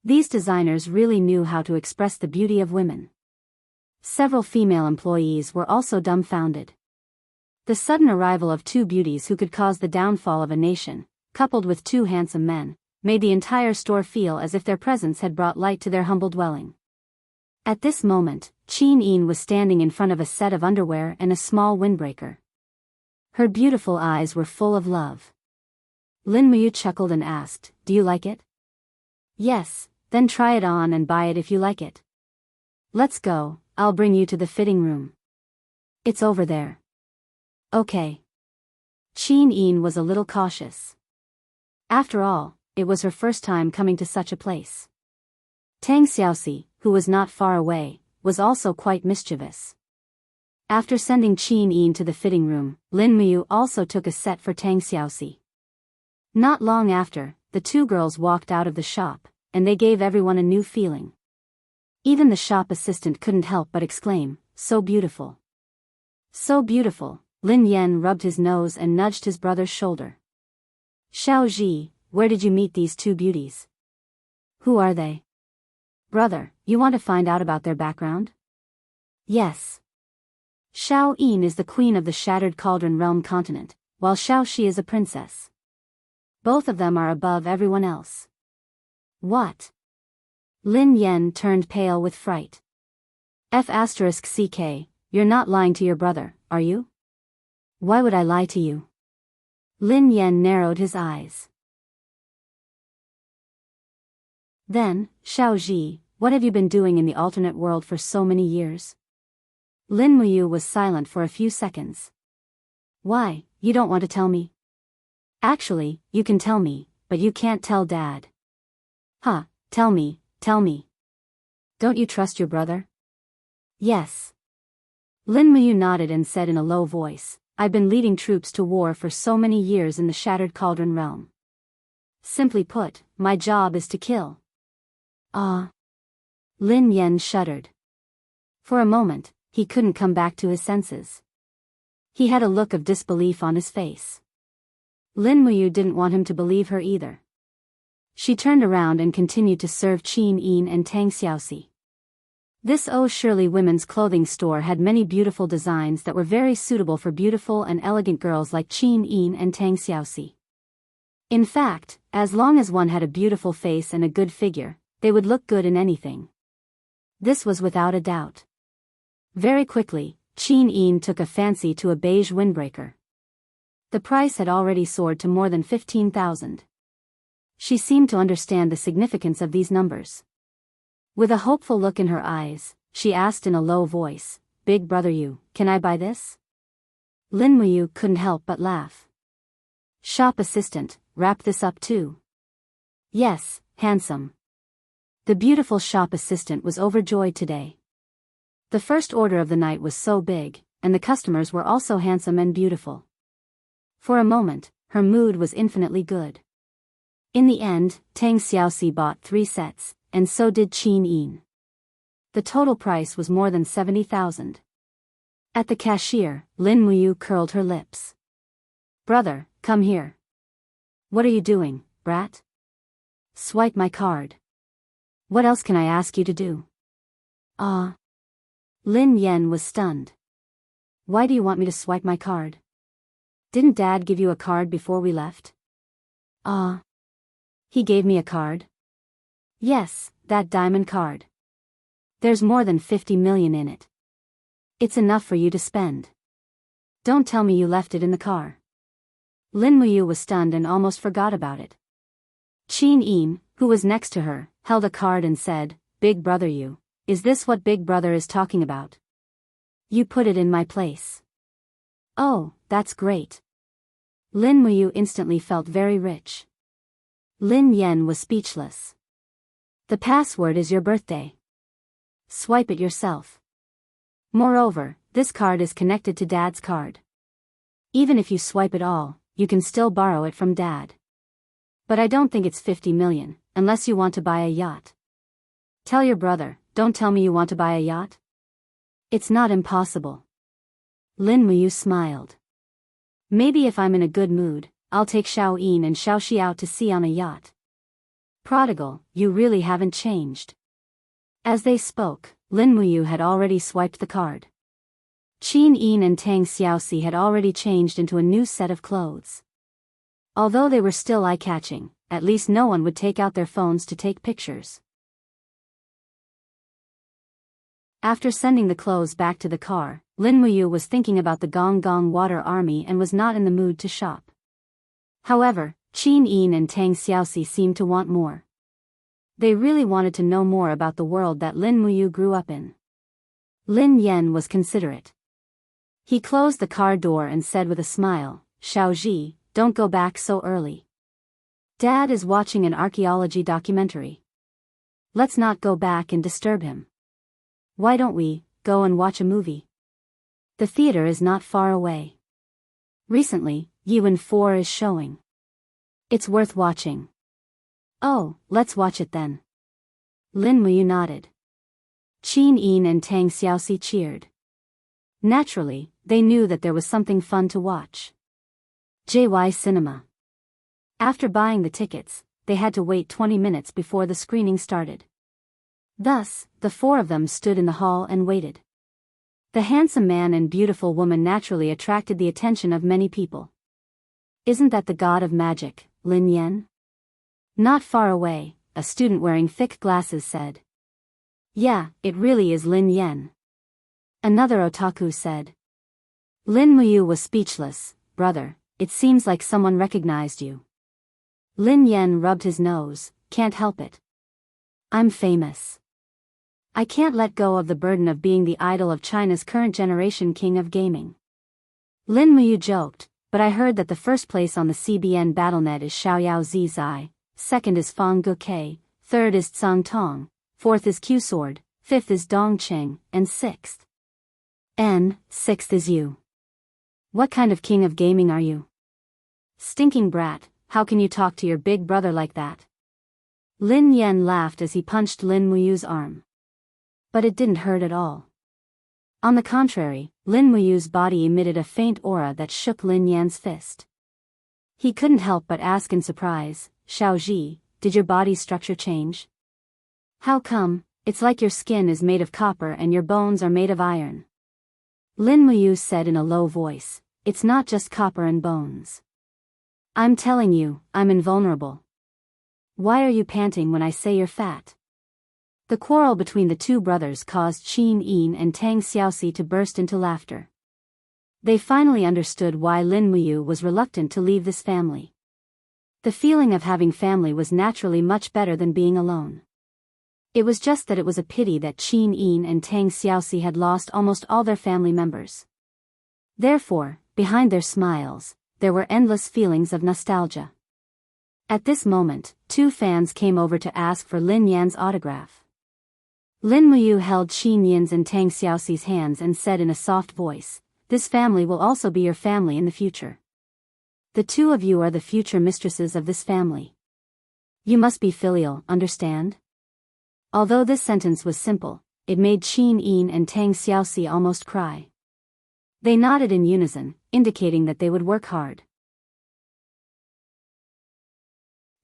A: These designers really knew how to express the beauty of women. Several female employees were also dumbfounded. The sudden arrival of two beauties who could cause the downfall of a nation, coupled with two handsome men, made the entire store feel as if their presence had brought light to their humble dwelling. At this moment, Qin Yin was standing in front of a set of underwear and a small windbreaker. Her beautiful eyes were full of love. Lin Muyu chuckled and asked, Do you like it? Yes, then try it on and buy it if you like it. Let's go, I'll bring you to the fitting room. It's over there. Okay. Qin Yin was a little cautious. After all, it was her first time coming to such a place. Tang Xiaoxi, who was not far away, was also quite mischievous. After sending Qin Yin to the fitting room, Lin Muyu also took a set for Tang Xiaoxi. Not long after, the two girls walked out of the shop, and they gave everyone a new feeling. Even the shop assistant couldn't help but exclaim, So beautiful. So beautiful. Lin Yan rubbed his nose and nudged his brother's shoulder. Xiao Ji, where did you meet these two beauties? Who are they? Brother, you want to find out about their background? Yes. Xiao Yin is the queen of the Shattered Cauldron Realm continent, while Xiao Shi is a princess. Both of them are above everyone else. What? Lin Yan turned pale with fright. F***ck, you're not lying to your brother, are you? Why would I lie to you? Lin Yan narrowed his eyes. Then, Xiao Ji, what have you been doing in the alternate world for so many years? Lin Muyu was silent for a few seconds. Why, you don't want to tell me? Actually, you can tell me, but you can't tell Dad. Huh, tell me, tell me. Don't you trust your brother? Yes. Lin Muyu nodded and said in a low voice, I've been leading troops to war for so many years in the Shattered Cauldron realm. Simply put, my job is to kill. Ah. Lin Yan shuddered. For a moment, he couldn't come back to his senses. He had a look of disbelief on his face. Lin Muyu didn't want him to believe her either. She turned around and continued to serve Qin Yin and Tang Xiaoxi. This surely women's clothing store had many beautiful designs that were very suitable for beautiful and elegant girls like Qin Yin and Tang Xiaoxi. In fact, as long as one had a beautiful face and a good figure, they would look good in anything. This was without a doubt. Very quickly, Qin Yin took a fancy to a beige windbreaker. The price had already soared to more than 15,000. She seemed to understand the significance of these numbers. With a hopeful look in her eyes, she asked in a low voice, "Big brother Yu, can I buy this?" Lin Muyu couldn't help but laugh. "Shop assistant, wrap this up too." "Yes, handsome." The beautiful shop assistant was overjoyed today. The first order of the night was so big, and the customers were also handsome and beautiful. For a moment, her mood was infinitely good. In the end, Tang Xiaoxi bought 3 sets, and so did Qin Yin. The total price was more than 70,000. At the cashier, Lin Muyu curled her lips. "Brother, come here." "What are you doing, brat?" "Swipe my card." "What else can I ask you to do?" "Ah." Lin Yen was stunned. "Why do you want me to swipe my card? Didn't Dad give you a card before we left?" "Ah." "He gave me a card?" "Yes, that diamond card. There's more than 50 million in it. It's enough for you to spend. Don't tell me you left it in the car." Lin Muyu was stunned and almost forgot about it. Qin Yin, who was next to her, held a card and said, "Big brother Yu, is this what Big brother is talking about? You put it in my place." "Oh, that's great." Lin Muyu instantly felt very rich. Lin Yen was speechless. "The password is your birthday. Swipe it yourself. Moreover, this card is connected to Dad's card. Even if you swipe it all, you can still borrow it from Dad. But I don't think it's 50 million, unless you want to buy a yacht. Tell your brother, don't tell me you want to buy a yacht. It's not impossible." Lin Muyu smiled. "Maybe if I'm in a good mood, I'll take Xiao Yin and Xiao Xi out to sea on a yacht." "Prodigal, you really haven't changed." As they spoke, Lin Muyu had already swiped the card. Qin Yin and Tang Xiaoxi had already changed into a new set of clothes. Although they were still eye-catching, at least no one would take out their phones to take pictures. After sending the clothes back to the car, Lin Muyu was thinking about the Gong Gong Water Army and was not in the mood to shop. However, Qin Yin and Tang Xiaoxi seemed to want more. They really wanted to know more about the world that Lin Muyu grew up in. Lin Yen was considerate. He closed the car door and said with a smile, "Xiaoji, don't go back so early. Dad is watching an archaeology documentary. Let's not go back and disturb him. Why don't we go and watch a movie? The theater is not far away. Recently, Yuan 4 is showing. It's worth watching." "Oh, let's watch it then." Lin Muyu nodded. Qin Yin and Tang Xiaoxi cheered. Naturally, they knew that there was something fun to watch. JY Cinema. After buying the tickets, they had to wait 20 minutes before the screening started. Thus, the 4 of them stood in the hall and waited. The handsome man and beautiful woman naturally attracted the attention of many people. "Isn't that the god of magic, Lin Yen?" Not far away, a student wearing thick glasses said. "Yeah, it really is Lin Yen." Another otaku said. Lin Muyu was speechless. "Brother, it seems like someone recognized you." Lin Yen rubbed his nose. "Can't help it. I'm famous. I can't let go of the burden of being the idol of China's current generation king of gaming." Lin Muyu joked, "But I heard that the first place on the CBN BattleNet is Xiaoyao Zizai, second is Fang Gukei, third is Tsang Tong, fourth is Q-Sword, fifth is Dong Cheng, and sixth is you. What kind of king of gaming are you? Stinking brat, how can you talk to your big brother like that?" Lin Yen laughed as he punched Lin Muyu's arm. But it didn't hurt at all. On the contrary, Lin Muyu's body emitted a faint aura that shook Lin Yan's fist. He couldn't help but ask in surprise, "Xiaoji, did your body's structure change? How come? It's like your skin is made of copper and your bones are made of iron. Lin Muyu said in a low voice, it's not just copper and bones. I'm telling you, I'm invulnerable. Why are you panting when I say you're fat? The quarrel between the two brothers caused Qin Yin and Tang Xiaoxi to burst into laughter. They finally understood why Lin Muyu was reluctant to leave this family. The feeling of having family was naturally much better than being alone. It was just that it was a pity that Qin Yin and Tang Xiaoxi had lost almost all their family members. Therefore, behind their smiles, there were endless feelings of nostalgia. At this moment, two fans came over to ask for Lin Yan's autograph. Lin Muyu held Qin Yin's and Tang Xiaoxi's hands and said in a soft voice, this family will also be your family in the future. The two of you are the future mistresses of this family. You must be filial, understand? Although this sentence was simple, it made Qin Yin and Tang Xiaoxi almost cry. They nodded in unison, indicating that they would work hard.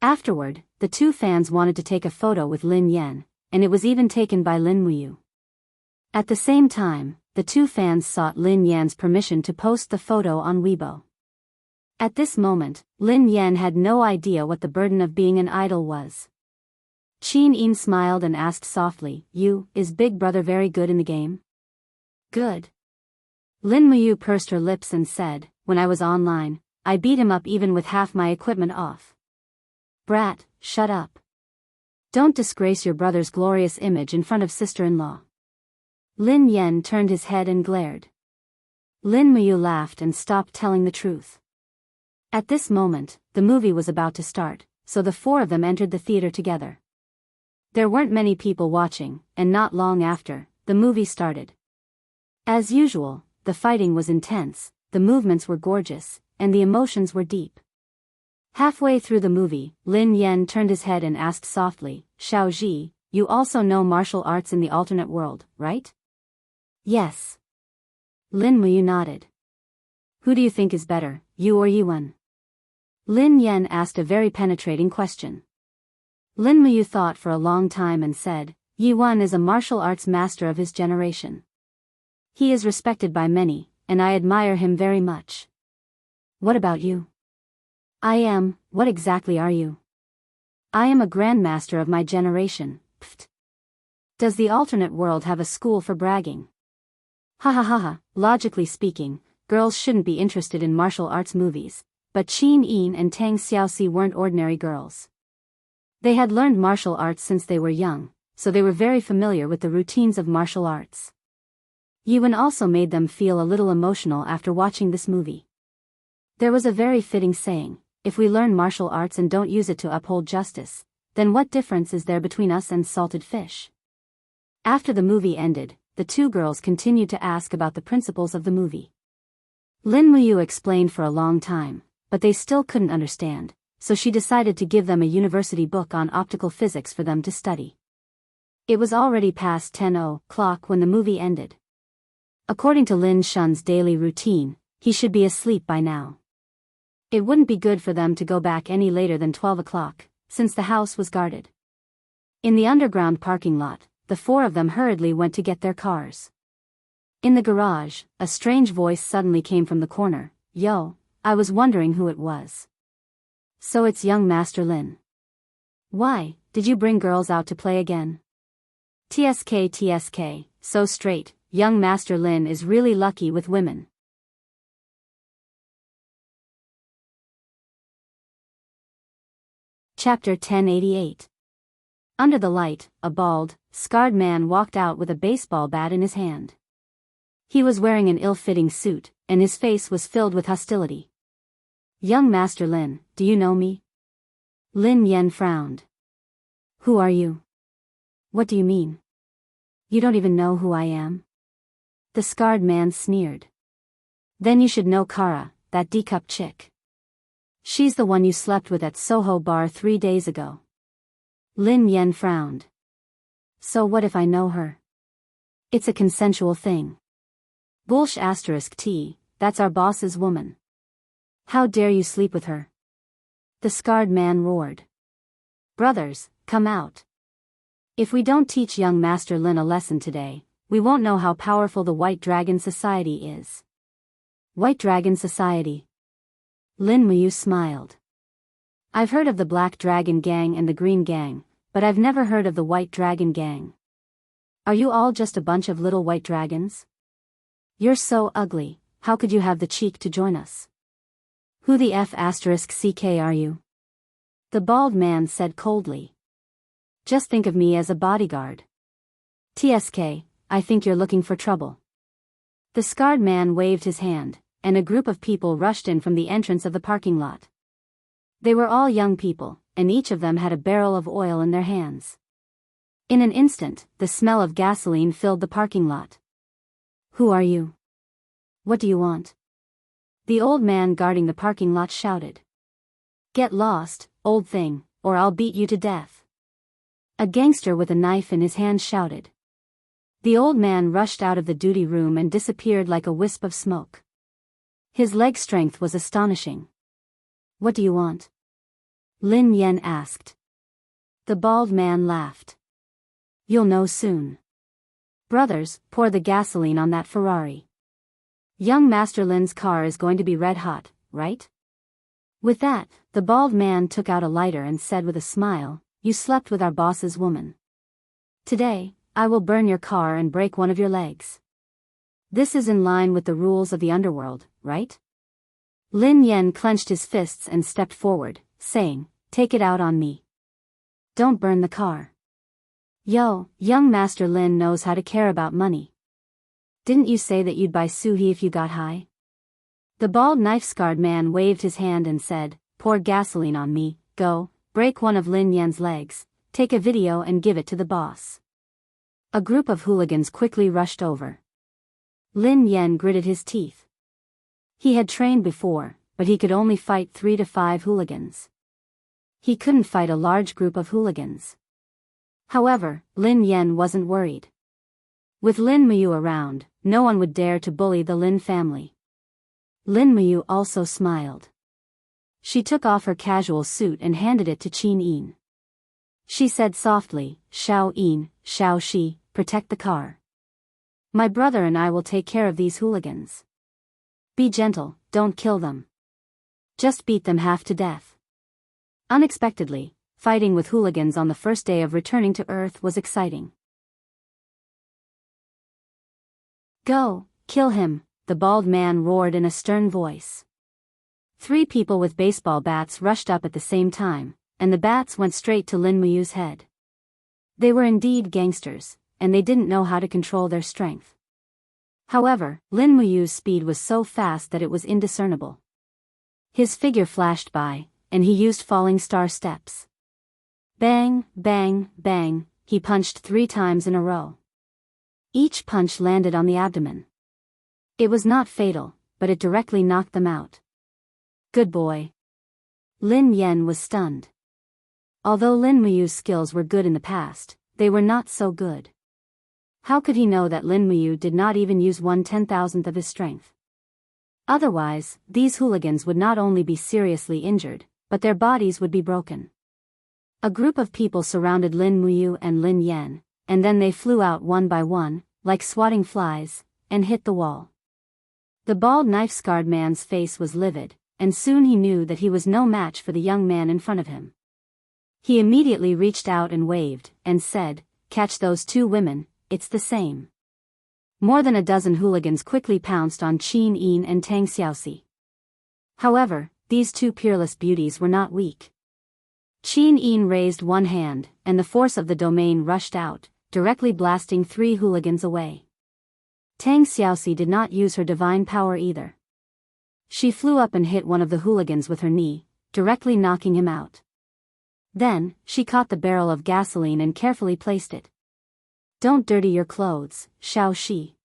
A: Afterward, the two fans wanted to take a photo with Lin Yan, and it was even taken by Lin Muyu. At the same time, the two fans sought Lin Yan's permission to post the photo on Weibo. At this moment, Lin Yan had no idea what the burden of being an idol was. Qin Yin smiled and asked softly, is Big Brother very good in the game? Good. Lin Muyu pursed her lips and said, when I was online, I beat him up even with half my equipment off. Brat, shut up. Don't disgrace your brother's glorious image in front of sister-in-law. Lin Yan turned his head and glared. Lin Muyu laughed and stopped telling the truth. At this moment, the movie was about to start, so the four of them entered the theater together. There weren't many people watching, and not long after, the movie started. As usual, the fighting was intense, the movements were gorgeous, and the emotions were deep. Halfway through the movie, Lin Yan turned his head and asked softly, Xiaoji, you also know martial arts in the alternate world, right? Yes. Lin Muyu nodded. Who do you think is better, you or Yuan? Lin Yan asked a very penetrating question. Lin Muyu thought for a long time and said, Yuan is a martial arts master of his generation. He is respected by many, and I admire him very much. What about you? What exactly are you? I am a grandmaster of my generation, pft. Does the alternate world have a school for bragging? Ha ha ha ha, logically speaking, girls shouldn't be interested in martial arts movies, but Qin Yin and Tang Xiaoxi weren't ordinary girls. They had learned martial arts since they were young, so they were very familiar with the routines of martial arts. Yuan also made them feel a little emotional after watching this movie. There was a very fitting saying, if we learn martial arts and don't use it to uphold justice, then what difference is there between us and salted fish? After the movie ended, the two girls continued to ask about the principles of the movie. Lin Muyu explained for a long time, but they still couldn't understand, so she decided to give them a university book on optical physics for them to study. It was already past 10 o'clock when the movie ended. According to Lin Shun's daily routine, he should be asleep by now. It wouldn't be good for them to go back any later than 12 o'clock, since the house was guarded. In the underground parking lot, the four of them hurriedly went to get their cars. In the garage, a strange voice suddenly came from the corner. Yo, I was wondering who it was. So it's young Master Lin. Why, did you bring girls out to play again? TSK, so straight, young Master Lin is really lucky with women. Chapter 1088. Under the light, a bald, scarred man walked out with a baseball bat in his hand. He was wearing an ill-fitting suit, and his face was filled with hostility. Young Master Lin, do you know me? Lin Yan frowned. Who are you? What do you mean? You don't even know who I am? The scarred man sneered. Then you should know Kara, that D-cup chick. She's the one you slept with at Soho Bar 3 days ago. Lin Yan frowned. So what if I know her? It's a consensual thing. Bullsh *T, that's our boss's woman. How dare you sleep with her? The scarred man roared. Brothers, come out. If we don't teach young Master Lin a lesson today, we won't know how powerful the White Dragon Society is. White Dragon Society. Lin Muyu smiled. I've heard of the Black Dragon Gang and the Green Gang, but I've never heard of the White Dragon Gang. Are you all just a bunch of little white dragons? You're so ugly, how could you have the cheek to join us? Who the F***ck are you? The bald man said coldly. Just think of me as a bodyguard. TSK, I think you're looking for trouble. The scarred man waved his hand, and a group of people rushed in from the entrance of the parking lot. They were all young people, and each of them had a barrel of oil in their hands. In an instant, the smell of gasoline filled the parking lot. Who are you? What do you want? The old man guarding the parking lot shouted. Get lost, old thing, or I'll beat you to death. A gangster with a knife in his hand shouted. The old man rushed out of the duty room and disappeared like a wisp of smoke. His leg strength was astonishing. What do you want? Lin Yen asked. The bald man laughed. You'll know soon. Brothers, pour the gasoline on that Ferrari. Young Master Lin's car is going to be red hot, right? With that, the bald man took out a lighter and said with a smile, You slept with our boss's woman. Today, I will burn your car and break one of your legs. This is in line with the rules of the underworld, right? Lin Yen clenched his fists and stepped forward, saying, Take it out on me. Don't burn the car. Yo, young Master Lin knows how to care about money. Didn't you say that you'd buy Suhi if you got high? The bald knife-scarred man waved his hand and said, Pour gasoline on me, go, break one of Lin Yen's legs, take a video and give it to the boss. A group of hooligans quickly rushed over. Lin Yen gritted his teeth. He had trained before, but he could only fight 3 to 5 hooligans. He couldn't fight a large group of hooligans. However, Lin Yen wasn't worried. With Lin Muyu around, no one would dare to bully the Lin family. Lin Muyu also smiled. She took off her casual suit and handed it to Qin Yin. She said softly, Xiao Yin, Xiao Shi, protect the car. My brother and I will take care of these hooligans. Be gentle, don't kill them. Just beat them half to death. Unexpectedly, fighting with hooligans on the first day of returning to Earth was exciting. Go, kill him, the bald man roared in a stern voice. 3 people with baseball bats rushed up at the same time, and the bats went straight to Lin Muyu's head. They were indeed gangsters, and they didn't know how to control their strength. However, Lin Muyu's speed was so fast that it was indiscernible. His figure flashed by, and he used falling star steps. Bang, bang, bang, he punched 3 times in a row. Each punch landed on the abdomen. It was not fatal, but it directly knocked them out. Good boy. Lin Yen was stunned. Although Lin Muyu's skills were good in the past, they were not so good. How could he know that Lin Muyu did not even use 1/10,000th of his strength? Otherwise, these hooligans would not only be seriously injured, but their bodies would be broken. A group of people surrounded Lin Muyu and Lin Yen, and then they flew out one by one, like swatting flies, and hit the wall. The bald knife-scarred man's face was livid, and soon he knew that he was no match for the young man in front of him. He immediately reached out and waved, and said, Catch those 2 women, it's the same. More than a dozen hooligans quickly pounced on Qin Yin and Tang Xiaoxi. However, these 2 peerless beauties were not weak. Qin Yin raised one hand, and the force of the domain rushed out, directly blasting 3 hooligans away. Tang Xiaoxi did not use her divine power either. She flew up and hit one of the hooligans with her knee, directly knocking him out. Then, she caught the barrel of gasoline and carefully placed it. Don't dirty your clothes, Xiao Shi.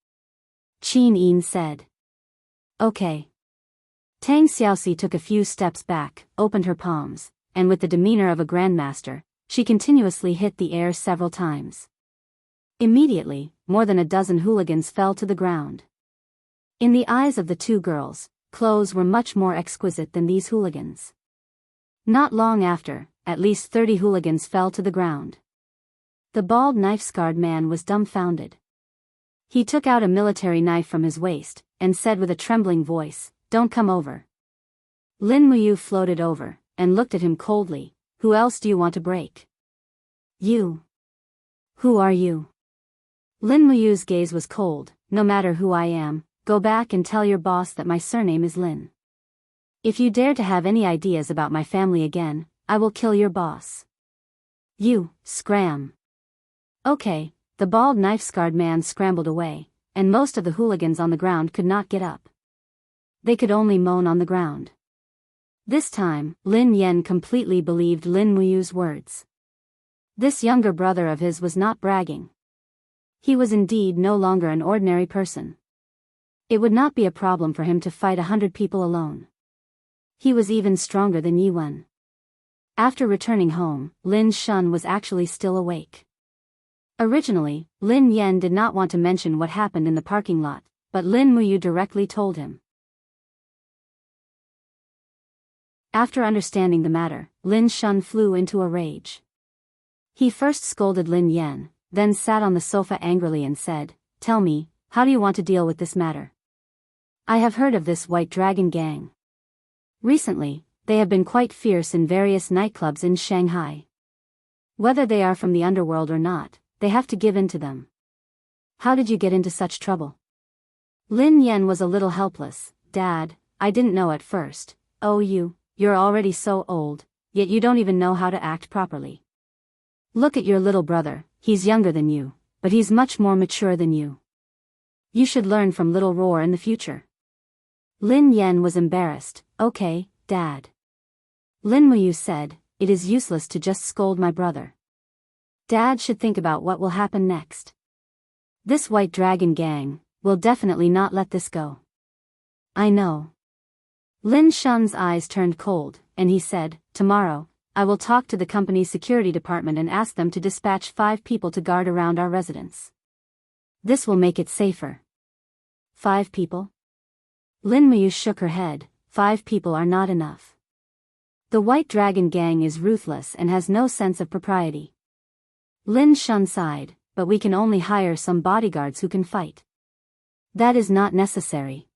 A: Qin Yin said. Okay. Tang Xiaoxi took a few steps back, opened her palms, and with the demeanor of a grandmaster, she continuously hit the air several times. Immediately, more than a dozen hooligans fell to the ground. In the eyes of the 2 girls, clothes were much more exquisite than these hooligans. Not long after, at least 30 hooligans fell to the ground. The bald knife-scarred man was dumbfounded. He took out a military knife from his waist, and said with a trembling voice, "Don't come over." Lin Muyu floated over, and looked at him coldly. "Who else do you want to break?" "You." "Who are you?" Lin Muyu's gaze was cold. "No matter who I am, go back and tell your boss that my surname is Lin. If you dare to have any ideas about my family again, I will kill your boss." "You, scram." "Okay." The bald knife-scarred man scrambled away, and most of the hooligans on the ground could not get up. They could only moan on the ground. This time, Lin Yen completely believed Lin Muyu's words. This younger brother of his was not bragging. He was indeed no longer an ordinary person. It would not be a problem for him to fight 100 people alone. He was even stronger than Yi Wen. After returning home, Lin Shun was actually still awake. Originally, Lin Yen did not want to mention what happened in the parking lot, but Lin Muyu directly told him. After understanding the matter, Lin Shun flew into a rage. He first scolded Lin Yen, then sat on the sofa angrily and said, "Tell me, how do you want to deal with this matter? I have heard of this White Dragon gang. Recently, they have been quite fierce in various nightclubs in Shanghai. Whether they are from the underworld or not, they have to give in to them. How did you get into such trouble?" Lin Yen was a little helpless. "Dad, I didn't know at first." "Oh, you're already so old, yet you don't even know how to act properly. Look at your little brother, he's younger than you, but he's much more mature than you. You should learn from little Roar in the future." Lin Yen was embarrassed. "Okay, Dad." Lin Muyu said, "It is useless to just scold my brother. Dad should think about what will happen next. This White Dragon gang will definitely not let this go." "I know." Lin Shun's eyes turned cold, and he said, "Tomorrow, I will talk to the company's security department and ask them to dispatch 5 people to guard around our residence. This will make it safer." "5 people?" Lin Muyu shook her head. 5 people are not enough. The White Dragon gang is ruthless and has no sense of propriety. Lin Shun sighed, "But we can only hire some bodyguards who can fight." "That is not necessary."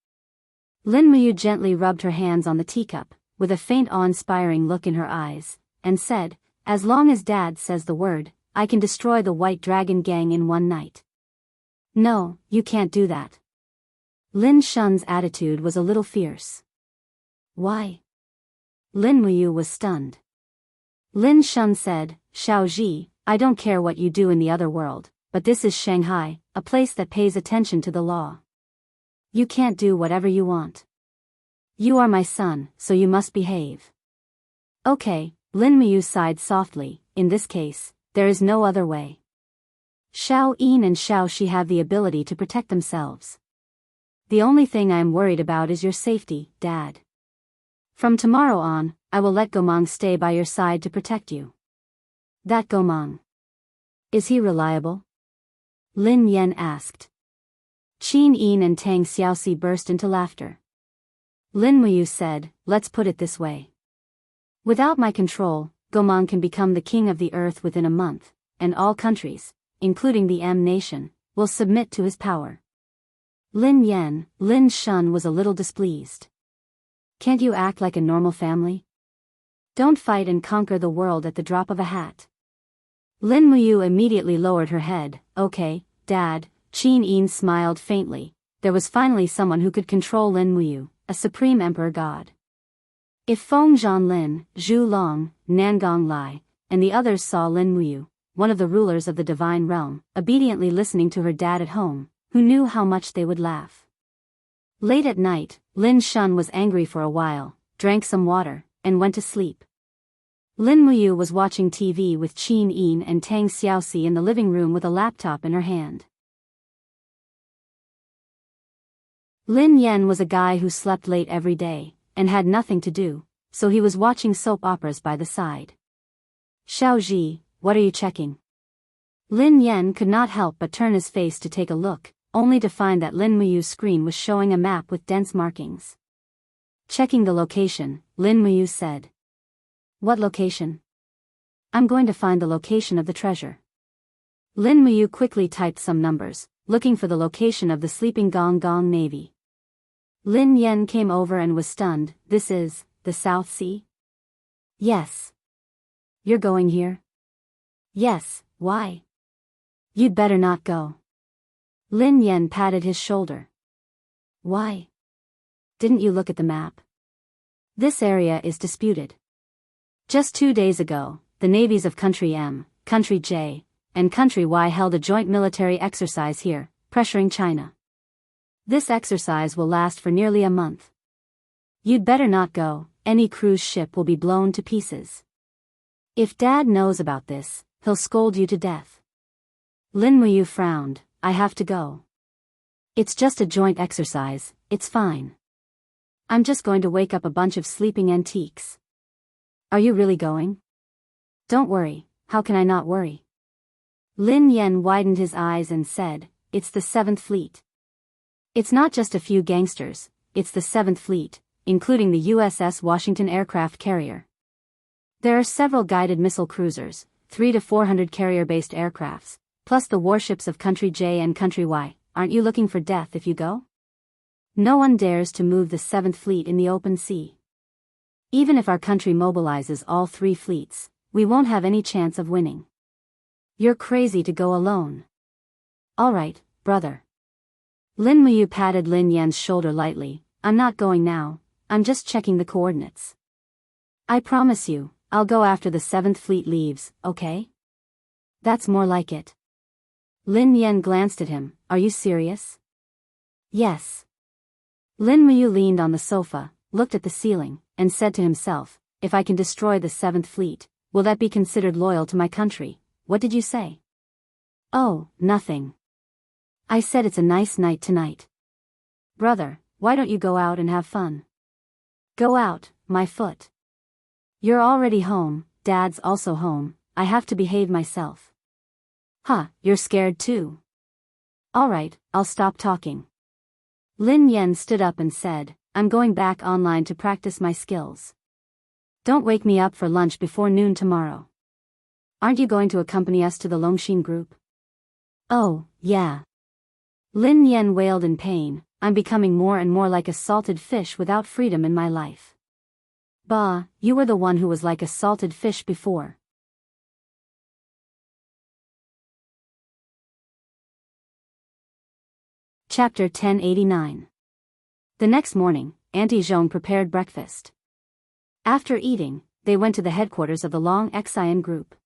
A: Lin Muyu gently rubbed her hands on the teacup, with a faint awe-inspiring look in her eyes, and said, "As long as Dad says the word, I can destroy the White Dragon gang in one night." "No, you can't do that." Lin Shun's attitude was a little fierce. "Why?" Lin Muyu was stunned. Lin Shun said, "Xiaoji, I don't care what you do in the other world, but this is Shanghai, a place that pays attention to the law. You can't do whatever you want. You are my son, so you must behave." "Okay," Lin Muyu sighed softly, "in this case, there is no other way. Xiao Yin and Xiao Shi have the ability to protect themselves. The only thing I am worried about is your safety, Dad. From tomorrow on, I will let Gomang stay by your side to protect you." "That Gomang? Is he reliable?" Lin Yen asked. Qin Yin and Tang Xiaoxi burst into laughter. Lin Muyu said, "Let's put it this way. Without my control, Gomang can become the king of the earth within a month, and all countries, including the M nation, will submit to his power." Lin Shun was a little displeased. "Can't you act like a normal family? Don't fight and conquer the world at the drop of a hat." Lin Muyu immediately lowered her head. "Okay, Dad." Qin Yin smiled faintly. There was finally someone who could control Lin Muyu, a supreme emperor god. If Feng Zhanlin, Zhu Long, Nangong Lai, and the others saw Lin Muyu, one of the rulers of the divine realm, obediently listening to her dad at home, who knew how much they would laugh. Late at night, Lin Shun was angry for a while, drank some water, and went to sleep. Lin Muyu was watching TV with Qin Yin and Tang Xiaoxi in the living room with a laptop in her hand. Lin Yen was a guy who slept late every day, and had nothing to do, so he was watching soap operas by the side. "Xiaoji, what are you checking?" Lin Yen could not help but turn his face to take a look, only to find that Lin Muyu's screen was showing a map with dense markings. Checking the location, Lin Muyu said. "What location?" I'm going to find the location of the treasure. Lin Muyu quickly typed some numbers, looking for the location of the sleeping Gong Gong Navy. Lin Yen came over and was stunned. This is the South Sea? Yes. You're going here? Yes, why? You'd better not go. Lin Yen patted his shoulder. Why? Didn't you look at the map? This area is disputed. Just 2 days ago, the navies of Country M, Country J, and Country Y held a joint military exercise here, pressuring China. This exercise will last for nearly a month. You'd better not go, any cruise ship will be blown to pieces. If Dad knows about this, he'll scold you to death. Lin Muyu frowned. I have to go. It's just a joint exercise, it's fine. I'm just going to wake up a bunch of sleeping antiques. Are you really going? Don't worry, how can I not worry? Lin Yen widened his eyes and said, it's the 7th Fleet. It's not just a few gangsters, it's the 7th Fleet, including the USS Washington aircraft carrier. There are several guided missile cruisers, 300 to 400 carrier-based aircrafts, plus the warships of Country J and Country Y. Aren't you looking for death if you go? No one dares to move the 7th Fleet in the open sea. Even if our country mobilizes all 3 fleets, we won't have any chance of winning. You're crazy to go alone. All right, brother. Lin Muyu patted Lin Yan's shoulder lightly. I'm not going now, I'm just checking the coordinates. I promise you, I'll go after the 7th Fleet leaves, okay? That's more like it. Lin Yan glanced at him. Are you serious? Yes. Lin Muyu leaned on the sofa, looked at the ceiling, and said to himself, if I can destroy the 7th Fleet, will that be considered loyal to my country? What did you say? Oh, nothing. I said it's a nice night tonight. Brother, why don't you go out and have fun? Go out, my foot. You're already home, Dad's also home, I have to behave myself. Huh, you're scared too? Alright, I'll stop talking. Lin Yen stood up and said, I'm going back online to practice my skills. Don't wake me up for lunch before noon tomorrow. Aren't you going to accompany us to the Longshin group? Oh, yeah. Lin Yen wailed in pain, I'm becoming more and more like a salted fish without freedom in my life. Bah, you were the one who was like a salted fish before. Chapter 1089. The next morning, Auntie Zhong prepared breakfast. After eating, they went to the headquarters of the Long Xian group.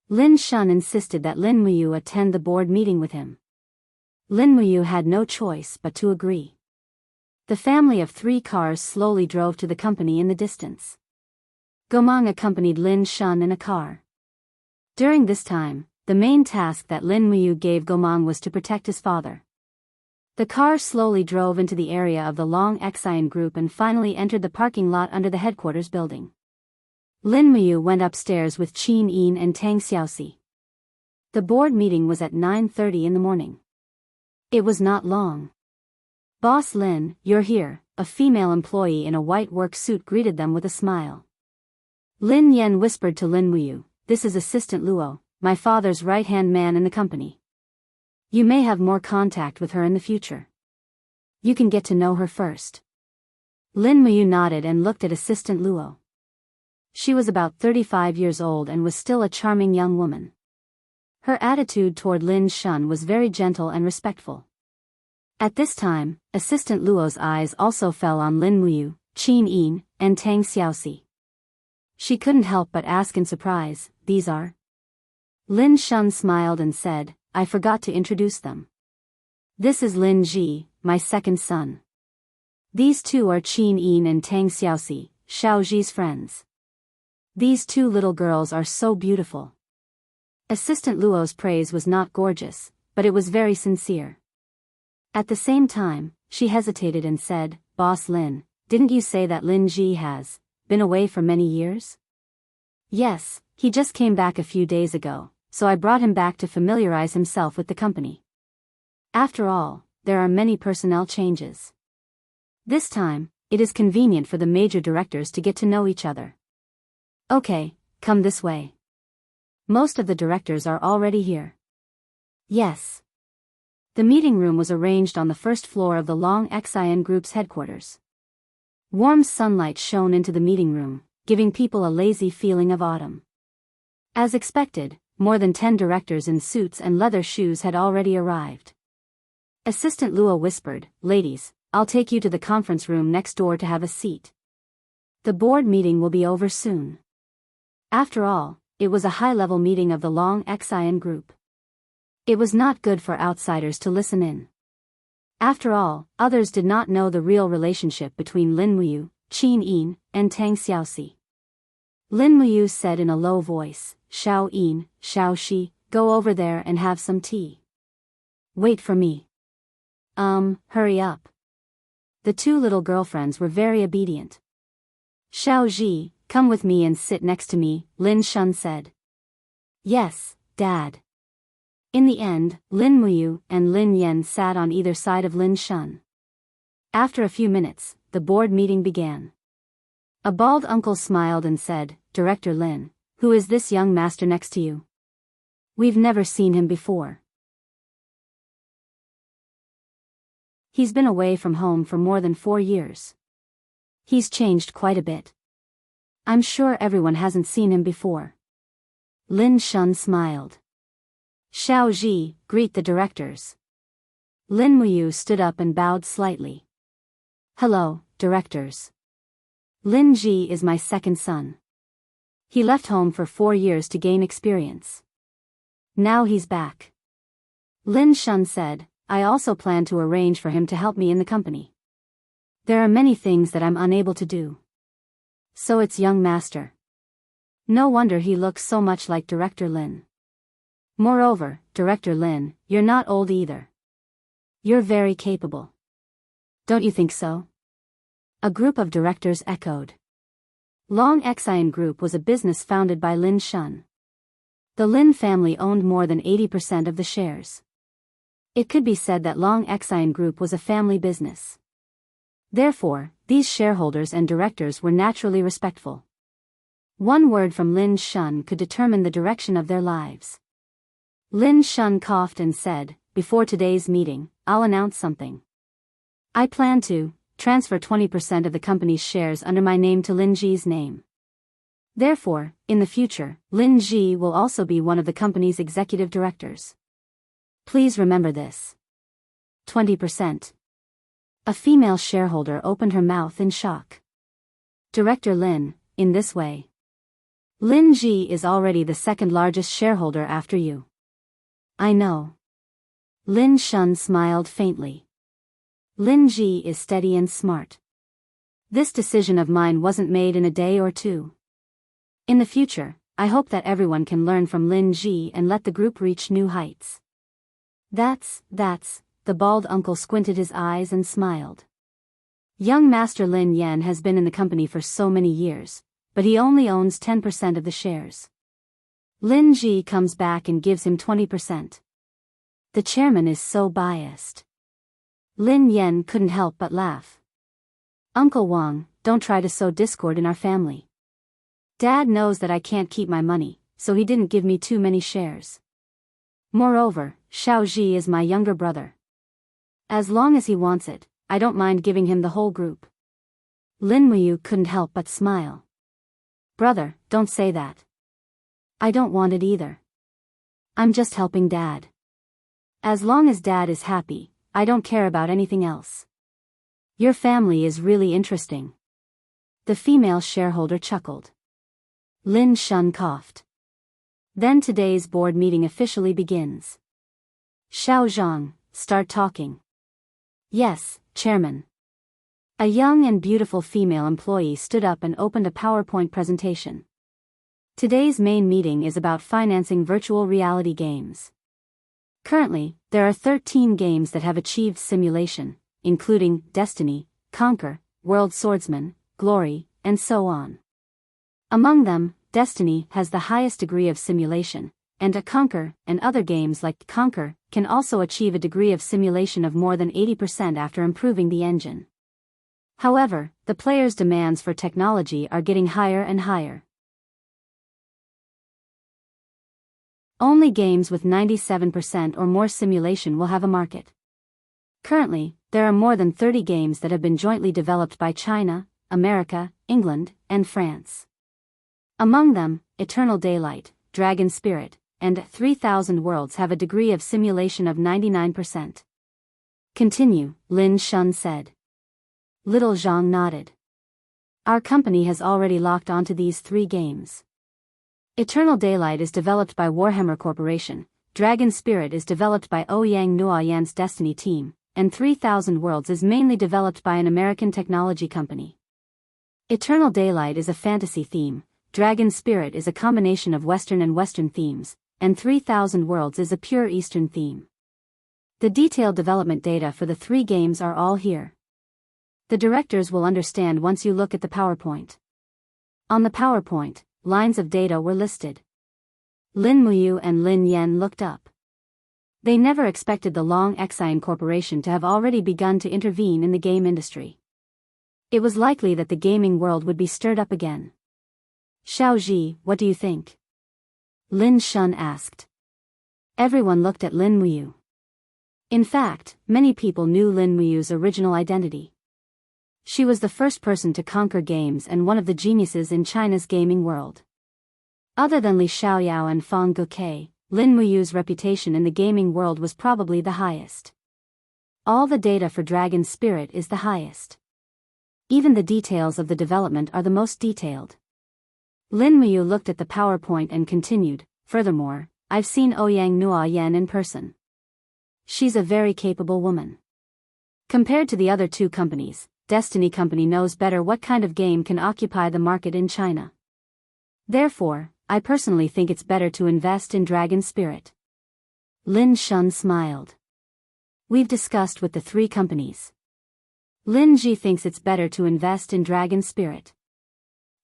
A: Lin Shun insisted that Lin Muyu attend the board meeting with him. Lin Muyu had no choice but to agree. The family of 3 cars slowly drove to the company in the distance. Gomang accompanied Lin Shun in a car. During this time, the main task that Lin Muyu gave Gomang was to protect his father. The car slowly drove into the area of the Long Xian group and finally entered the parking lot under the headquarters building. Lin Muyu went upstairs with Qin Yin and Tang Xiaoxi. The board meeting was at 9:30 in the morning. It was not long. Boss Lin, you're here, a female employee in a white work suit greeted them with a smile. Lin Yen whispered to Lin Muyu, this is Assistant Luo, my father's right-hand man in the company. You may have more contact with her in the future. You can get to know her first. Lin Muyu nodded and looked at Assistant Luo. She was about 35 years old and was still a charming young woman. Her attitude toward Lin Shun was very gentle and respectful. At this time, Assistant Luo's eyes also fell on Lin Muyu, Qin Yin, and Tang Xiaoxi. She couldn't help but ask in surprise, these are? Lin Shun smiled and said, I forgot to introduce them. This is Lin Ji, my second son. These 2 are Qin Yin and Tang Xiaoxi, Xiao Ji's friends. These 2 little girls are so beautiful. Assistant Luo's praise was not gorgeous, but it was very sincere. At the same time, she hesitated and said, Boss Lin, didn't you say that Lin Ji has been away for many years? Yes, he just came back a few days ago, so I brought him back to familiarize himself with the company. After all, there are many personnel changes. This time, it is convenient for the major directors to get to know each other. Okay, come this way. Most of the directors are already here. Yes. The meeting room was arranged on the first floor of the Long Xian Group's headquarters. Warm sunlight shone into the meeting room, giving people a lazy feeling of autumn. As expected, more than 10 directors in suits and leather shoes had already arrived. Assistant Lua whispered, "Ladies, I'll take you to the conference room next door to have a seat. The board meeting will be over soon." After all, it was a high-level meeting of the Long Xian Group. It was not good for outsiders to listen in. After all, others did not know the real relationship between Lin Muyu, Qin Yin, and Tang Xiaoxi. Lin Muyu said in a low voice, "Xiao Yin, Xiao Shi, go over there and have some tea. Wait for me." Hurry up. The two little girlfriends were very obedient. "Xiao Ji, come with me and sit next to me," Lin Shun said. "Yes, Dad." In the end, Lin Muyu and Lin Yan sat on either side of Lin Shun. After a few minutes, the board meeting began. A bald uncle smiled and said, "Director Lin, who is this young master next to you? We've never seen him before." "He's been away from home for more than 4 years. He's changed quite a bit. I'm sure everyone hasn't seen him before." Lin Shun smiled. "Xiao Ji, greet the directors." Lin Muyu stood up and bowed slightly. "Hello, directors. Lin Ji is my second son. He left home for 4 years to gain experience. Now he's back." Lin Shun said, "I also plan to arrange for him to help me in the company. There are many things that I'm unable to do. So it's young master. No wonder he looks so much like Director Lin. Moreover, Director Lin, you're not old either. You're very capable. Don't you think so?" A group of directors echoed. Long Xian Group was a business founded by Lin Shun. The Lin family owned more than 80% of the shares. It could be said that Long Xian Group was a family business. Therefore, these shareholders and directors were naturally respectful. One word from Lin Shun could determine the direction of their lives. Lin Shun coughed and said, "Before today's meeting, I'll announce something. I plan to transfer 20% of the company's shares under my name to Lin Ji's name. Therefore, in the future, Lin Ji will also be one of the company's executive directors. Please remember this. 20%. A female shareholder opened her mouth in shock. "Director Lin, in this way, Lin Ji is already the second largest shareholder after you." "I know." Lin Shun smiled faintly. "Lin Ji is steady and smart. This decision of mine wasn't made in a day or two. In the future, I hope that everyone can learn from Lin Ji and let the group reach new heights." That's, the bald uncle squinted his eyes and smiled. Young Master Lin Yan has been in the company for so many years, but he only owns 10% of the shares. Lin Ji comes back and gives him 20%. The chairman is so biased. Lin Yan couldn't help but laugh. "Uncle Wang, don't try to sow discord in our family. Dad knows that I can't keep my money, so he didn't give me too many shares. Moreover, Xiao Ji is my younger brother. As long as he wants it, I don't mind giving him the whole group." Lin Muyu couldn't help but smile. "Brother, don't say that. I don't want it either. I'm just helping Dad. As long as Dad is happy, I don't care about anything else. Your family is really interesting." The female shareholder chuckled. Lin Shun coughed. "Then today's board meeting officially begins. Xiao Zhang, start talking." "Yes, Chairman." A young and beautiful female employee stood up and opened a PowerPoint presentation. Today's main meeting is about financing virtual reality games. Currently, there are 13 games that have achieved simulation, including Destiny, Conquer, World Swordsman, Glory, and so on. Among them, Destiny has the highest degree of simulation, and Conquer and other games like Conquer can also achieve a degree of simulation of more than 80% after improving the engine. However, the players' demands for technology are getting higher and higher. Only games with 97% or more simulation will have a market. Currently, there are more than 30 games that have been jointly developed by China, America, England, and France. Among them, Eternal Daylight, Dragon Spirit, and 3000 Worlds have a degree of simulation of 99%. Continue, Lin Shun said. Little Zhang nodded. Our company has already locked onto these 3 games. Eternal Daylight is developed by Warhammer Corporation, Dragon Spirit is developed by Ouyang Nuoyan's Destiny team, and 3000 Worlds is mainly developed by an American technology company. Eternal Daylight is a fantasy theme, Dragon Spirit is a combination of Western and Western themes, and 3000 Worlds is a pure Eastern theme. The detailed development data for the 3 games are all here. The directors will understand once you look at the PowerPoint. On the PowerPoint, lines of data were listed. Lin Muyu and Lin Yen looked up. They never expected the Long Exine Corporation to have already begun to intervene in the game industry. It was likely that the gaming world would be stirred up again. Xiaoji, what do you think? Lin Shun asked. Everyone looked at Lin Muyu. In fact, many people knew Lin Muyu's original identity. She was the first person to conquer games and one of the geniuses in China's gaming world. Other than Li Xiaoyao and Fang Guke, Lin Muyu's reputation in the gaming world was probably the highest. All the data for Dragon Spirit is the highest. Even the details of the development are the most detailed. Lin Muyu looked at the PowerPoint and continued, furthermore, I've seen Ouyang Nuoyan in person. She's a very capable woman. Compared to the other 2 companies, Destiny Company knows better what kind of game can occupy the market in China. Therefore, I personally think it's better to invest in Dragon Spirit. Lin Shun smiled. We've discussed with the 3 companies. Lin Ji thinks it's better to invest in Dragon Spirit.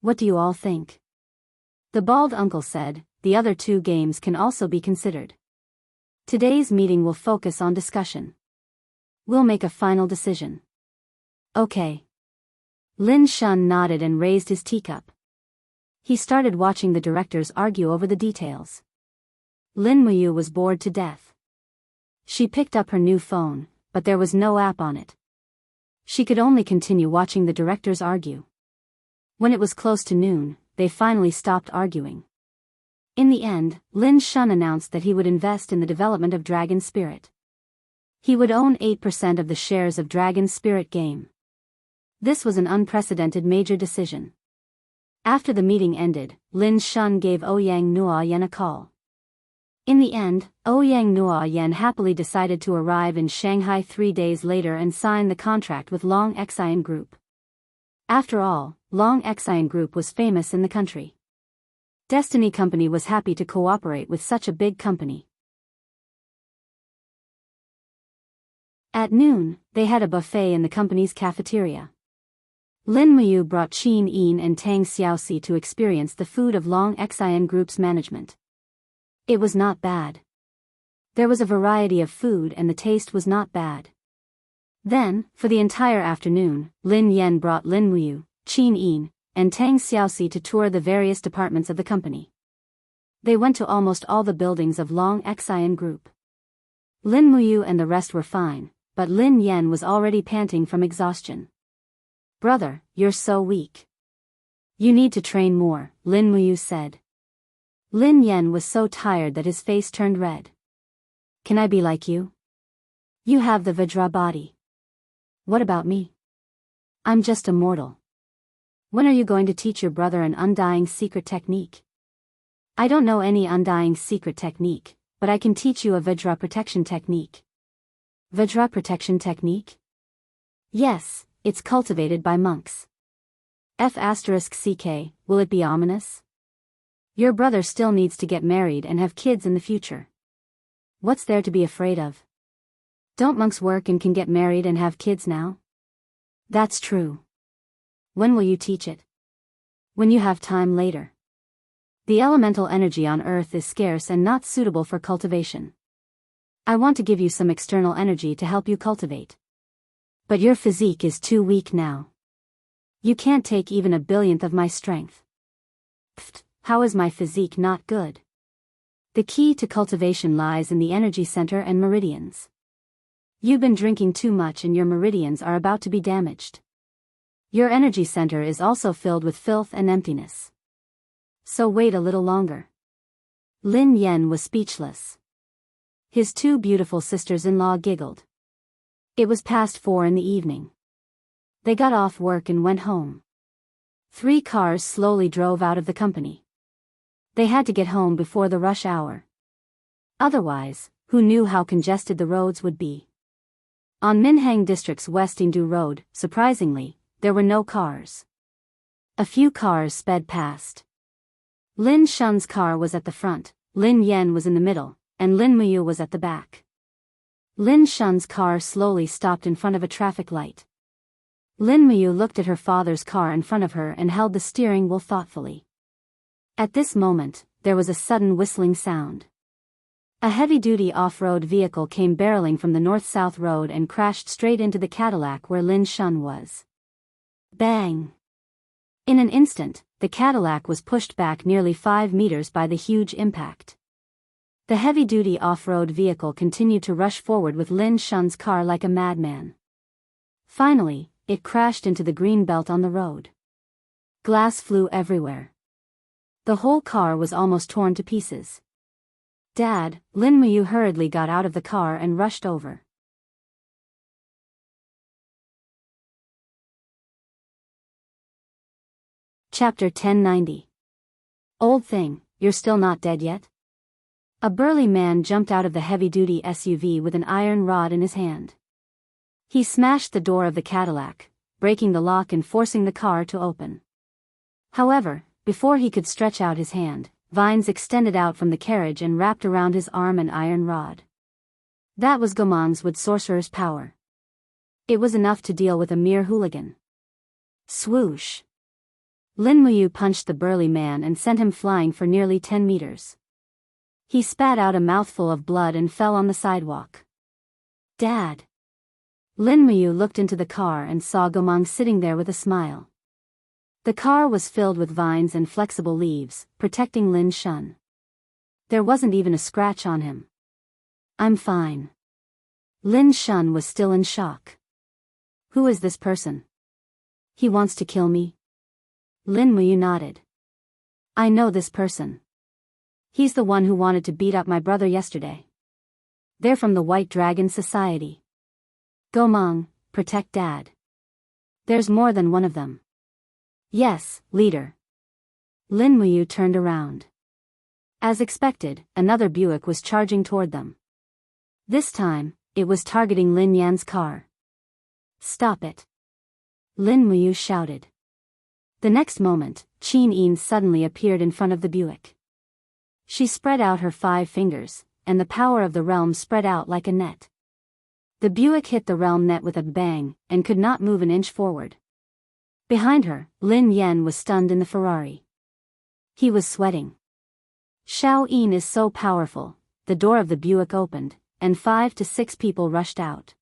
A: What do you all think? The bald uncle said, the other 2 games can also be considered. Today's meeting will focus on discussion. We'll make a final decision. Okay. Lin Shun nodded and raised his teacup. He started watching the directors argue over the details. Lin Muyu was bored to death. She picked up her new phone, but there was no app on it. She could only continue watching the directors argue. When it was close to noon, they finally stopped arguing. In the end, Lin Shun announced that he would invest in the development of Dragon Spirit. He would own 8% of the shares of Dragon Spirit game. This was an unprecedented major decision. After the meeting ended, Lin Shun gave Ouyang Nuoyan a call. In the end, Ouyang Nuoyan happily decided to arrive in Shanghai 3 days later and sign the contract with Long Exine Group. After all, Long Exine Group was famous in the country. Destiny Company was happy to cooperate with such a big company. At noon, they had a buffet in the company's cafeteria. Lin Muyu brought Qin Yin and Tang Xiaoxi to experience the food of Long Exine Group's management. It was not bad. There was a variety of food and the taste was not bad. Then, for the entire afternoon, Lin Yen brought Lin Muyu, Qin Yin, and Tang Xiaoxi to tour the various departments of the company. They went to almost all the buildings of Long Exine Group. Lin Muyu and the rest were fine, but Lin Yen was already panting from exhaustion. Brother, you're so weak. You need to train more, Lin Muyu said. Lin Yen was so tired that his face turned red. Can I be like you? You have the Vajra body. What about me? I'm just a mortal. When are you going to teach your brother an undying secret technique? I don't know any undying secret technique, but I can teach you a Vajra protection technique. Vajra protection technique? Yes, it's cultivated by monks. F***ck, will it be ominous? Your brother still needs to get married and have kids in the future. What's there to be afraid of? Don't monks work and can get married and have kids now? That's true. When will you teach it? When you have time later. The elemental energy on Earth is scarce and not suitable for cultivation. I want to give you some external energy to help you cultivate. But your physique is too weak now. You can't take even 1/1000th of my strength. Pfft, how is my physique not good? The key to cultivation lies in the energy center and meridians. You've been drinking too much and your meridians are about to be damaged. Your energy center is also filled with filth and emptiness. So wait a little longer. Lin Yen was speechless. His two beautiful sisters-in-law giggled. It was past 4 in the evening. They got off work and went home. 3 cars slowly drove out of the company. They had to get home before the rush hour. Otherwise, who knew how congested the roads would be? On Minhang District's West Indu Road, surprisingly, there were no cars. A few cars sped past. Lin Shun's car was at the front, Lin Yen was in the middle, and Lin Muyu was at the back. Lin Shun's car slowly stopped in front of a traffic light. Lin Muyu looked at her father's car in front of her and held the steering wheel thoughtfully. At this moment, there was a sudden whistling sound. A heavy-duty off-road vehicle came barreling from the north-south road and crashed straight into the Cadillac where Lin Shun was. Bang! In an instant, the Cadillac was pushed back nearly 5 meters by the huge impact. The heavy-duty off-road vehicle continued to rush forward with Lin Shun's car like a madman. Finally, it crashed into the green belt on the road. Glass flew everywhere. The whole car was almost torn to pieces. Dad, Lin Muyu hurriedly got out of the car and rushed over. Chapter 1090. Old thing, you're still not dead yet? A burly man jumped out of the heavy-duty SUV with an iron rod in his hand. He smashed the door of the Cadillac, breaking the lock and forcing the car to open. However, before he could stretch out his hand, vines extended out from the carriage and wrapped around his arm an iron rod. That was Gomang's wood sorcerer's power. It was enough to deal with a mere hooligan. Swoosh! Lin Muyu punched the burly man and sent him flying for nearly 10 meters. He spat out a mouthful of blood and fell on the sidewalk. Dad! Lin Muyu looked into the car and saw Gomang sitting there with a smile. The car was filled with vines and flexible leaves, protecting Lin Shun. There wasn't even a scratch on him. I'm fine. Lin Shun was still in shock. Who is this person? He wants to kill me? Lin Muyu nodded. I know this person. He's the one who wanted to beat up my brother yesterday. They're from the White Dragon Society. Gomang, protect Dad. There's more than one of them. Yes, leader. Lin Muyu turned around. As expected, another Buick was charging toward them. This time, it was targeting Lin Yan's car. Stop it! Lin Muyu shouted. The next moment, Qin Yin suddenly appeared in front of the Buick. She spread out her 5 fingers, and the power of the realm spread out like a net. The Buick hit the realm net with a bang, and could not move an inch forward. Behind her, Lin Yan was stunned in the Ferrari. He was sweating. Xiao Yin is so powerful. The door of the Buick opened, and 5 to 6 people rushed out.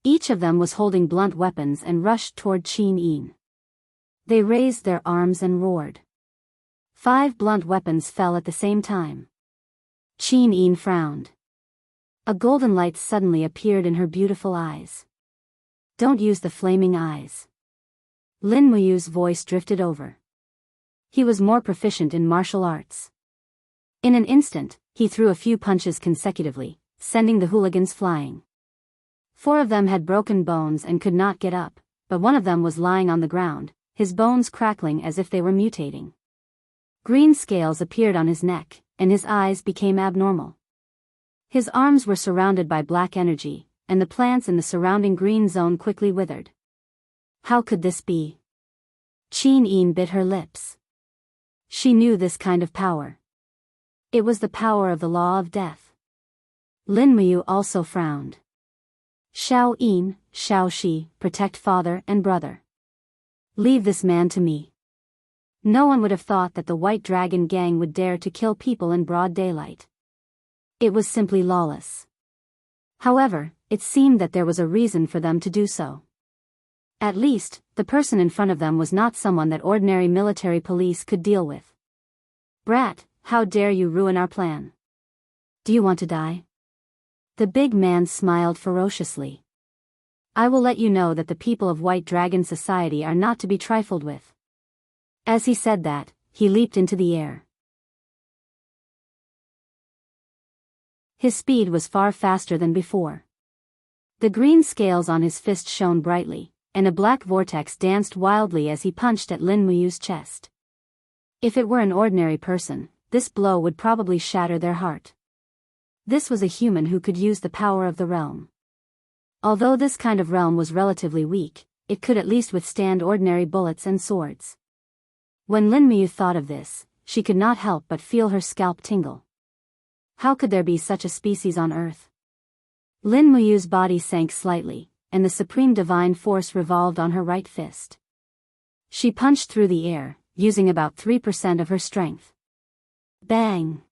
A: Each of them was holding blunt weapons and rushed toward Qin Yin. They raised their arms and roared. 5 blunt weapons fell at the same time. Qin Yin frowned. A golden light suddenly appeared in her beautiful eyes. Don't use the flaming eyes. Lin Muyu's voice drifted over. He was more proficient in martial arts. In an instant, he threw a few punches consecutively, sending the hooligans flying. 4 of them had broken bones and could not get up, but one of them was lying on the ground, his bones crackling as if they were mutating. Green scales appeared on his neck, and his eyes became abnormal. His arms were surrounded by black energy, and the plants in the surrounding green zone quickly withered. How could this be? Qin Yin bit her lips. She knew this kind of power. It was the power of the law of death. Lin Muyu also frowned. Xiao Yin, Xiao Shi, protect father and brother. Leave this man to me. No one would have thought that the White Dragon gang would dare to kill people in broad daylight. It was simply lawless. However, it seemed that there was a reason for them to do so. At least, the person in front of them was not someone that ordinary military police could deal with. Brat, how dare you ruin our plan? Do you want to die? The big man smiled ferociously. I will let you know that the people of White Dragon Society are not to be trifled with. As he said that, he leaped into the air. His speed was far faster than before. The green scales on his fist shone brightly, and a black vortex danced wildly as he punched at Lin Muyu's chest. If it were an ordinary person, this blow would probably shatter their heart. This was a human who could use the power of the realm. Although this kind of realm was relatively weak, it could at least withstand ordinary bullets and swords. When Lin Muyu thought of this, she could not help but feel her scalp tingle. How could there be such a species on Earth? Lin Muyu's body sank slightly, and the supreme divine force revolved on her right fist. She punched through the air, using about 3% of her strength. Bang!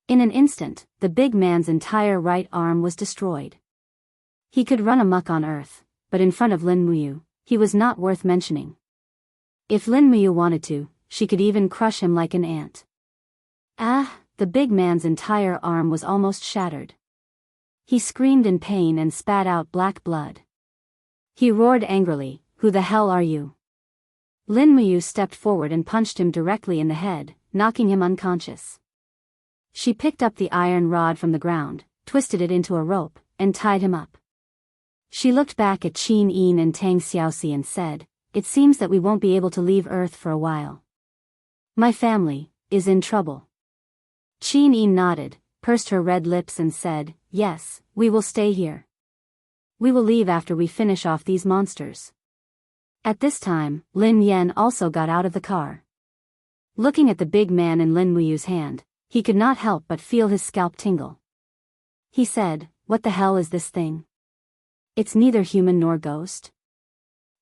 A: In an instant, the big man's entire right arm was destroyed. He could run amok on Earth, but in front of Lin Muyu, he was not worth mentioning. If Lin Muyu wanted to, she could even crush him like an ant. Ah! The big man's entire arm was almost shattered. He screamed in pain and spat out black blood. He roared angrily, "Who the hell are you?" Lin Muyu stepped forward and punched him directly in the head, knocking him unconscious. She picked up the iron rod from the ground, twisted it into a rope, and tied him up. She looked back at Qin Yin and Tang Xiaoxi and said, "It seems that we won't be able to leave Earth for a while. My family is in trouble." Qin Yin nodded, pursed her red lips and said, "Yes, we will stay here. We will leave after we finish off these monsters." At this time, Lin Yan also got out of the car. Looking at the big man in Lin Muyu's hand, he could not help but feel his scalp tingle. He said, "What the hell is this thing? It's neither human nor ghost.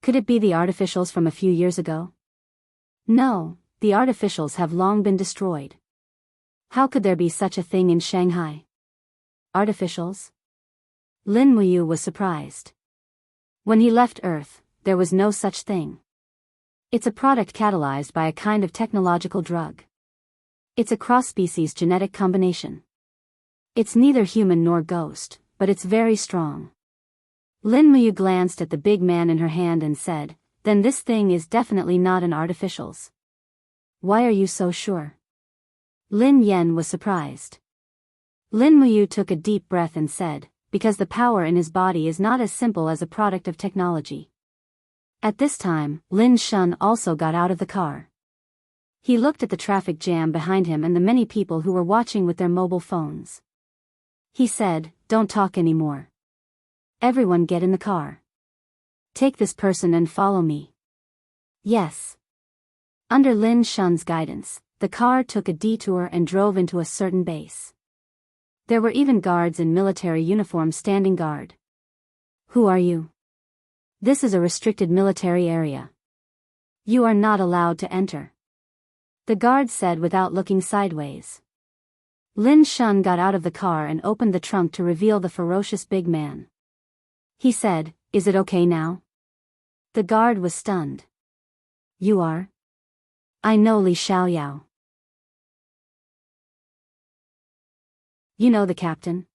A: Could it be the artificials from a few years ago?" "No, the artificials have long been destroyed. How could there be such a thing in Shanghai? Artificials?" Lin Muyu was surprised. When he left Earth, there was no such thing. It's a product catalyzed by a kind of technological drug. It's a cross-species genetic combination. It's neither human nor ghost, but it's very strong. Lin Muyu glanced at the big man in her hand and said, "Then this thing is definitely not an artificial's." "Why are you so sure?" Lin Yan was surprised. Lin Muyu took a deep breath and said, "Because the power in his body is not as simple as a product of technology." At this time, Lin Shun also got out of the car. He looked at the traffic jam behind him and the many people who were watching with their mobile phones. He said, "Don't talk anymore. Everyone get in the car. Take this person and follow me." Yes. Under Lin Shun's guidance, the car took a detour and drove into a certain base. There were even guards in military uniform standing guard. "Who are you? This is a restricted military area. You are not allowed to enter," the guard said without looking sideways. Lin Shun got out of the car and opened the trunk to reveal the ferocious big man. He said, "Is it okay now?" The guard was stunned. "You are? I know Li Xiaoyao. You know the captain?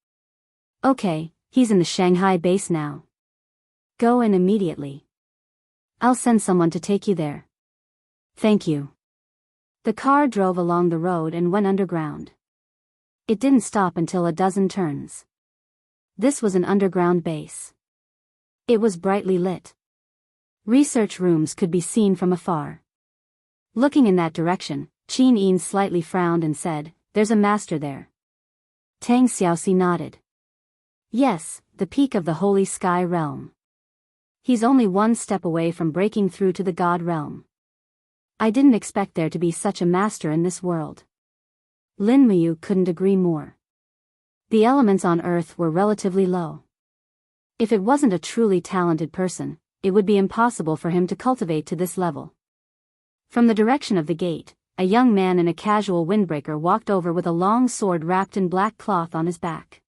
A: Okay, he's in the Shanghai base now. Go in immediately. I'll send someone to take you there." "Thank you." The car drove along the road and went underground. It didn't stop until a dozen turns. This was an underground base. It was brightly lit. Research rooms could be seen from afar. Looking in that direction, Qin Yin slightly frowned and said, "There's a master there." Tang Xiaoxi nodded. "Yes, the peak of the Holy Sky Realm. He's only one step away from breaking through to the God Realm. I didn't expect there to be such a master in this world." Lin Muyu couldn't agree more. The elements on Earth were relatively low. If it wasn't a truly talented person, it would be impossible for him to cultivate to this level. From the direction of the gate, a young man in a casual windbreaker walked over with a long sword wrapped in black cloth on his back.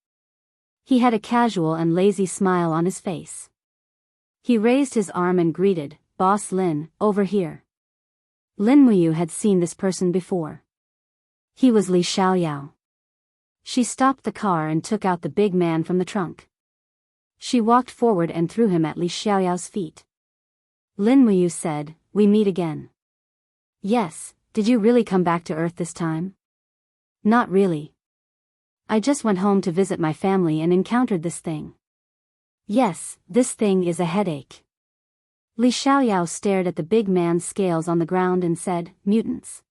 A: He had a casual and lazy smile on his face. He raised his arm and greeted, "Boss Lin, over here." Lin Muyu had seen this person before. He was Li Xiaoyao. She stopped the car and took out the big man from the trunk. She walked forward and threw him at Li Xiaoyao's feet. Lin Muyu said, "We meet again." "Yes, did you really come back to Earth this time?" "Not really. I just went home to visit my family and encountered this thing." "Yes, this thing is a headache." Li Xiaoyao stared at the big man's scales on the ground and said, "Mutants."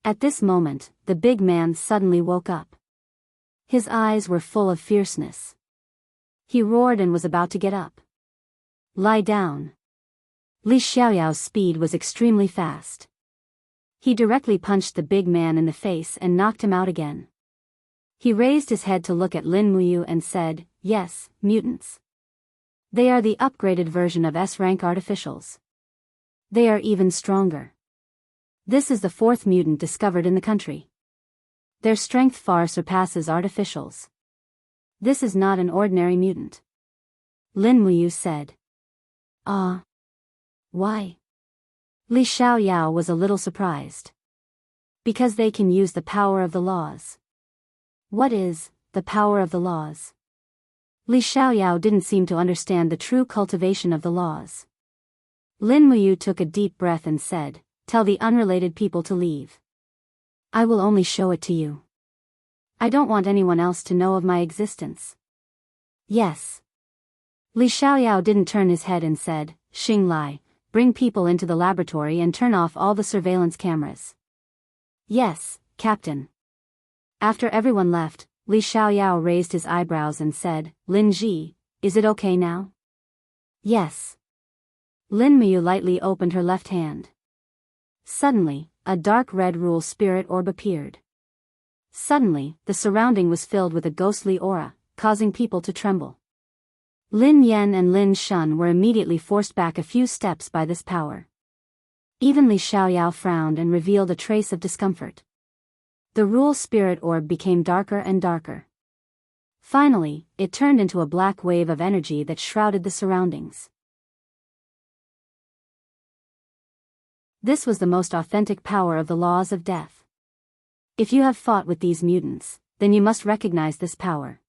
A: At this moment, the big man suddenly woke up. His eyes were full of fierceness. He roared and was about to get up. "Lie down." Li Xiaoyao's speed was extremely fast. He directly punched the big man in the face and knocked him out again. He raised his head to look at Lin Muyu and said, "Yes, mutants. They are the upgraded version of S-rank artificials. They are even stronger. This is the fourth mutant discovered in the country. Their strength far surpasses artificials. This is not an ordinary mutant." Lin Muyu said. "Ah. Why?" Li Xiaoyao was a little surprised. "Because they can use the power of the laws." "What is the power of the laws?" Li Xiaoyao didn't seem to understand the true cultivation of the laws. Lin Muyu took a deep breath and said, "Tell the unrelated people to leave. I will only show it to you. I don't want anyone else to know of my existence." "Yes." Li Xiaoyao didn't turn his head and said, "Xing Lai, bring people into the laboratory and turn off all the surveillance cameras." "Yes, Captain." After everyone left, Li Xiaoyao raised his eyebrows and said, "Lin Ji, is it okay now?" "Yes." Lin Muyu lightly opened her left hand. Suddenly, a dark red rule spirit orb appeared. Suddenly, the surrounding was filled with a ghostly aura, causing people to tremble. Lin Yan and Lin Shun were immediately forced back a few steps by this power. Even Li Xiaoyao frowned and revealed a trace of discomfort. The rule spirit orb became darker and darker. Finally, it turned into a black wave of energy that shrouded the surroundings. This was the most authentic power of the laws of death. If you have fought with these mutants, then you must recognize this power.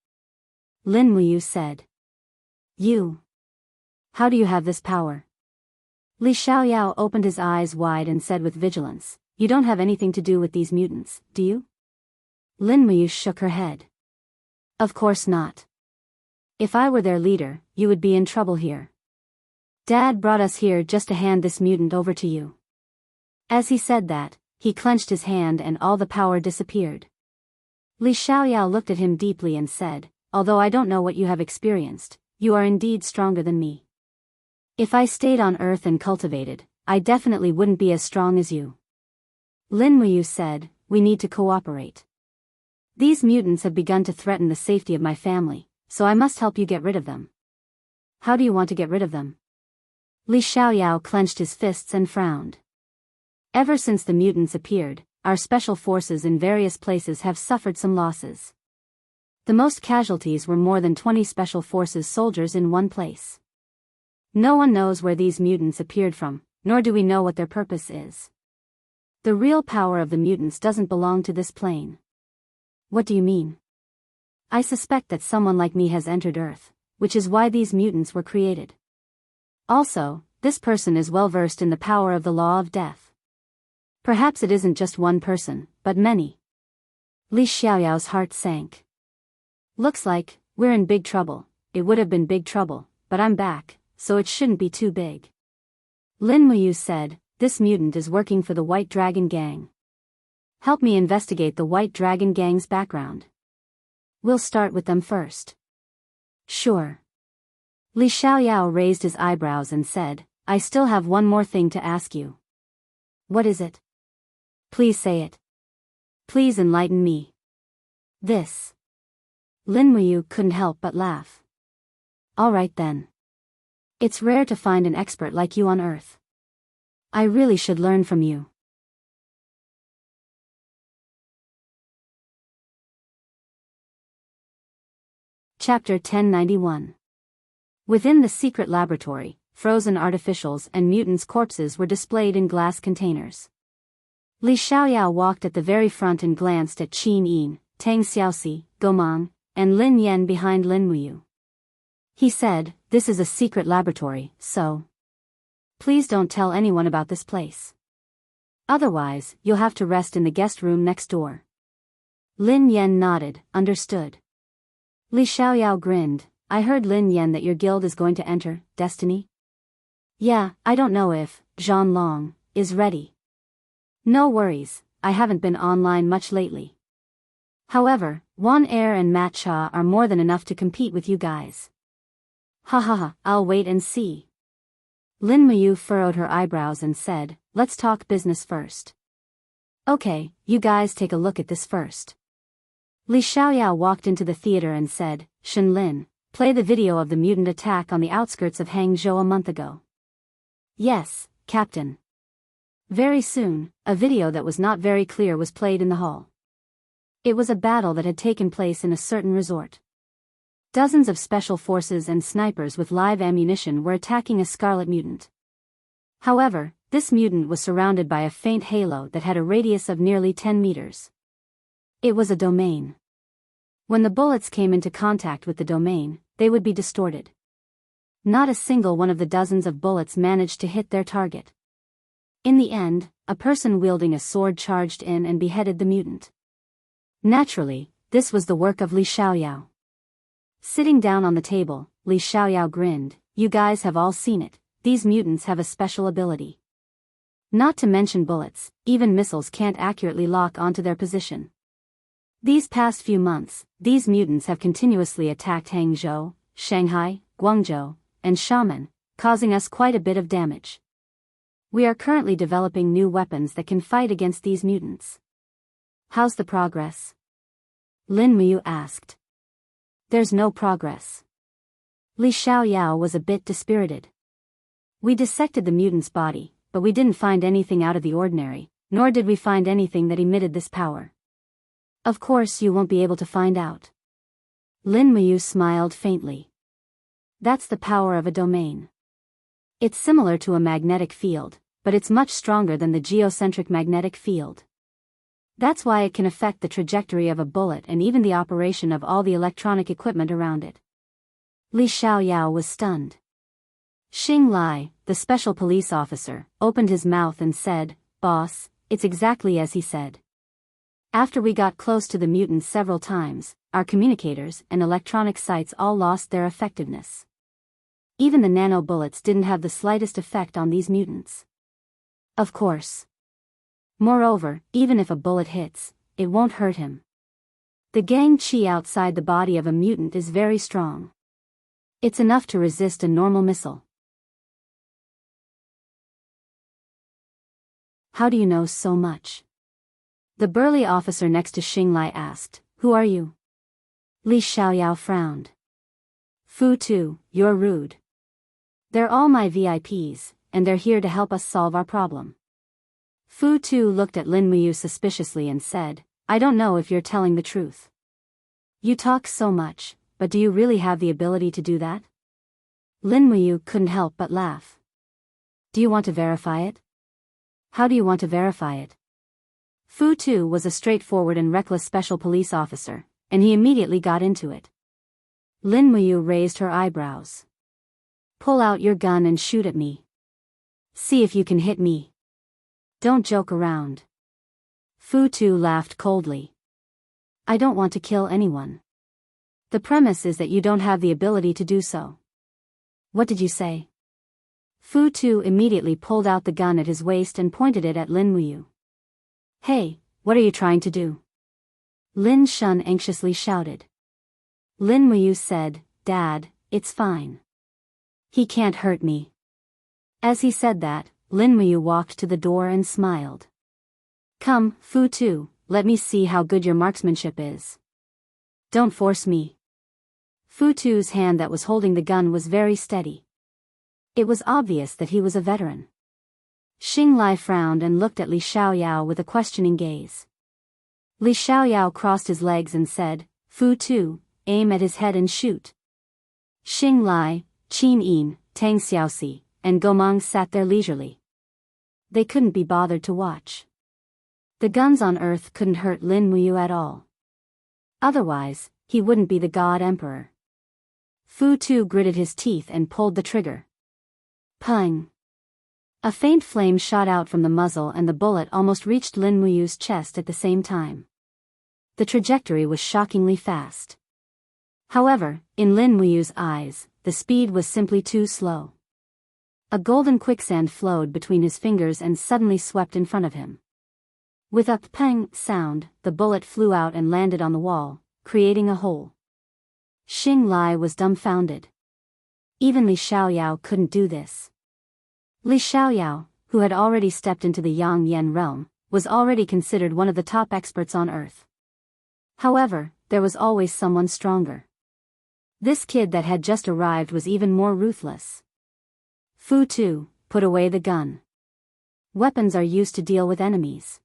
A: Lin Muyu said. "You? How do you have this power?" Li Xiaoyao opened his eyes wide and said with vigilance, "You don't have anything to do with these mutants, do you?" Lin Muyu shook her head. "Of course not. If I were their leader, you would be in trouble here. Dad brought us here just to hand this mutant over to you." As he said that, he clenched his hand and all the power disappeared. Li Xiaoyao looked at him deeply and said, "Although I don't know what you have experienced, you are indeed stronger than me. If I stayed on Earth and cultivated, I definitely wouldn't be as strong as you." Lin Muyu said, "We need to cooperate. These mutants have begun to threaten the safety of my family, so I must help you get rid of them." "How do you want to get rid of them?" Li Xiaoyao clenched his fists and frowned. "Ever since the mutants appeared, our special forces in various places have suffered some losses. The most casualties were more than 20 special forces soldiers in one place. No one knows where these mutants appeared from, nor do we know what their purpose is. The real power of the mutants doesn't belong to this plane." "What do you mean?" "I suspect that someone like me has entered Earth, which is why these mutants were created. Also, this person is well versed in the power of the law of death. Perhaps it isn't just one person, but many." Li Xiaoyao's heart sank. "Looks like we're in big trouble. It would have been big trouble, but I'm back, so it shouldn't be too big." Lin Muyu said, "This mutant is working for the White Dragon Gang. Help me investigate the White Dragon Gang's background. We'll start with them first." "Sure." Li Xiaoyao raised his eyebrows and said, "I still have one more thing to ask you." "What is it?" "Please say it. Please enlighten me." "This." Lin Muyu couldn't help but laugh. "All right then. It's rare to find an expert like you on Earth. I really should learn from you." Chapter 1091. Within the secret laboratory, frozen artificials and mutants' corpses were displayed in glass containers. Li Xiaoyao walked at the very front and glanced at Qin Yin, Tang Xiaoxi, Gomang, and Lin Yan behind Lin Muyu. He said, "This is a secret laboratory, so please don't tell anyone about this place. Otherwise, you'll have to rest in the guest room next door." Lin Yan nodded, understood. Li Xiaoyao grinned, "I heard, Lin Yan, that your guild is going to enter Destiny?" "Yeah, I don't know if Zhan Long is ready." "No worries, I haven't been online much lately. However, Wan Er and Matt Cha are more than enough to compete with you guys." "Ha ha ha, I'll wait and see." Lin Muyu furrowed her eyebrows and said, "Let's talk business first." "Okay, you guys take a look at this first." Li Xiaoyao walked into the theater and said, "Shen Lin, play the video of the mutant attack on the outskirts of Hangzhou a month ago." "Yes, Captain." Very soon, a video that was not very clear was played in the hall. It was a battle that had taken place in a certain resort. Dozens of special forces and snipers with live ammunition were attacking a scarlet mutant. However, this mutant was surrounded by a faint halo that had a radius of nearly 10 meters. It was a domain. When the bullets came into contact with the domain, they would be distorted. Not a single one of the dozens of bullets managed to hit their target. In the end, a person wielding a sword charged in and beheaded the mutant. Naturally, this was the work of Li Xiaoyao. Sitting down on the table, Li Xiaoyao grinned, "You guys have all seen it, these mutants have a special ability. Not to mention bullets, even missiles can't accurately lock onto their position. These past few months, these mutants have continuously attacked Hangzhou, Shanghai, Guangzhou, and Xiamen, causing us quite a bit of damage. We are currently developing new weapons that can fight against these mutants." "How's the progress?" Lin Muyu asked. "There's no progress." Li Xiaoyao was a bit dispirited. "We dissected the mutant's body, but we didn't find anything out of the ordinary, nor did we find anything that emitted this power." "Of course you won't be able to find out." Lin Muyu smiled faintly. "That's the power of a domain. It's similar to a magnetic field, but it's much stronger than the geocentric magnetic field. That's why it can affect the trajectory of a bullet and even the operation of all the electronic equipment around it." Li Xiaoyao was stunned. Xing Lai, the special police officer, opened his mouth and said, "Boss, it's exactly as he said. After we got close to the mutants several times, our communicators and electronic sites all lost their effectiveness. Even the nano bullets didn't have the slightest effect on these mutants. Of course. Moreover, even if a bullet hits, it won't hurt him. The gang qi outside the body of a mutant is very strong. It's enough to resist a normal missile." "How do you know so much?" The burly officer next to Xing Lai asked. "Who are you?" Li Xiaoyao frowned. "Fu Tu, you're rude. They're all my VIPs, and they're here to help us solve our problem." Fu Tu looked at Lin Muyu suspiciously and said, "I don't know if you're telling the truth. You talk so much, but do you really have the ability to do that?" Lin Muyu couldn't help but laugh. "Do you want to verify it?" "How do you want to verify it?" Fu Tu was a straightforward and reckless special police officer, and he immediately got into it. Lin Muyu raised her eyebrows. "Pull out your gun and shoot at me. See if you can hit me. Don't joke around." Fu Tu laughed coldly. "I don't want to kill anyone. The premise is that you don't have the ability to do so." "What did you say?" Fu Tu immediately pulled out the gun at his waist and pointed it at Lin Muyu. "Hey, what are you trying to do?" Lin Shun anxiously shouted. Lin Muyu said, "Dad, it's fine. He can't hurt me." As he said that, Lin Muyu walked to the door and smiled. "Come, Fu Tu, let me see how good your marksmanship is. Don't force me." Fu Tu's hand that was holding the gun was very steady. It was obvious that he was a veteran. Xing Lai frowned and looked at Li Xiaoyao with a questioning gaze. Li Xiaoyao crossed his legs and said, "Fu Tu, aim at his head and shoot." Xing Lai, Qin Yin, Tang Xiaoxi, and Gomang sat there leisurely. They couldn't be bothered to watch. The guns on Earth couldn't hurt Lin Muyu at all. Otherwise, he wouldn't be the God Emperor. Fu Tu gritted his teeth and pulled the trigger. Pung! A faint flame shot out from the muzzle and the bullet almost reached Lin Muyu's chest at the same time. The trajectory was shockingly fast. However, in Lin Muyu's eyes, the speed was simply too slow. A golden quicksand flowed between his fingers and suddenly swept in front of him. With a pang sound, the bullet flew out and landed on the wall, creating a hole. Xing Lai was dumbfounded. Even Li Xiaoyao couldn't do this. Li Xiaoyao, who had already stepped into the Yang Yen realm, was already considered one of the top experts on Earth. However, there was always someone stronger. This kid that had just arrived was even more ruthless. Fu Tu, put away the gun. Weapons are used to deal with enemies.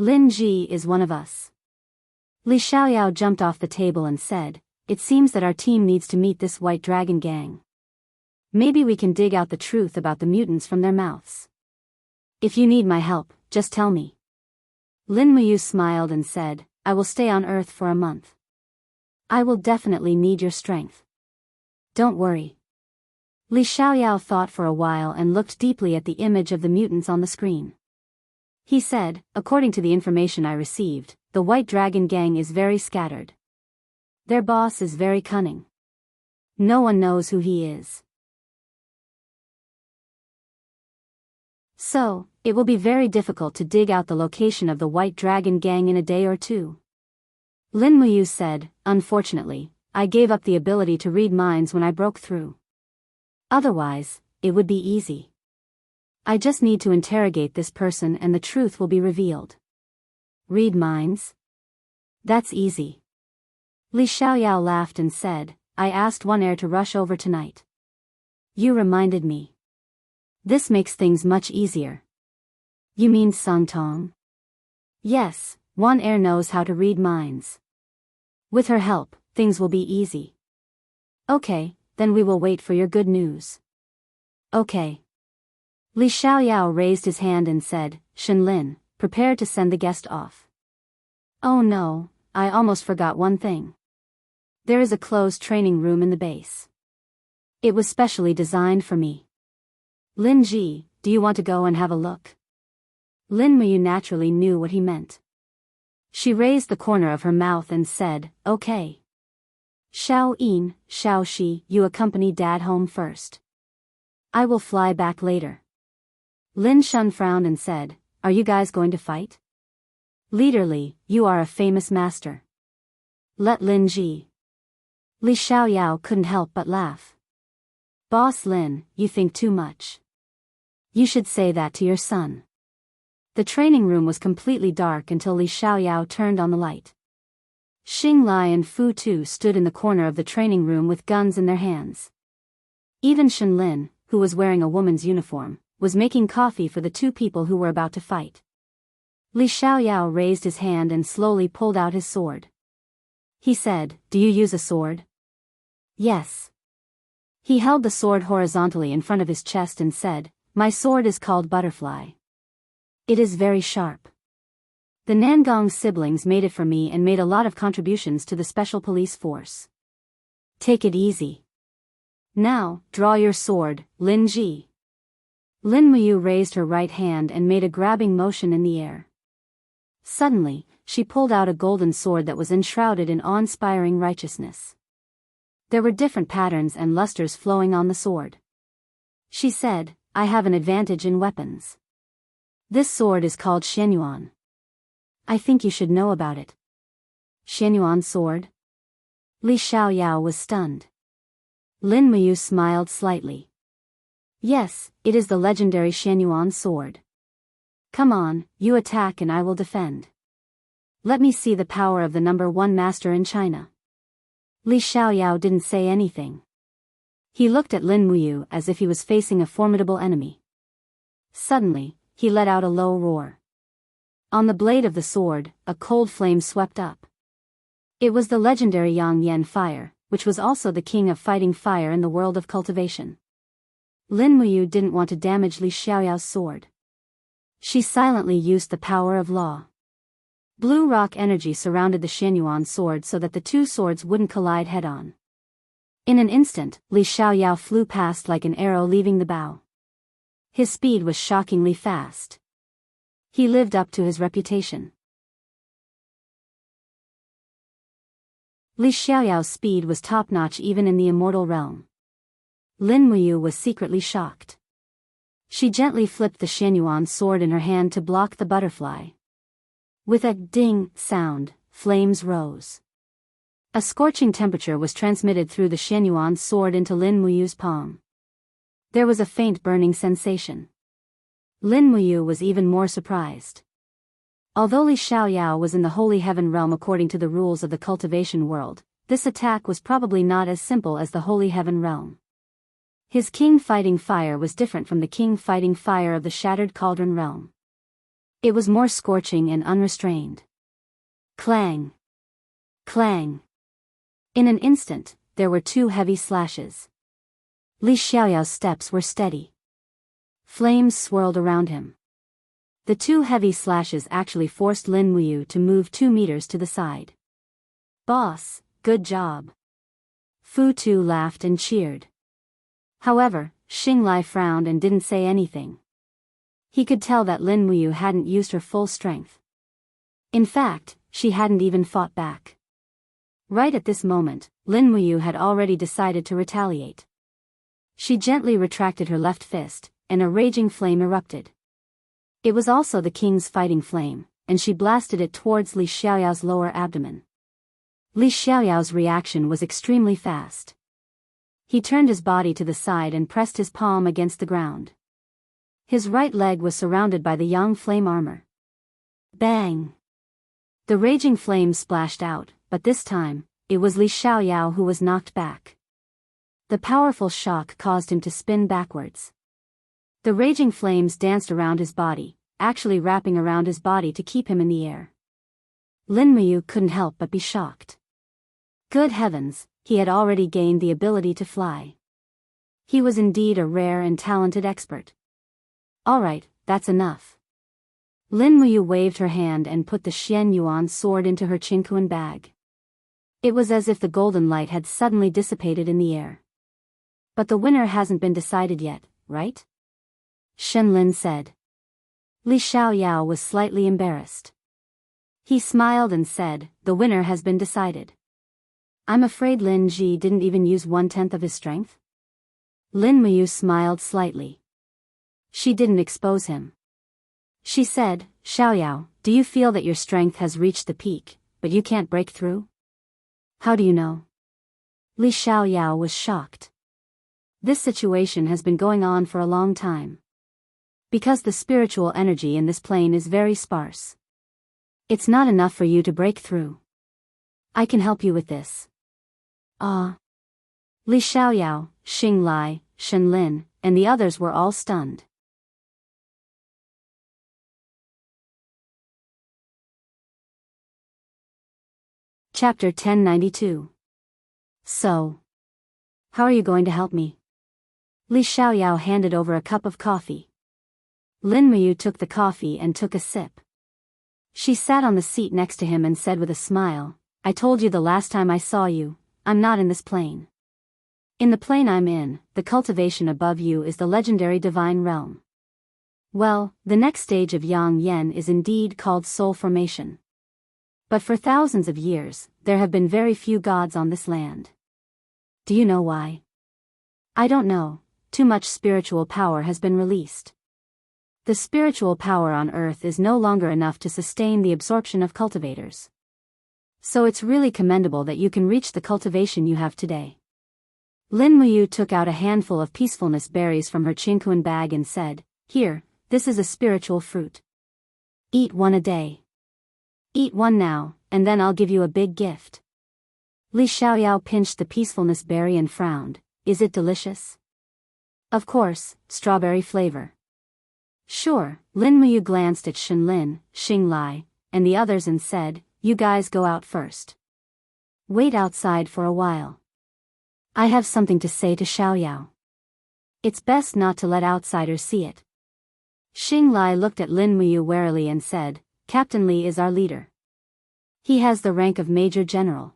A: Lin Ji is one of us. Li Xiaoyao jumped off the table and said, "It seems that our team needs to meet this White Dragon gang. Maybe we can dig out the truth about the mutants from their mouths. If you need my help, just tell me." Lin Muyu smiled and said, "I will stay on Earth for a month. I will definitely need your strength. Don't worry." Li Xiaoyao thought for a while and looked deeply at the image of the mutants on the screen. He said, "According to the information I received, the White Dragon gang is very scattered. Their boss is very cunning. No one knows who he is. So, it will be very difficult to dig out the location of the White Dragon gang in a day or two." Lin Muyu said, "Unfortunately, I gave up the ability to read minds when I broke through. Otherwise, it would be easy. I just need to interrogate this person and the truth will be revealed." "Read minds? That's easy." Li Xiaoyao laughed and said, "I asked one heir to rush over tonight. You reminded me. This makes things much easier." "You mean Song Tong?" "Yes, one heir knows how to read minds. With her help, things will be easy." "Okay, then we will wait for your good news." "Okay." Li Xiaoyao raised his hand and said, "Shen Lin, prepare to send the guest off." "Oh no, I almost forgot one thing. There is a closed training room in the base. It was specially designed for me. Lin Ji, do you want to go and have a look?" Lin Muyu naturally knew what he meant. She raised the corner of her mouth and said, "Okay. Xiao Yin, Xiao Shi, you accompany Dad home first. I will fly back later." Lin Shun frowned and said, "Are you guys going to fight?" "Leader Li, you are a famous master. Let Lin Ji." Li Xiaoyao couldn't help but laugh. "Boss Lin, you think too much. You should say that to your son." The training room was completely dark until Li Xiaoyao turned on the light. Xing Lai and Fu Tu stood in the corner of the training room with guns in their hands. Even Shen Lin, who was wearing a woman's uniform, was making coffee for the two people who were about to fight. Li Xiaoyao raised his hand and slowly pulled out his sword. He said, "Do you use a sword?" "Yes." He held the sword horizontally in front of his chest and said, "My sword is called Butterfly. It is very sharp. The Nangong siblings made it for me and made a lot of contributions to the special police force. Take it easy. Now, draw your sword, Lin Ji." Lin Muyu raised her right hand and made a grabbing motion in the air. Suddenly, she pulled out a golden sword that was enshrouded in awe-inspiring righteousness. There were different patterns and lusters flowing on the sword. She said, "I have an advantage in weapons. This sword is called Xianyuan. I think you should know about it." "Xianyuan sword?" Li Xiaoyao was stunned. Lin Muyu smiled slightly. "Yes, it is the legendary Xianyuan sword. Come on, you attack and I will defend. Let me see the power of the #1 master in China." Li Xiaoyao didn't say anything. He looked at Lin Muyu as if he was facing a formidable enemy. Suddenly, he let out a low roar. On the blade of the sword, a cold flame swept up. It was the legendary Yang Yen fire, which was also the king of fighting fire in the world of cultivation. Lin Muyu didn't want to damage Li Xiaoyao's sword. She silently used the power of law. Blue rock energy surrounded the Xianyuan sword so that the two swords wouldn't collide head-on. In an instant, Li Xiaoyao flew past like an arrow leaving the bow. His speed was shockingly fast. He lived up to his reputation. Li Xiaoyao's speed was top-notch even in the immortal realm. Lin Muyu was secretly shocked. She gently flipped the Xianyuan sword in her hand to block the butterfly. With a ding sound, flames rose. A scorching temperature was transmitted through the Xianyuan sword into Lin Muyu's palm. There was a faint burning sensation. Lin Muyu was even more surprised. Although Li Xiaoyao was in the Holy Heaven realm according to the rules of the cultivation world, this attack was probably not as simple as the Holy Heaven realm. His king fighting fire was different from the king fighting fire of the Shattered Cauldron realm. It was more scorching and unrestrained. Clang! Clang! In an instant, there were two heavy slashes. Li Xiaoyao's steps were steady. Flames swirled around him. The two heavy slashes actually forced Lin Muyu to move 2 meters to the side. Boss, good job. Fu Tu laughed and cheered. However, Xinglai frowned and didn't say anything. He could tell that Lin Muyu hadn't used her full strength. In fact, she hadn't even fought back. Right at this moment, Lin Muyu had already decided to retaliate. She gently retracted her left fist, and a raging flame erupted. It was also the king's fighting flame, and she blasted it towards Li Xiaoyao's lower abdomen. Li Xiaoyao's reaction was extremely fast. He turned his body to the side and pressed his palm against the ground. His right leg was surrounded by the yang flame armor. Bang! The raging flame splashed out, but this time, it was Li Xiaoyao who was knocked back. The powerful shock caused him to spin backwards. The raging flames danced around his body, actually wrapping around his body to keep him in the air. Lin Muyu couldn't help but be shocked. Good heavens, he had already gained the ability to fly. He was indeed a rare and talented expert. Alright, that's enough. Lin Muyu waved her hand and put the Xianyuan sword into her Qingquan bag. It was as if the golden light had suddenly dissipated in the air. But the winner hasn't been decided yet, right? Shenlin said. Li Xiaoyao was slightly embarrassed. He smiled and said, the winner has been decided. I'm afraid Lin Ji didn't even use 1/10 of his strength. Lin Muyu smiled slightly. She didn't expose him. She said, Xiaoyao, do you feel that your strength has reached the peak, but you can't break through? How do you know? Li Xiaoyao was shocked. This situation has been going on for a long time. Because the spiritual energy in this plane is very sparse. It's not enough for you to break through. I can help you with this. Li Xiaoyao, Xinglai, Shenlin, and the others were all stunned. Chapter 1092. So, how are you going to help me? Li Xiaoyao handed over a cup of coffee. Lin Muyu took the coffee and took a sip. She sat on the seat next to him and said with a smile, I told you the last time I saw you, I'm not in this plane. In the plane I'm in, the cultivation above you is the legendary divine realm. Well, the next stage of Yang Yen is indeed called soul formation. But for thousands of years, there have been very few gods on this land. Do you know why? I don't know, too much spiritual power has been released. The spiritual power on Earth is no longer enough to sustain the absorption of cultivators. So it's really commendable that you can reach the cultivation you have today. Lin Muyu took out a handful of peacefulness berries from her Qingquan bag and said, Here, this is a spiritual fruit. Eat one a day. Eat one now, and then I'll give you a big gift. Li Xiaoyao pinched the peacefulness berry and frowned. Is it delicious? Of course, strawberry flavor. Sure. Lin Muyu glanced at Shenlin, Xinglai, and the others and said, You guys go out first. Wait outside for a while. I have something to say to Xiaoyao. It's best not to let outsiders see it. Xinglai looked at Lin Muyu warily and said, Captain Li is our leader. He has the rank of Major General.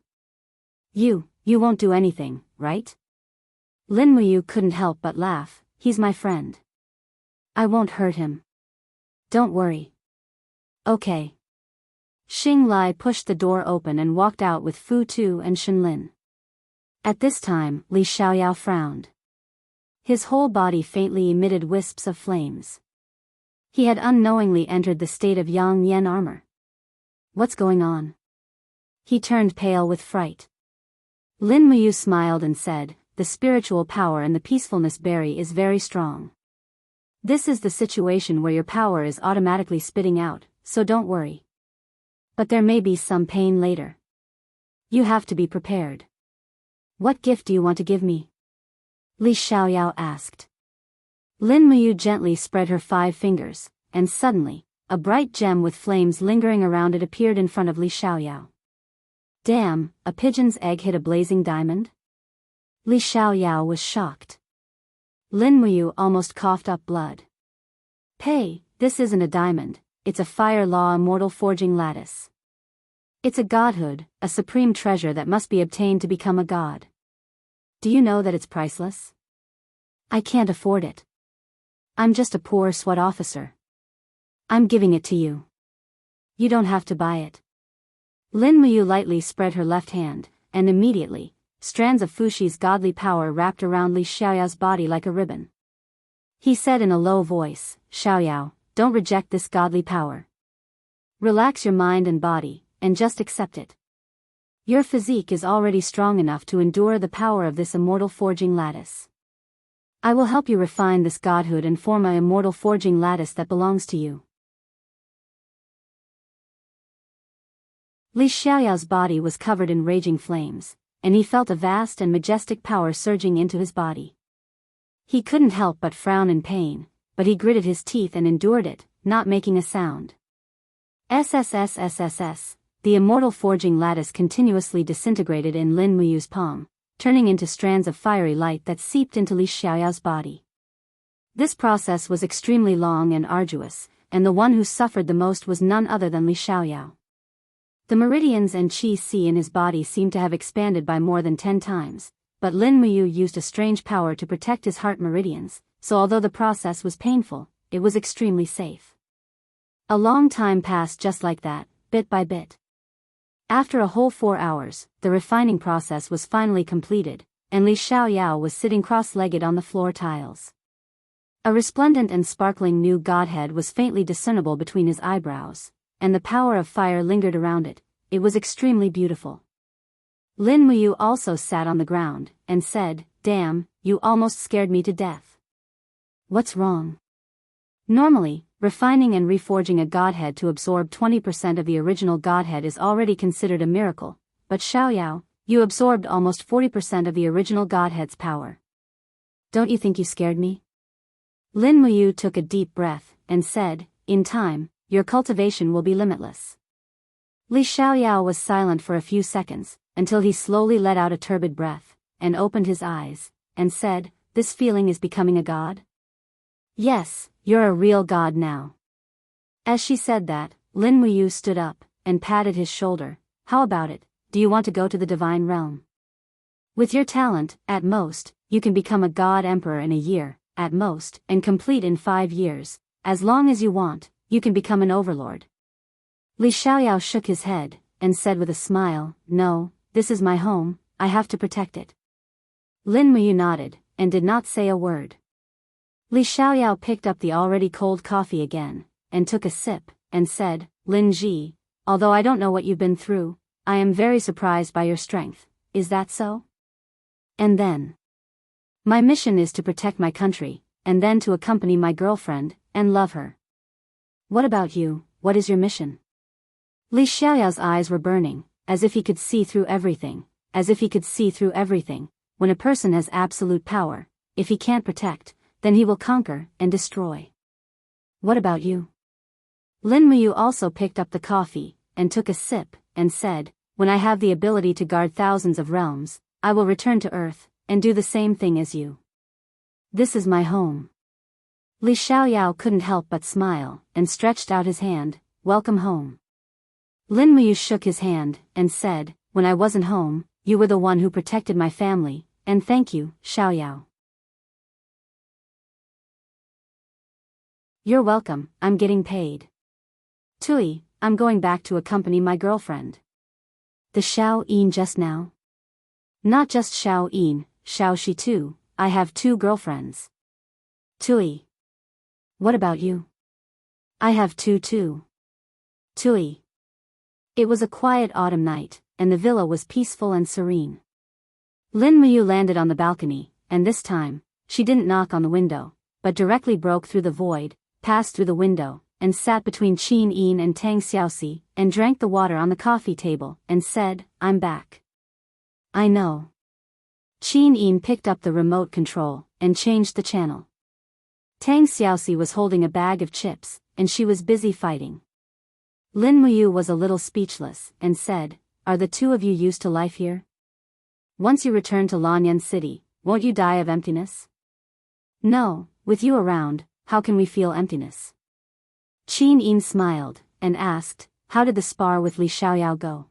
A: You won't do anything, right? Lin Muyu couldn't help but laugh. He's my friend. I won't hurt him. Don't worry. Okay. Xing Lai pushed the door open and walked out with Fu Tu and Shenlin. At this time, Li Xiaoyao frowned. His whole body faintly emitted wisps of flames. He had unknowingly entered the state of Yang Yen armor. What's going on? He turned pale with fright. Lin Muyu smiled and said, the spiritual power and the peacefulness berry is very strong. This is the situation where your power is automatically spitting out, so don't worry. But there may be some pain later. You have to be prepared. What gift do you want to give me? Li Xiaoyao asked. Lin Muyu gently spread her 5 fingers, and suddenly, a bright gem with flames lingering around it appeared in front of Li Xiaoyao. Damn, a pigeon's egg hit a blazing diamond? Li Xiaoyao was shocked. Lin Muyu almost coughed up blood. Pei, this isn't a diamond, it's a fire law immortal forging lattice. It's a godhood, a supreme treasure that must be obtained to become a god. Do you know that it's priceless? I can't afford it. I'm just a poor SWAT officer. I'm giving it to you. You don't have to buy it. Lin Muyu lightly spread her left hand, and immediately, strands of Fushi's godly power wrapped around Li Xiaoyao's body like a ribbon. He said in a low voice, Xiaoyao, don't reject this godly power. Relax your mind and body, and just accept it. Your physique is already strong enough to endure the power of this immortal forging lattice. I will help you refine this godhood and form an immortal forging lattice that belongs to you. Li Xiaoyao's body was covered in raging flames, and he felt a vast and majestic power surging into his body. He couldn't help but frown in pain, but he gritted his teeth and endured it, not making a sound. SSSSSS, the immortal forging lattice continuously disintegrated in Lin Muyu's palm, turning into strands of fiery light that seeped into Li Xiaoyao's body. This process was extremely long and arduous, and the one who suffered the most was none other than Li Xiaoyao. The meridians and qi in his body seemed to have expanded by more than 10 times, but Lin Muyu used a strange power to protect his heart meridians, so although the process was painful, it was extremely safe. A long time passed just like that, bit by bit. After a whole 4 hours, the refining process was finally completed, and Li Xiaoyao was sitting cross-legged on the floor tiles. A resplendent and sparkling new godhead was faintly discernible between his eyebrows, and the power of fire lingered around it. It was extremely beautiful. Lin Muyu also sat on the ground, and said, Damn, you almost scared me to death. What's wrong? Normally, refining and reforging a godhead to absorb 20% of the original godhead is already considered a miracle, but Xiaoyao, you absorbed almost 40% of the original godhead's power. Don't you think you scared me? Lin Muyu took a deep breath, and said, In time, your cultivation will be limitless. Li Xiaoyao was silent for a few seconds, until he slowly let out a turbid breath, and opened his eyes, and said, This feeling is becoming a god? Yes, you're a real god now. As she said that, Lin Muyu stood up, and patted his shoulder. How about it, do you want to go to the divine realm? With your talent, at most, you can become a god emperor in a year, at most, and complete in 5 years. As long as you want, you can become an overlord. Li Xiaoyao shook his head, and said with a smile, No, this is my home, I have to protect it. Lin Muyu nodded, and did not say a word. Li Xiaoyao picked up the already cold coffee again, and took a sip, and said, Lin Ji, although I don't know what you've been through, I am very surprised by your strength, is that so? And then? My mission is to protect my country, and then to accompany my girlfriend, and love her. What about you, what is your mission? Li Xiaoyao's eyes were burning, as if he could see through everything, When a person has absolute power, if he can't protect, then he will conquer and destroy. What about you? Lin Muyu also picked up the coffee, and took a sip, and said, When I have the ability to guard thousands of realms, I will return to Earth, and do the same thing as you. This is my home. Li Xiaoyao couldn't help but smile, and stretched out his hand, Welcome home. Lin Muyu shook his hand, and said, when I wasn't home, you were the one who protected my family, and thank you, Xiaoyao. You're welcome, I'm getting paid. Tui, I'm going back to accompany my girlfriend. The Xiao Yin just now? Not just Xiao Yin, Xiao Shi too, I have 2 girlfriends. Tui. What about you? I have 2 too. Tui. It was a quiet autumn night, and the villa was peaceful and serene. Lin Muyu landed on the balcony, and this time, she didn't knock on the window, but directly broke through the void, passed through the window, and sat between Qin Yin and Tang Xiaoxi, and drank the water on the coffee table, and said, I'm back. I know. Qin Yin picked up the remote control, and changed the channel. Tang Xiaoxi was holding a bag of chips, and she was busy fighting. Lin Muyu was a little speechless, and said, Are the 2 of you used to life here? Once you return to Lanyan City, won't you die of emptiness? No, with you around, how can we feel emptiness? Qin Yin smiled, and asked, How did the spar with Li Xiaoyao go?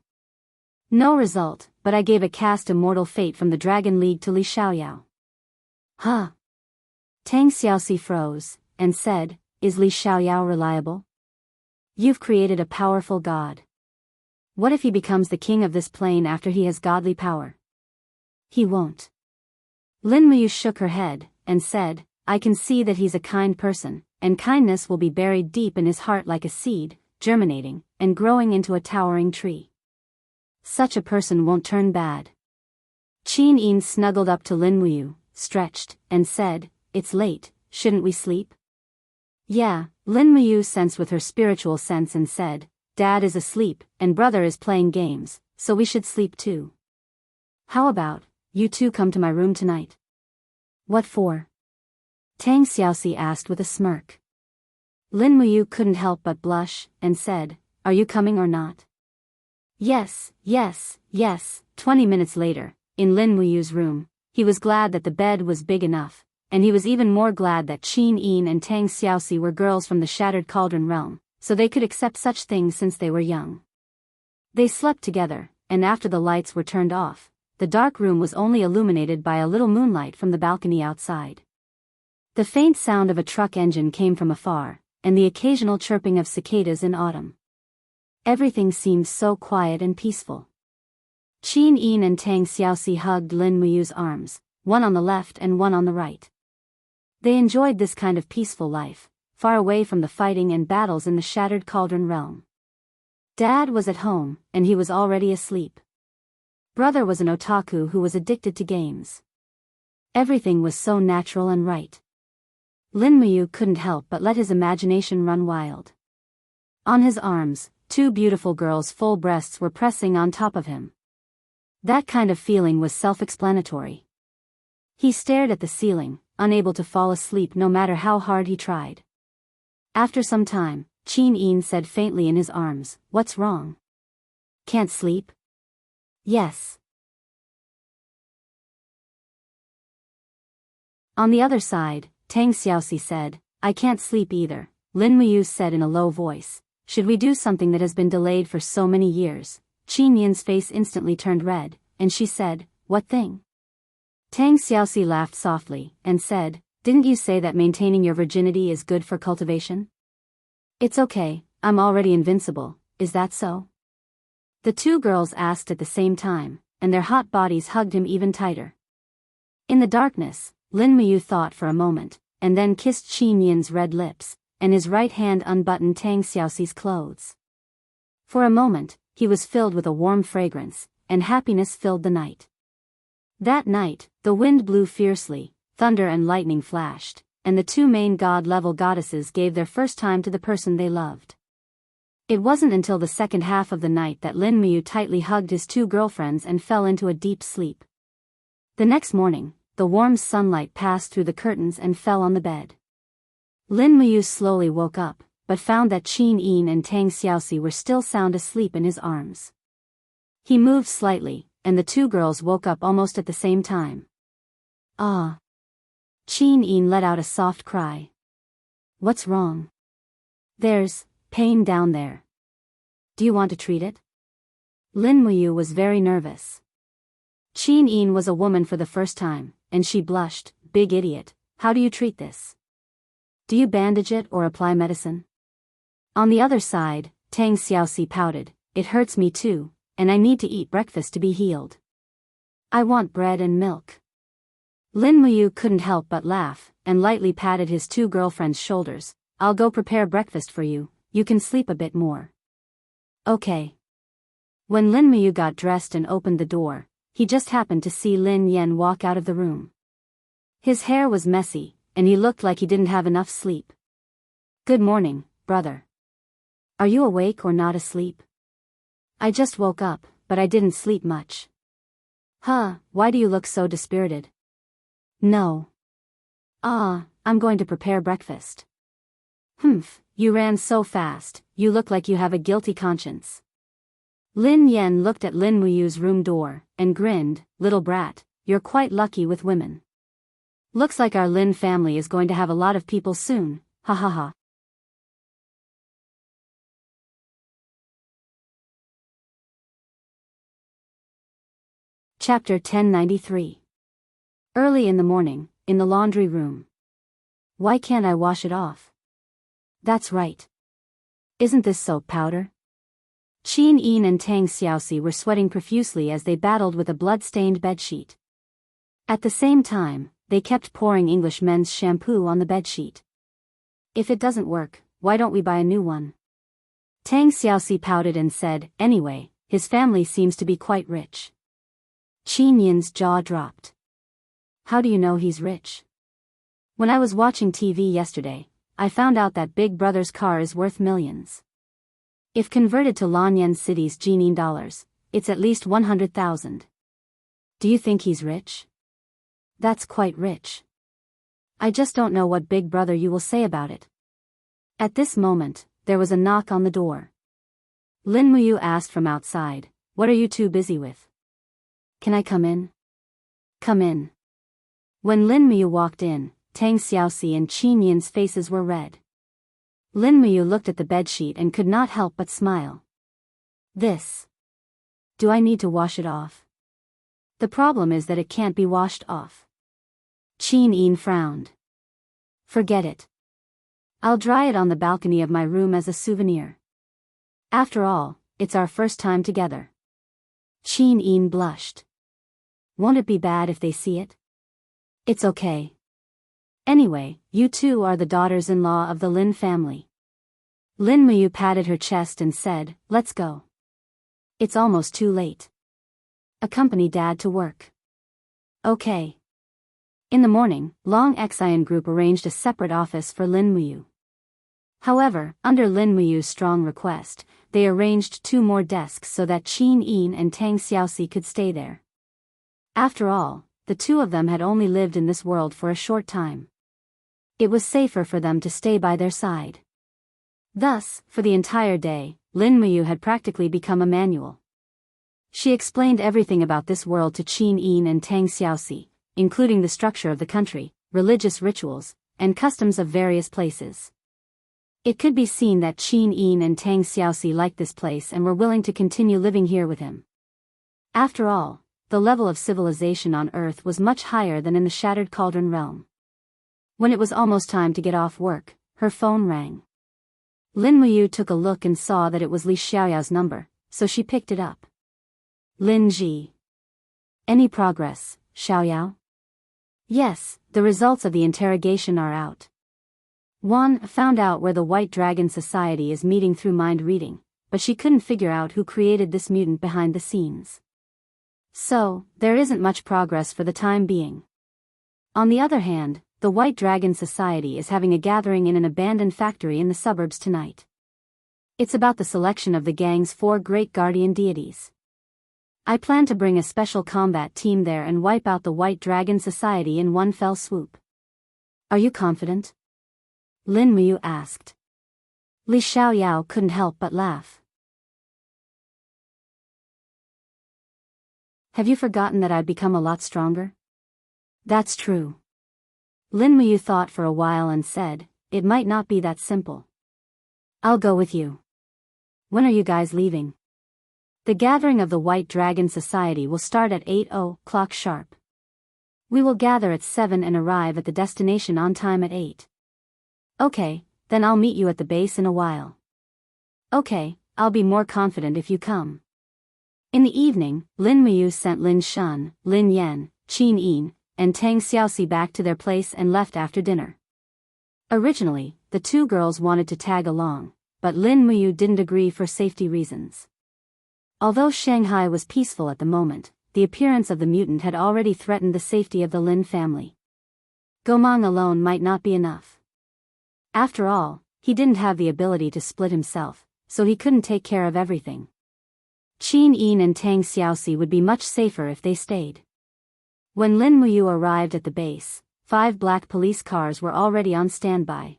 A: No result, but I gave a cast immortal fate from the Dragon League to Li Xiaoyao. Huh? Tang Xiaoxi froze, and said, Is Li Xiaoyao reliable? You've created a powerful god. What if he becomes the king of this plane after he has godly power? He won't. Lin Muyu shook her head, and said, I can see that he's a kind person, and kindness will be buried deep in his heart like a seed, germinating, and growing into a towering tree. Such a person won't turn bad. Qin Yin snuggled up to Lin Muyu, stretched, and said, It's late, shouldn't we sleep? Yeah, Lin Muyu sensed with her spiritual sense and said, Dad is asleep, and brother is playing games, so we should sleep too. How about, you 2 come to my room tonight? What for? Tang Xiaoxi asked with a smirk. Lin Muyu couldn't help but blush, and said, Are you coming or not? Yes, yes, yes. 20 minutes later, in Lin Muyu's room, he was glad that the bed was big enough, and he was even more glad that Qin Yin and Tang Xiaoxi were girls from the Shattered Cauldron realm, so they could accept such things since they were young. They slept together, and after the lights were turned off, the dark room was only illuminated by a little moonlight from the balcony outside. The faint sound of a truck engine came from afar, and the occasional chirping of cicadas in autumn. Everything seemed so quiet and peaceful. Qin Yin and Tang Xiaoxi hugged Lin Muyu's arms, one on the left and one on the right. They enjoyed this kind of peaceful life, far away from the fighting and battles in the Shattered Cauldron realm. Dad was at home, and he was already asleep. Brother was an otaku who was addicted to games. Everything was so natural and right. Lin Muyu couldn't help but let his imagination run wild. On his arms, 2 beautiful girls' full breasts were pressing on top of him. That kind of feeling was self-explanatory. He stared at the ceiling, unable to fall asleep no matter how hard he tried. After some time, Qin Yin said faintly in his arms, What's wrong? Can't sleep? Yes. On the other side, Tang Xiaoxi said, I can't sleep either. Lin Muyu said in a low voice, Should we do something that has been delayed for so many years? Qin Yin's face instantly turned red, and she said, What thing? Tang Xiaoxi laughed softly, and said, Didn't you say that maintaining your virginity is good for cultivation? It's okay, I'm already invincible, is that so? The 2 girls asked at the same time, and their hot bodies hugged him even tighter. In the darkness, Lin Muyu thought for a moment, and then kissed Qin Yin's red lips, and his right hand unbuttoned Tang Xiaoxi's clothes. For a moment, he was filled with a warm fragrance, and happiness filled the night. That night, the wind blew fiercely, thunder and lightning flashed, and the 2 main god-level goddesses gave their first time to the person they loved. It wasn't until the second half of the night that Lin Muyu tightly hugged his 2 girlfriends and fell into a deep sleep. The next morning, the warm sunlight passed through the curtains and fell on the bed. Lin Muyu slowly woke up, but found that Qin Yin and Tang Xiaoxi were still sound asleep in his arms. He moved slightly, and the 2 girls woke up almost at the same time. Ah! Qin Yin let out a soft cry. What's wrong? There's pain down there. Do you want to treat it? Lin Muyu was very nervous. Qin Yin was a woman for the first time, and she blushed. Big idiot, how do you treat this? Do you bandage it or apply medicine? On the other side, Tang Xiaoxi pouted, it hurts me too, and I need to eat breakfast to be healed. I want bread and milk. Lin Muyu couldn't help but laugh, and lightly patted his two girlfriends' shoulders. I'll go prepare breakfast for you, you can sleep a bit more. Okay. When Lin Muyu got dressed and opened the door, he just happened to see Lin Yan walk out of the room. His hair was messy, and he looked like he didn't have enough sleep. Good morning, brother. Are you awake or not asleep? I just woke up, but I didn't sleep much. Huh, why do you look so dispirited? No. I'm going to prepare breakfast. Humph, you ran so fast, you look like you have a guilty conscience. Lin Yan looked at Lin Muyu's room door, and grinned, little brat, you're quite lucky with women. Looks like our Lin family is going to have a lot of people soon, ha ha ha. Chapter 1093. Early in the morning, in the laundry room. Why can't I wash it off? That's right. Isn't this soap powder? Qin Yin and Tang Xiaoxi were sweating profusely as they battled with a blood-stained bedsheet. At the same time, they kept pouring English men's shampoo on the bedsheet. If it doesn't work, why don't we buy a new one? Tang Xiaoxi pouted and said, anyway, his family seems to be quite rich. Qin Yin's jaw dropped. How do you know he's rich? When I was watching TV yesterday, I found out that Big Brother's car is worth millions. If converted to Lanyan City's Jinin dollars, it's at least 100,000. Do you think he's rich? That's quite rich. I just don't know what Big Brother you will say about it. At this moment, there was a knock on the door. Lin Muyu asked from outside, what are you two busy with? Can I come in? Come in. When Lin Muyu walked in, Tang Xiaoxi and Qin Yin's faces were red. Lin Muyu looked at the bedsheet and could not help but smile. This. Do I need to wash it off? The problem is that it can't be washed off. Qin Yin frowned. Forget it. I'll dry it on the balcony of my room as a souvenir. After all, it's our first time together. Qin Yin blushed. Won't it be bad if they see it? It's okay. Anyway, you two are the daughters-in-law of the Lin family. Lin Muyu patted her chest and said, let's go. It's almost too late. Accompany Dad to work. Okay. In the morning, Long Xian Group arranged a separate office for Lin Muyu. However, under Lin Muyu's strong request, they arranged 2 more desks so that Qin Yin and Tang Xiaoxi could stay there. After all, the two of them had only lived in this world for a short time. It was safer for them to stay by their side. Thus, for the entire day, Lin Muyu had practically become a manual. She explained everything about this world to Qin Yin and Tang Xiaoxi, including the structure of the country, religious rituals, and customs of various places. It could be seen that Qin Yin and Tang Xiaoxi liked this place and were willing to continue living here with him. After all, the level of civilization on Earth was much higher than in the Shattered Cauldron realm. When it was almost time to get off work, her phone rang. Lin Muyu took a look and saw that it was Li Xiaoyao's number, so she picked it up. Lin Ji. Any progress, Xiaoyao? Yes, the results of the interrogation are out. 1 found out where the White Dragon Society is meeting through mind reading, but she couldn't figure out who created this mutant behind the scenes. So, there isn't much progress for the time being. On the other hand, the White Dragon Society is having a gathering in an abandoned factory in the suburbs tonight. It's about the selection of the gang's 4 great guardian deities. I plan to bring a special combat team there and wipe out the White Dragon Society in one fell swoop. Are you confident? Lin Muyu asked. Li Xiaoyao couldn't help but laugh. Have you forgotten that I've become a lot stronger? That's true. Lin Muyu thought for a while and said, it might not be that simple. I'll go with you. When are you guys leaving? The gathering of the White Dragon Society will start at 8:00 sharp. We will gather at 7 and arrive at the destination on time at 8. Okay, then I'll meet you at the base in a while. Okay, I'll be more confident if you come. In the evening, Lin Muyu sent Lin Shun, Lin Yan, Qin Yin, and Tang Xiaoxi back to their place and left after dinner. Originally, the two girls wanted to tag along, but Lin Muyu didn't agree for safety reasons. Although Shanghai was peaceful at the moment, the appearance of the mutant had already threatened the safety of the Lin family. Gomang alone might not be enough. After all, he didn't have the ability to split himself, so he couldn't take care of everything. Qin Yin and Tang Xiaoxi would be much safer if they stayed. When Lin Muyu arrived at the base, 5 black police cars were already on standby.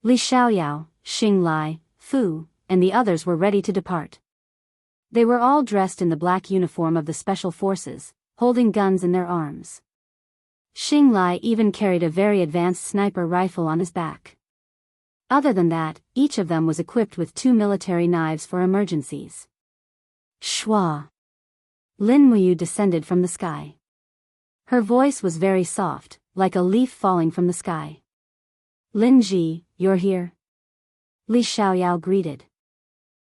A: Li Xiaoyao, Xing Lai, Fu, and the others were ready to depart. They were all dressed in the black uniform of the special forces, holding guns in their arms. Xing Lai even carried a very advanced sniper rifle on his back. Other than that, each of them was equipped with 2 military knives for emergencies. Shua! Lin Muyu descended from the sky. Her voice was very soft, like a leaf falling from the sky. Lin Ji, you're here? Li Xiaoyao greeted.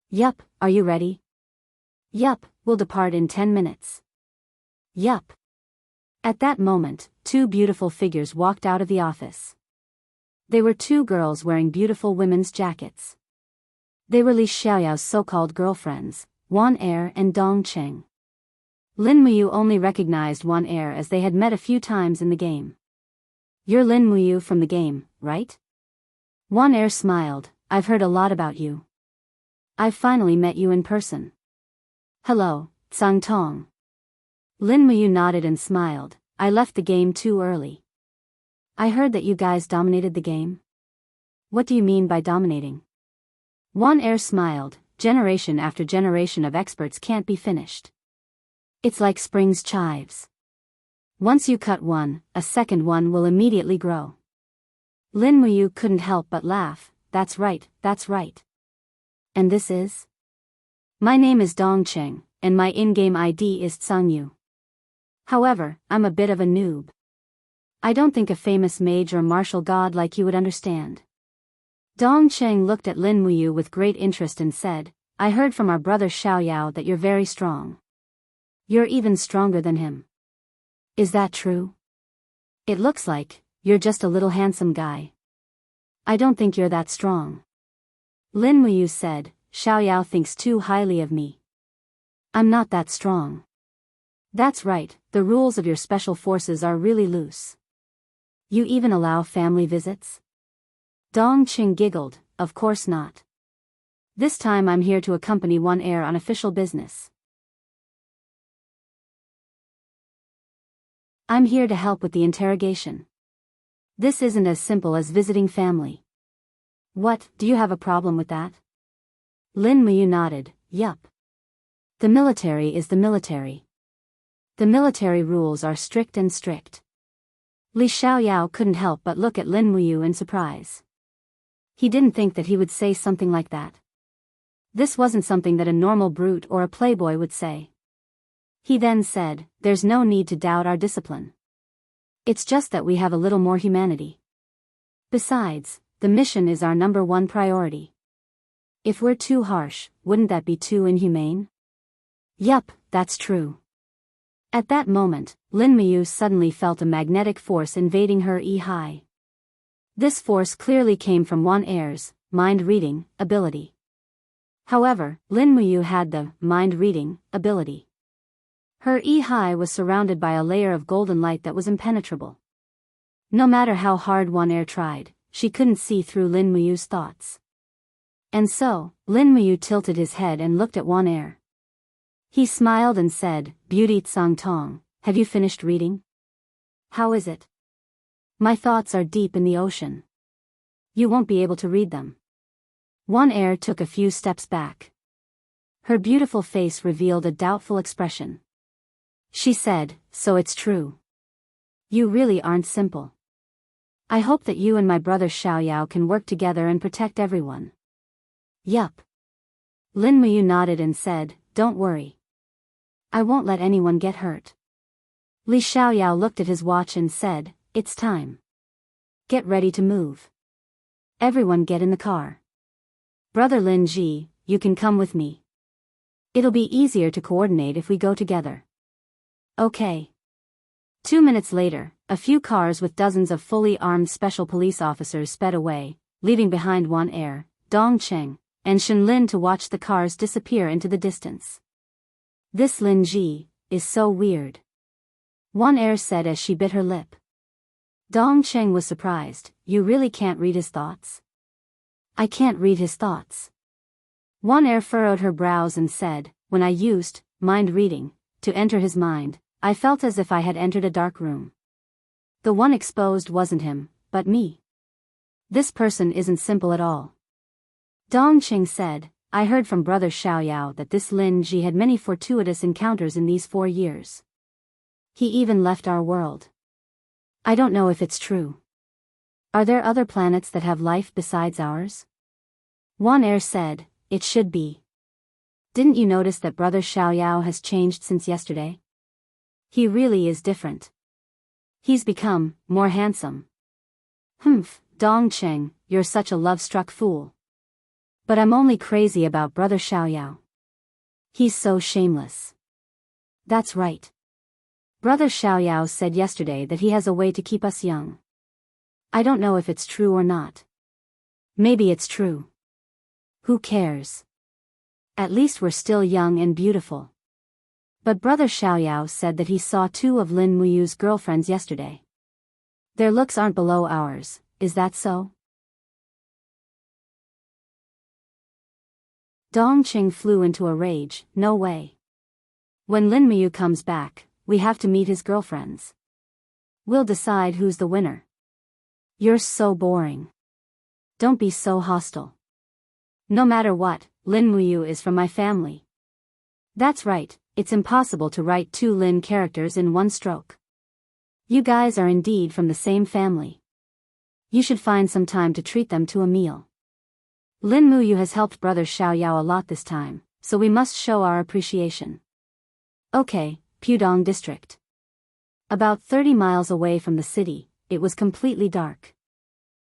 A: Yup, are you ready? Yup, we'll depart in 10 minutes. Yup. At that moment, 2 beautiful figures walked out of the office. They were 2 girls wearing beautiful women's jackets. They were Li Xiaoyao's so-called girlfriends, Wan Er and Dong Cheng. Lin Muyu only recognized Wan Er as they had met a few times in the game. You're Lin Muyu from the game, right? Wan Er smiled. I've heard a lot about you. I've finally met you in person. Hello, Tsang Tong. Lin Muyu nodded and smiled. I left the game too early. I heard that you guys dominated the game. What do you mean by dominating? Wan Er smiled. Generation after generation of experts can't be finished. It's like spring's chives. Once you cut one, a second one will immediately grow. Lin Muyu couldn't help but laugh. That's right, that's right. And this is? My name is Dong Cheng, and my in-game ID is Tsang Yu. However, I'm a bit of a noob. I don't think a famous mage or martial god like you would understand. Dong Cheng looked at Lin Muyu with great interest and said, I heard from our brother Xiaoyao that you're very strong. You're even stronger than him. Is that true? It looks like, you're just a little handsome guy. I don't think you're that strong. Lin Muyu said, Xiaoyao thinks too highly of me. I'm not that strong. That's right, the rules of your special forces are really loose. You even allow family visits? Dong Cheng giggled, of course not. This time I'm here to accompany Wan Er on official business. I'm here to help with the interrogation. This isn't as simple as visiting family. What, do you have a problem with that? Lin Muyu nodded, yup. The military is the military. The military rules are strict and strict. Li Xiaoyao couldn't help but look at Lin Muyu in surprise. He didn't think that he would say something like that. This wasn't something that a normal brute or a playboy would say. He then said, there's no need to doubt our discipline. It's just that we have a little more humanity. Besides, the mission is our #1 priority. If we're too harsh, wouldn't that be too inhumane? Yup, that's true. At that moment, Lin Muyu suddenly felt a magnetic force invading her high. This force clearly came from Wan Er's mind-reading ability. However, Lin Muyu had the mind-reading ability. Her high was surrounded by a layer of golden light that was impenetrable. No matter how hard Wan Er tried, she couldn't see through Lin Muyu's thoughts. And so, Lin Muyu tilted his head and looked at Wan Er. He smiled and said, Beauty Tsang Tong, have you finished reading? How is it? My thoughts are deep in the ocean. You won't be able to read them. Wan Er took a few steps back. Her beautiful face revealed a doubtful expression. She said, so it's true. You really aren't simple. I hope that you and my brother Xiaoyao can work together and protect everyone. Yup. Lin Muyu nodded and said, "Don't worry. I won't let anyone get hurt." Li Xiaoyao looked at his watch and said, "It's time. Get ready to move. Everyone get in the car. Brother Lin Ji, you can come with me. It'll be easier to coordinate if we go together." Okay. 2 minutes later, a few cars with dozens of fully armed special police officers sped away, leaving behind Wan Er, Dong Cheng, and Shen Lin to watch the cars disappear into the distance. "This Lin Ji is so weird," Wan Er said as she bit her lip. Dong Cheng was surprised. "You really can't read his thoughts?" "I can't read his thoughts." Wan Er furrowed her brows and said, "When I used mind reading to enter his mind, I felt as if I had entered a dark room. The one exposed wasn't him, but me. This person isn't simple at all." Dong Cheng said, "I heard from Brother Xiaoyao that this Lin Ji had many fortuitous encounters in these 4 years. He even left our world. I don't know if it's true. Are there other planets that have life besides ours?" Wan Er said, "It should be. Didn't you notice that Brother Xiaoyao has changed since yesterday? He really is different. He's become more handsome." "Humph, Dong Cheng, you're such a love-struck fool. But I'm only crazy about Brother Xiaoyao. He's so shameless." "That's right. Brother Xiaoyao said yesterday that he has a way to keep us young. I don't know if it's true or not. Maybe it's true. Who cares? At least we're still young and beautiful." But Brother Xiaoyao said that he saw 2 of Lin Muyu's girlfriends yesterday. Their looks aren't below ours, is that so? Dong Cheng flew into a rage. "No way. When Lin Muyu comes back, we have to meet his girlfriends. We'll decide who's the winner." "You're so boring. Don't be so hostile. No matter what, Lin Muyu is from my family." "That's right, it's impossible to write 2 Lin characters in one stroke. You guys are indeed from the same family. You should find some time to treat them to a meal. Lin Muyu has helped Brother Xiaoyao a lot this time, so we must show our appreciation." Okay, Pudong District. About 30 miles away from the city, it was completely dark.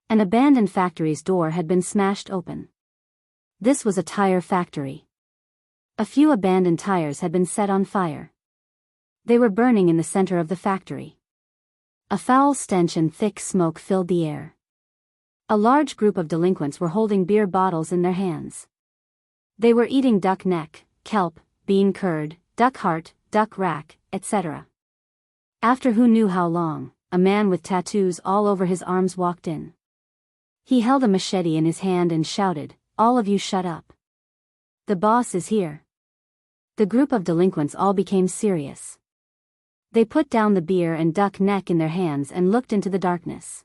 A: An abandoned factory's door had been smashed open. This was a tire factory. A few abandoned tires had been set on fire. They were burning in the center of the factory. A foul stench and thick smoke filled the air. A large group of delinquents were holding beer bottles in their hands. They were eating duck neck, kelp, bean curd, duck heart, duck rack, etc. After who knew how long, a man with tattoos all over his arms walked in. He held a machete in his hand and shouted, "All of you shut up. The boss is here." The group of delinquents all became serious. They put down the beer and duck neck in their hands and looked into the darkness.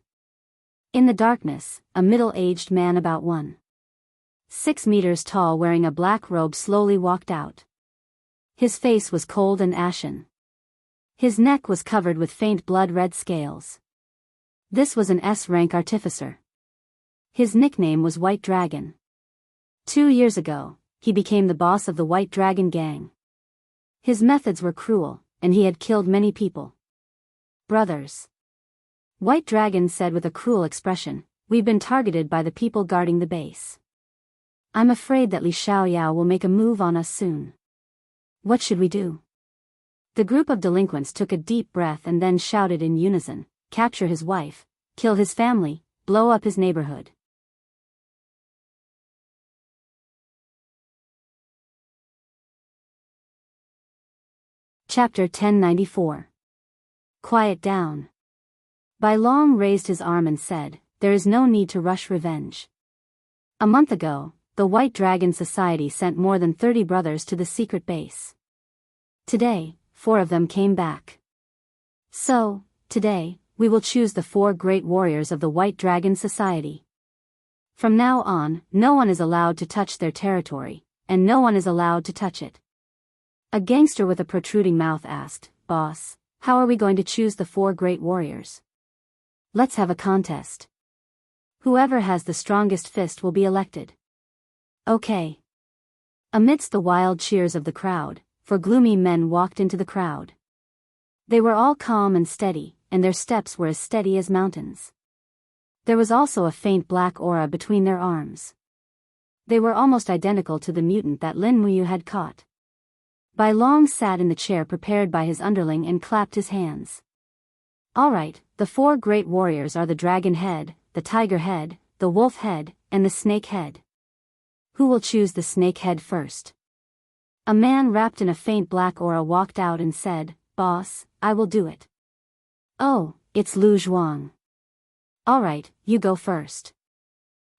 A: In the darkness, a middle-aged man about 1.6 meters tall wearing a black robe slowly walked out. His face was cold and ashen. His neck was covered with faint blood-red scales. This was an S-rank artificer. His nickname was White Dragon. 2 years ago, he became the boss of the White Dragon gang. His methods were cruel, and he had killed many people. "Brothers," White Dragon said with a cruel expression, "we've been targeted by the people guarding the base. I'm afraid that Li Xiaoyao will make a move on us soon. What should we do?" The group of delinquents took a deep breath and then shouted in unison, "Capture his wife, kill his family, blow up his neighborhood." Chapter 1094. Quiet down. Bai Long raised his arm and said, "There is no need to rush revenge. A month ago, the White Dragon Society sent more than 30 brothers to the secret base. Today, 4 of them came back. So, today, we will choose the 4 great warriors of the White Dragon Society. From now on, no one is allowed to touch their territory, and no one is allowed to touch it." A gangster with a protruding mouth asked, "Boss, how are we going to choose the 4 great warriors?" "Let's have a contest. Whoever has the strongest fist will be elected." "Okay." Amidst the wild cheers of the crowd, four gloomy men walked into the crowd. They were all calm and steady, and their steps were as steady as mountains. There was also a faint black aura between their arms. They were almost identical to the mutant that Lin Muyu had caught. Bai Long sat in the chair prepared by his underling and clapped his hands. All right, the four great warriors are the dragon head, the tiger head, the wolf head, and the snake head. Who will choose the snake head first? A man wrapped in a faint black aura walked out and said, "Boss, I will do it." "Oh, it's Lu Zhuang." "All right, you go first."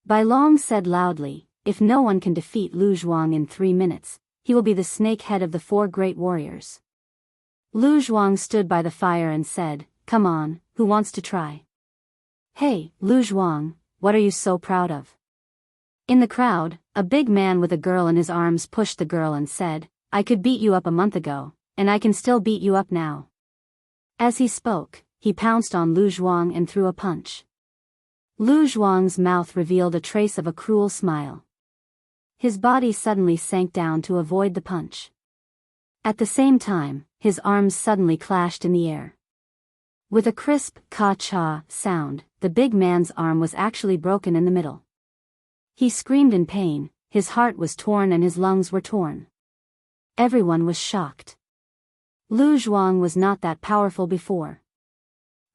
A: Bai Long said loudly, "If no one can defeat Lu Zhuang in 3 minutes, he will be the snake head of the four great warriors." Lu Zhuang stood by the fire and said, "Come on, who wants to try?" "Hey, Lu Zhuang, what are you so proud of?" In the crowd, a big man with a girl in his arms pushed the girl and said, "I could beat you up a month ago, and I can still beat you up now." As he spoke, he pounced on Lu Zhuang and threw a punch. Lu Zhuang's mouth revealed a trace of a cruel smile. His body suddenly sank down to avoid the punch. At the same time, his arms suddenly clashed in the air. With a crisp ka-cha sound, the big man's arm was actually broken in the middle. He screamed in pain, his heart was torn and his lungs were torn. Everyone was shocked. Lu Zhuang was not that powerful before.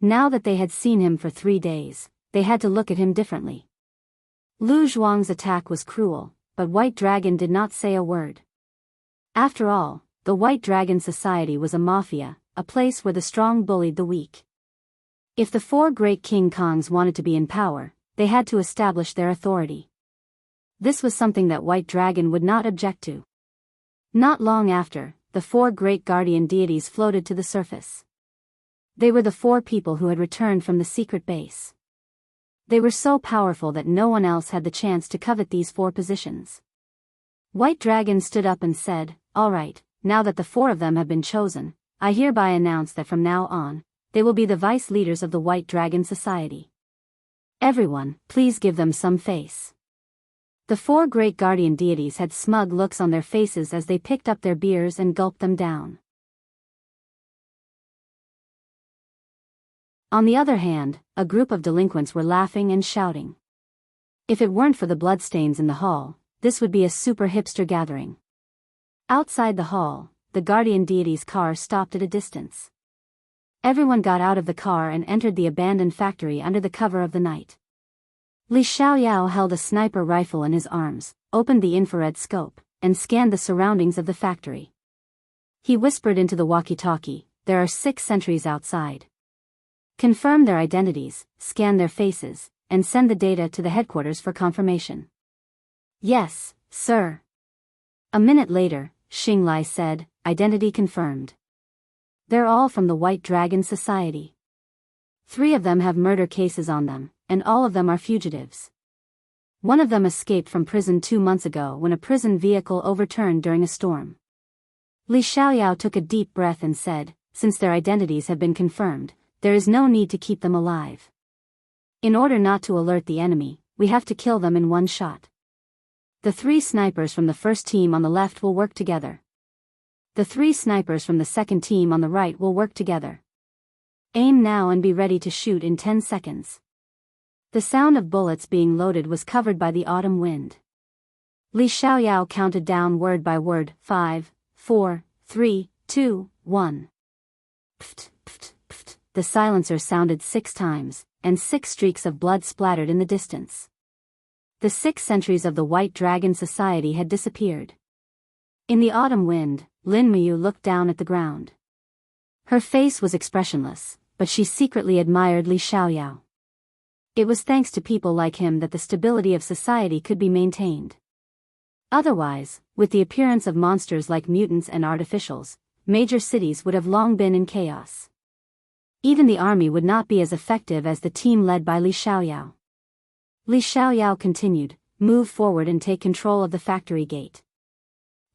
A: Now that they had seen him for 3 days, they had to look at him differently. Lu Zhuang's attack was cruel, but White Dragon did not say a word. After all, the White Dragon Society was a mafia, a place where the strong bullied the weak. If the four great King Kongs wanted to be in power, they had to establish their authority. This was something that White Dragon would not object to. Not long after, the four great guardian deities floated to the surface. They were the four people who had returned from the secret base. They were so powerful that no one else had the chance to covet these 4 positions. White Dragon stood up and said, "All right, now that the 4 of them have been chosen, I hereby announce that from now on, they will be the vice leaders of the White Dragon Society. Everyone, please give them some face." The 4 great guardian deities had smug looks on their faces as they picked up their beers and gulped them down. On the other hand, a group of delinquents were laughing and shouting. If it weren't for the bloodstains in the hall, this would be a super hipster gathering. Outside the hall, the guardian deity's car stopped at a distance. Everyone got out of the car and entered the abandoned factory under the cover of the night. Li Xiaoyao held a sniper rifle in his arms, opened the infrared scope, and scanned the surroundings of the factory. He whispered into the walkie-talkie, "There are 6 sentries outside. Confirm their identities, scan their faces, and send the data to the headquarters for confirmation." "Yes, sir." A minute later, Xinglai said, "Identity confirmed. They're all from the White Dragon Society. 3 of them have murder cases on them, and all of them are fugitives. One of them escaped from prison 2 months ago when a prison vehicle overturned during a storm." Li Xiaoyao took a deep breath and said, "Since their identities have been confirmed, there is no need to keep them alive. In order not to alert the enemy, we have to kill them in one shot. The 3 snipers from the first team on the left will work together. The 3 snipers from the second team on the right will work together. Aim now and be ready to shoot in 10 seconds." The sound of bullets being loaded was covered by the autumn wind. Li Xiaoyao counted down word by word, 5, 4, 3, 2, 1. Pft, pft, pft. The silencer sounded 6 times, and 6 streaks of blood splattered in the distance. The 6 sentries of the White Dragon Society had disappeared. In the autumn wind, Lin Muyu looked down at the ground. Her face was expressionless, but she secretly admired Li Xiaoyao. It was thanks to people like him that the stability of society could be maintained. Otherwise, with the appearance of monsters like mutants and artificials, major cities would have long been in chaos. Even the army would not be as effective as the team led by Li Xiaoyao. Li Xiaoyao continued, "Move forward and take control of the factory gate."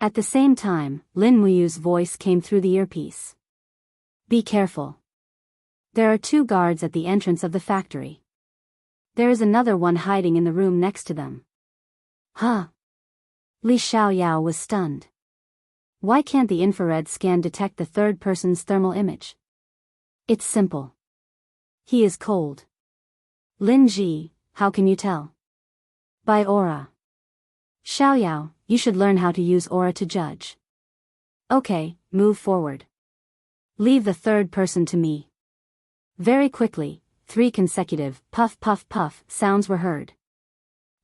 A: At the same time, Lin Muyu's voice came through the earpiece. "Be careful. There are 2 guards at the entrance of the factory. There is another one hiding in the room next to them." "Huh?" Li Xiaoyao was stunned. Why can't the infrared scan detect the third person's thermal image? It's simple. He is cold. Lin Ji, how can you tell? By aura. Xiaoyao, you should learn how to use aura to judge. Okay, move forward. Leave the third person to me. Very quickly, 3 consecutive puff puff puff sounds were heard.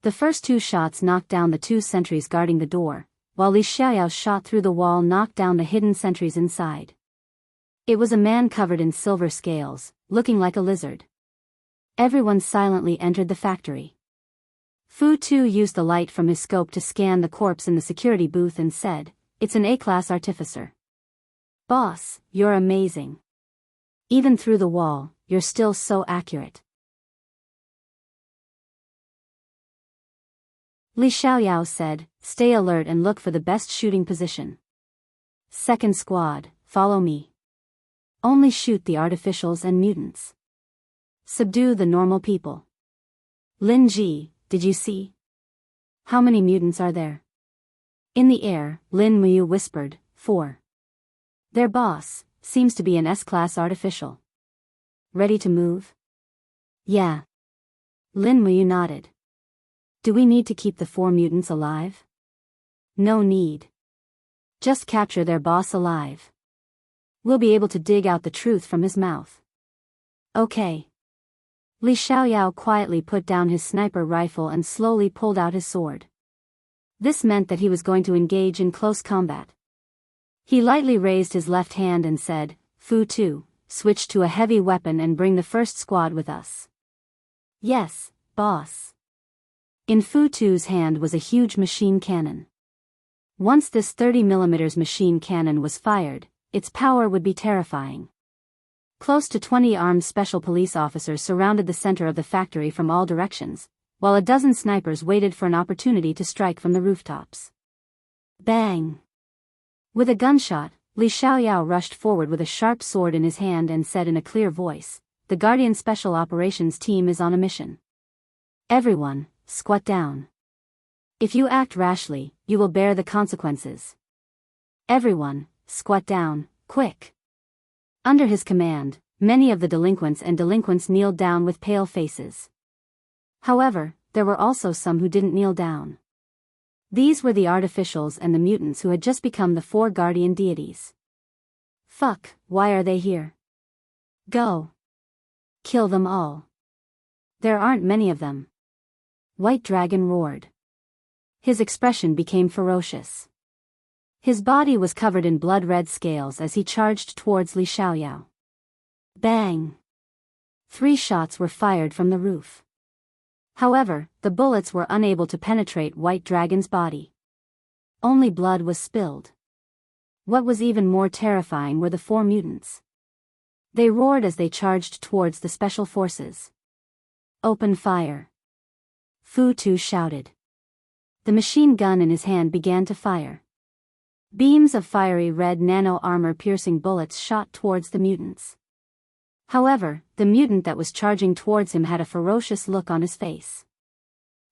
A: The first 2 shots knocked down the 2 sentries guarding the door, while Li Xiaoyao's shot through the wall knocked down the hidden sentries inside. It was a man covered in silver scales, looking like a lizard. Everyone silently entered the factory. Fu Tu used the light from his scope to scan the corpse in the security booth and said, "It's an A-class artificer. Boss, you're amazing. Even through the wall, you're still so accurate." Li Xiaoyao said, "Stay alert and look for the best shooting position. Second squad, follow me. Only shoot the artificials and mutants. Subdue the normal people." Lin Ji, did you see? How many mutants are there? In the air, Lin Muyu whispered, 4. Their boss seems to be an S-class artificial. Ready to move? Yeah. Lin Muyu nodded. Do we need to keep the 4 mutants alive? No need. Just capture their boss alive. We'll be able to dig out the truth from his mouth. Okay. Li Xiaoyao quietly put down his sniper rifle and slowly pulled out his sword. This meant that he was going to engage in close combat. He lightly raised his left hand and said, "Fu Tu, switch to a heavy weapon and bring the first squad with us." Yes, boss. In Fu Tu's hand was a huge machine cannon. Once this 30mm machine cannon was fired, its power would be terrifying. Close to 20 armed special police officers surrounded the center of the factory from all directions, while a dozen snipers waited for an opportunity to strike from the rooftops. Bang! With a gunshot, Li Xiaoyao rushed forward with a sharp sword in his hand and said in a clear voice, "The Guardian Special Operations team is on a mission. Everyone, squat down. If you act rashly, you will bear the consequences. Everyone, squat down, quick." Under his command, many of the delinquents kneeled down with pale faces. However, there were also some who didn't kneel down. These were the artificials and the mutants who had just become the 4 guardian deities. Fuck, why are they here? Go. Kill them all. There aren't many of them. White Dragon roared. His expression became ferocious. His body was covered in blood-red scales as he charged towards Li Xiaoyao. Bang! 3 shots were fired from the roof. However, the bullets were unable to penetrate White Dragon's body. Only blood was spilled. What was even more terrifying were the 4 mutants. They roared as they charged towards the special forces. Open fire! Fu Tu shouted. The machine gun in his hand began to fire. Beams of fiery red nano-armor-piercing bullets shot towards the mutants. However, the mutant that was charging towards him had a ferocious look on his face.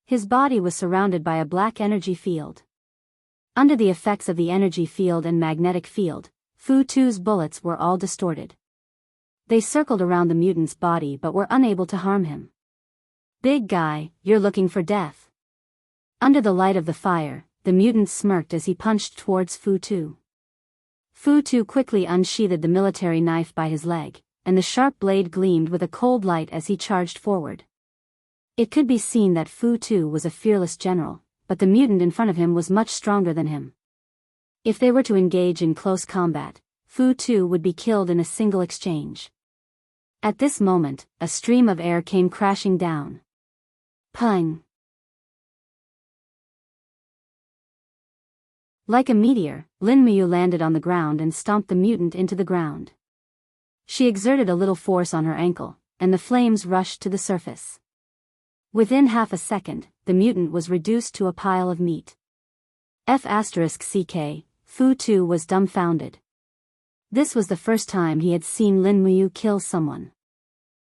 A: His body was surrounded by a black energy field. Under the effects of the energy field and magnetic field, Fu Tu's bullets were all distorted. They circled around the mutant's body but were unable to harm him. "Big guy, you're looking for death." Under the light of the fire, the mutant smirked as he punched towards Fu Tu. Fu Tu quickly unsheathed the military knife by his leg, and the sharp blade gleamed with a cold light as he charged forward. It could be seen that Fu Tu was a fearless general, but the mutant in front of him was much stronger than him. If they were to engage in close combat, Fu Tu would be killed in a single exchange. At this moment, a stream of air came crashing down. Pung! Like a meteor, Lin Muyu landed on the ground and stomped the mutant into the ground. She exerted a little force on her ankle, and the flames rushed to the surface. Within half a second, the mutant was reduced to a pile of meat. F***ck, Fu Tu was dumbfounded. This was the first time he had seen Lin Muyu kill someone.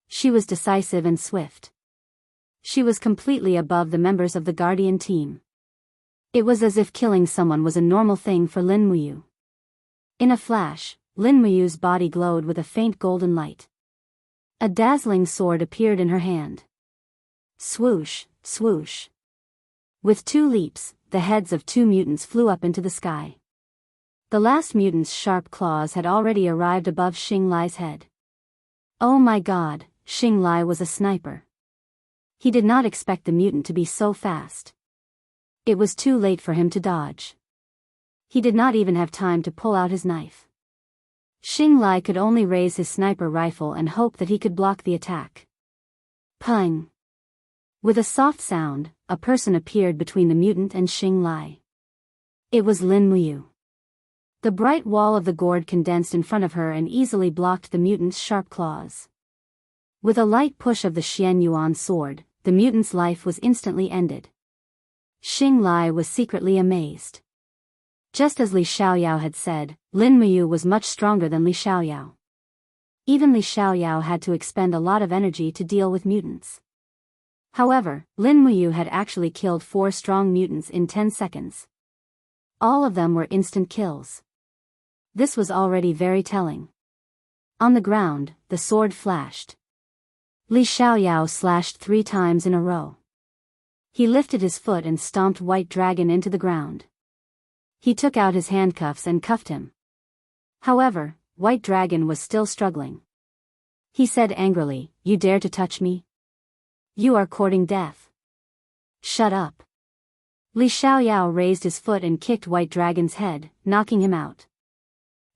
A: She was decisive and swift. She was completely above the members of the Guardian team. It was as if killing someone was a normal thing for Lin Muyu. In a flash, Lin Muyu's body glowed with a faint golden light. A dazzling sword appeared in her hand. Swoosh, swoosh. With 2 leaps, the heads of 2 mutants flew up into the sky. The last mutant's sharp claws had already arrived above Xing Lai's head. Oh my god, Xing Lai was a sniper. He did not expect the mutant to be so fast. It was too late for him to dodge. He did not even have time to pull out his knife. Xing Lai could only raise his sniper rifle and hope that he could block the attack. Pung! With a soft sound, a person appeared between the mutant and Xing Lai. It was Lin Muyu. The bright wall of the gourd condensed in front of her and easily blocked the mutant's sharp claws. With a light push of the Xian Yuan sword, the mutant's life was instantly ended. Xing Lai was secretly amazed. Just as Li Xiaoyao had said, Lin Muyu was much stronger than Li Xiaoyao. Even Li Xiaoyao had to expend a lot of energy to deal with mutants. However, Lin Muyu had actually killed 4 strong mutants in 10 seconds. All of them were instant kills. This was already very telling. On the ground, the sword flashed. Li Xiaoyao slashed 3 times in a row. He lifted his foot and stomped White Dragon into the ground. He took out his handcuffs and cuffed him. However, White Dragon was still struggling. He said angrily, "You dare to touch me? You are courting death. Shut up." Li Xiaoyao raised his foot and kicked White Dragon's head, knocking him out.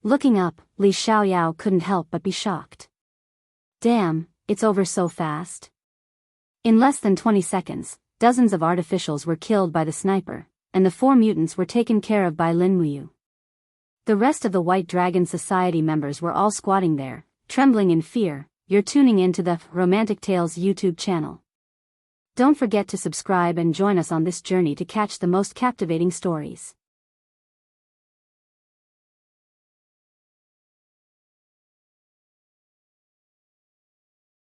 A: Looking up, Li Xiaoyao couldn't help but be shocked. Damn, it's over so fast. In less than 20 seconds, dozens of artificials were killed by the sniper, and the 4 mutants were taken care of by Lin Muyu. The rest of the White Dragon Society members were all squatting there, trembling in fear. You're tuning in to the Romantic Tales YouTube channel. Don't forget to subscribe and join us on this journey to catch the most captivating stories.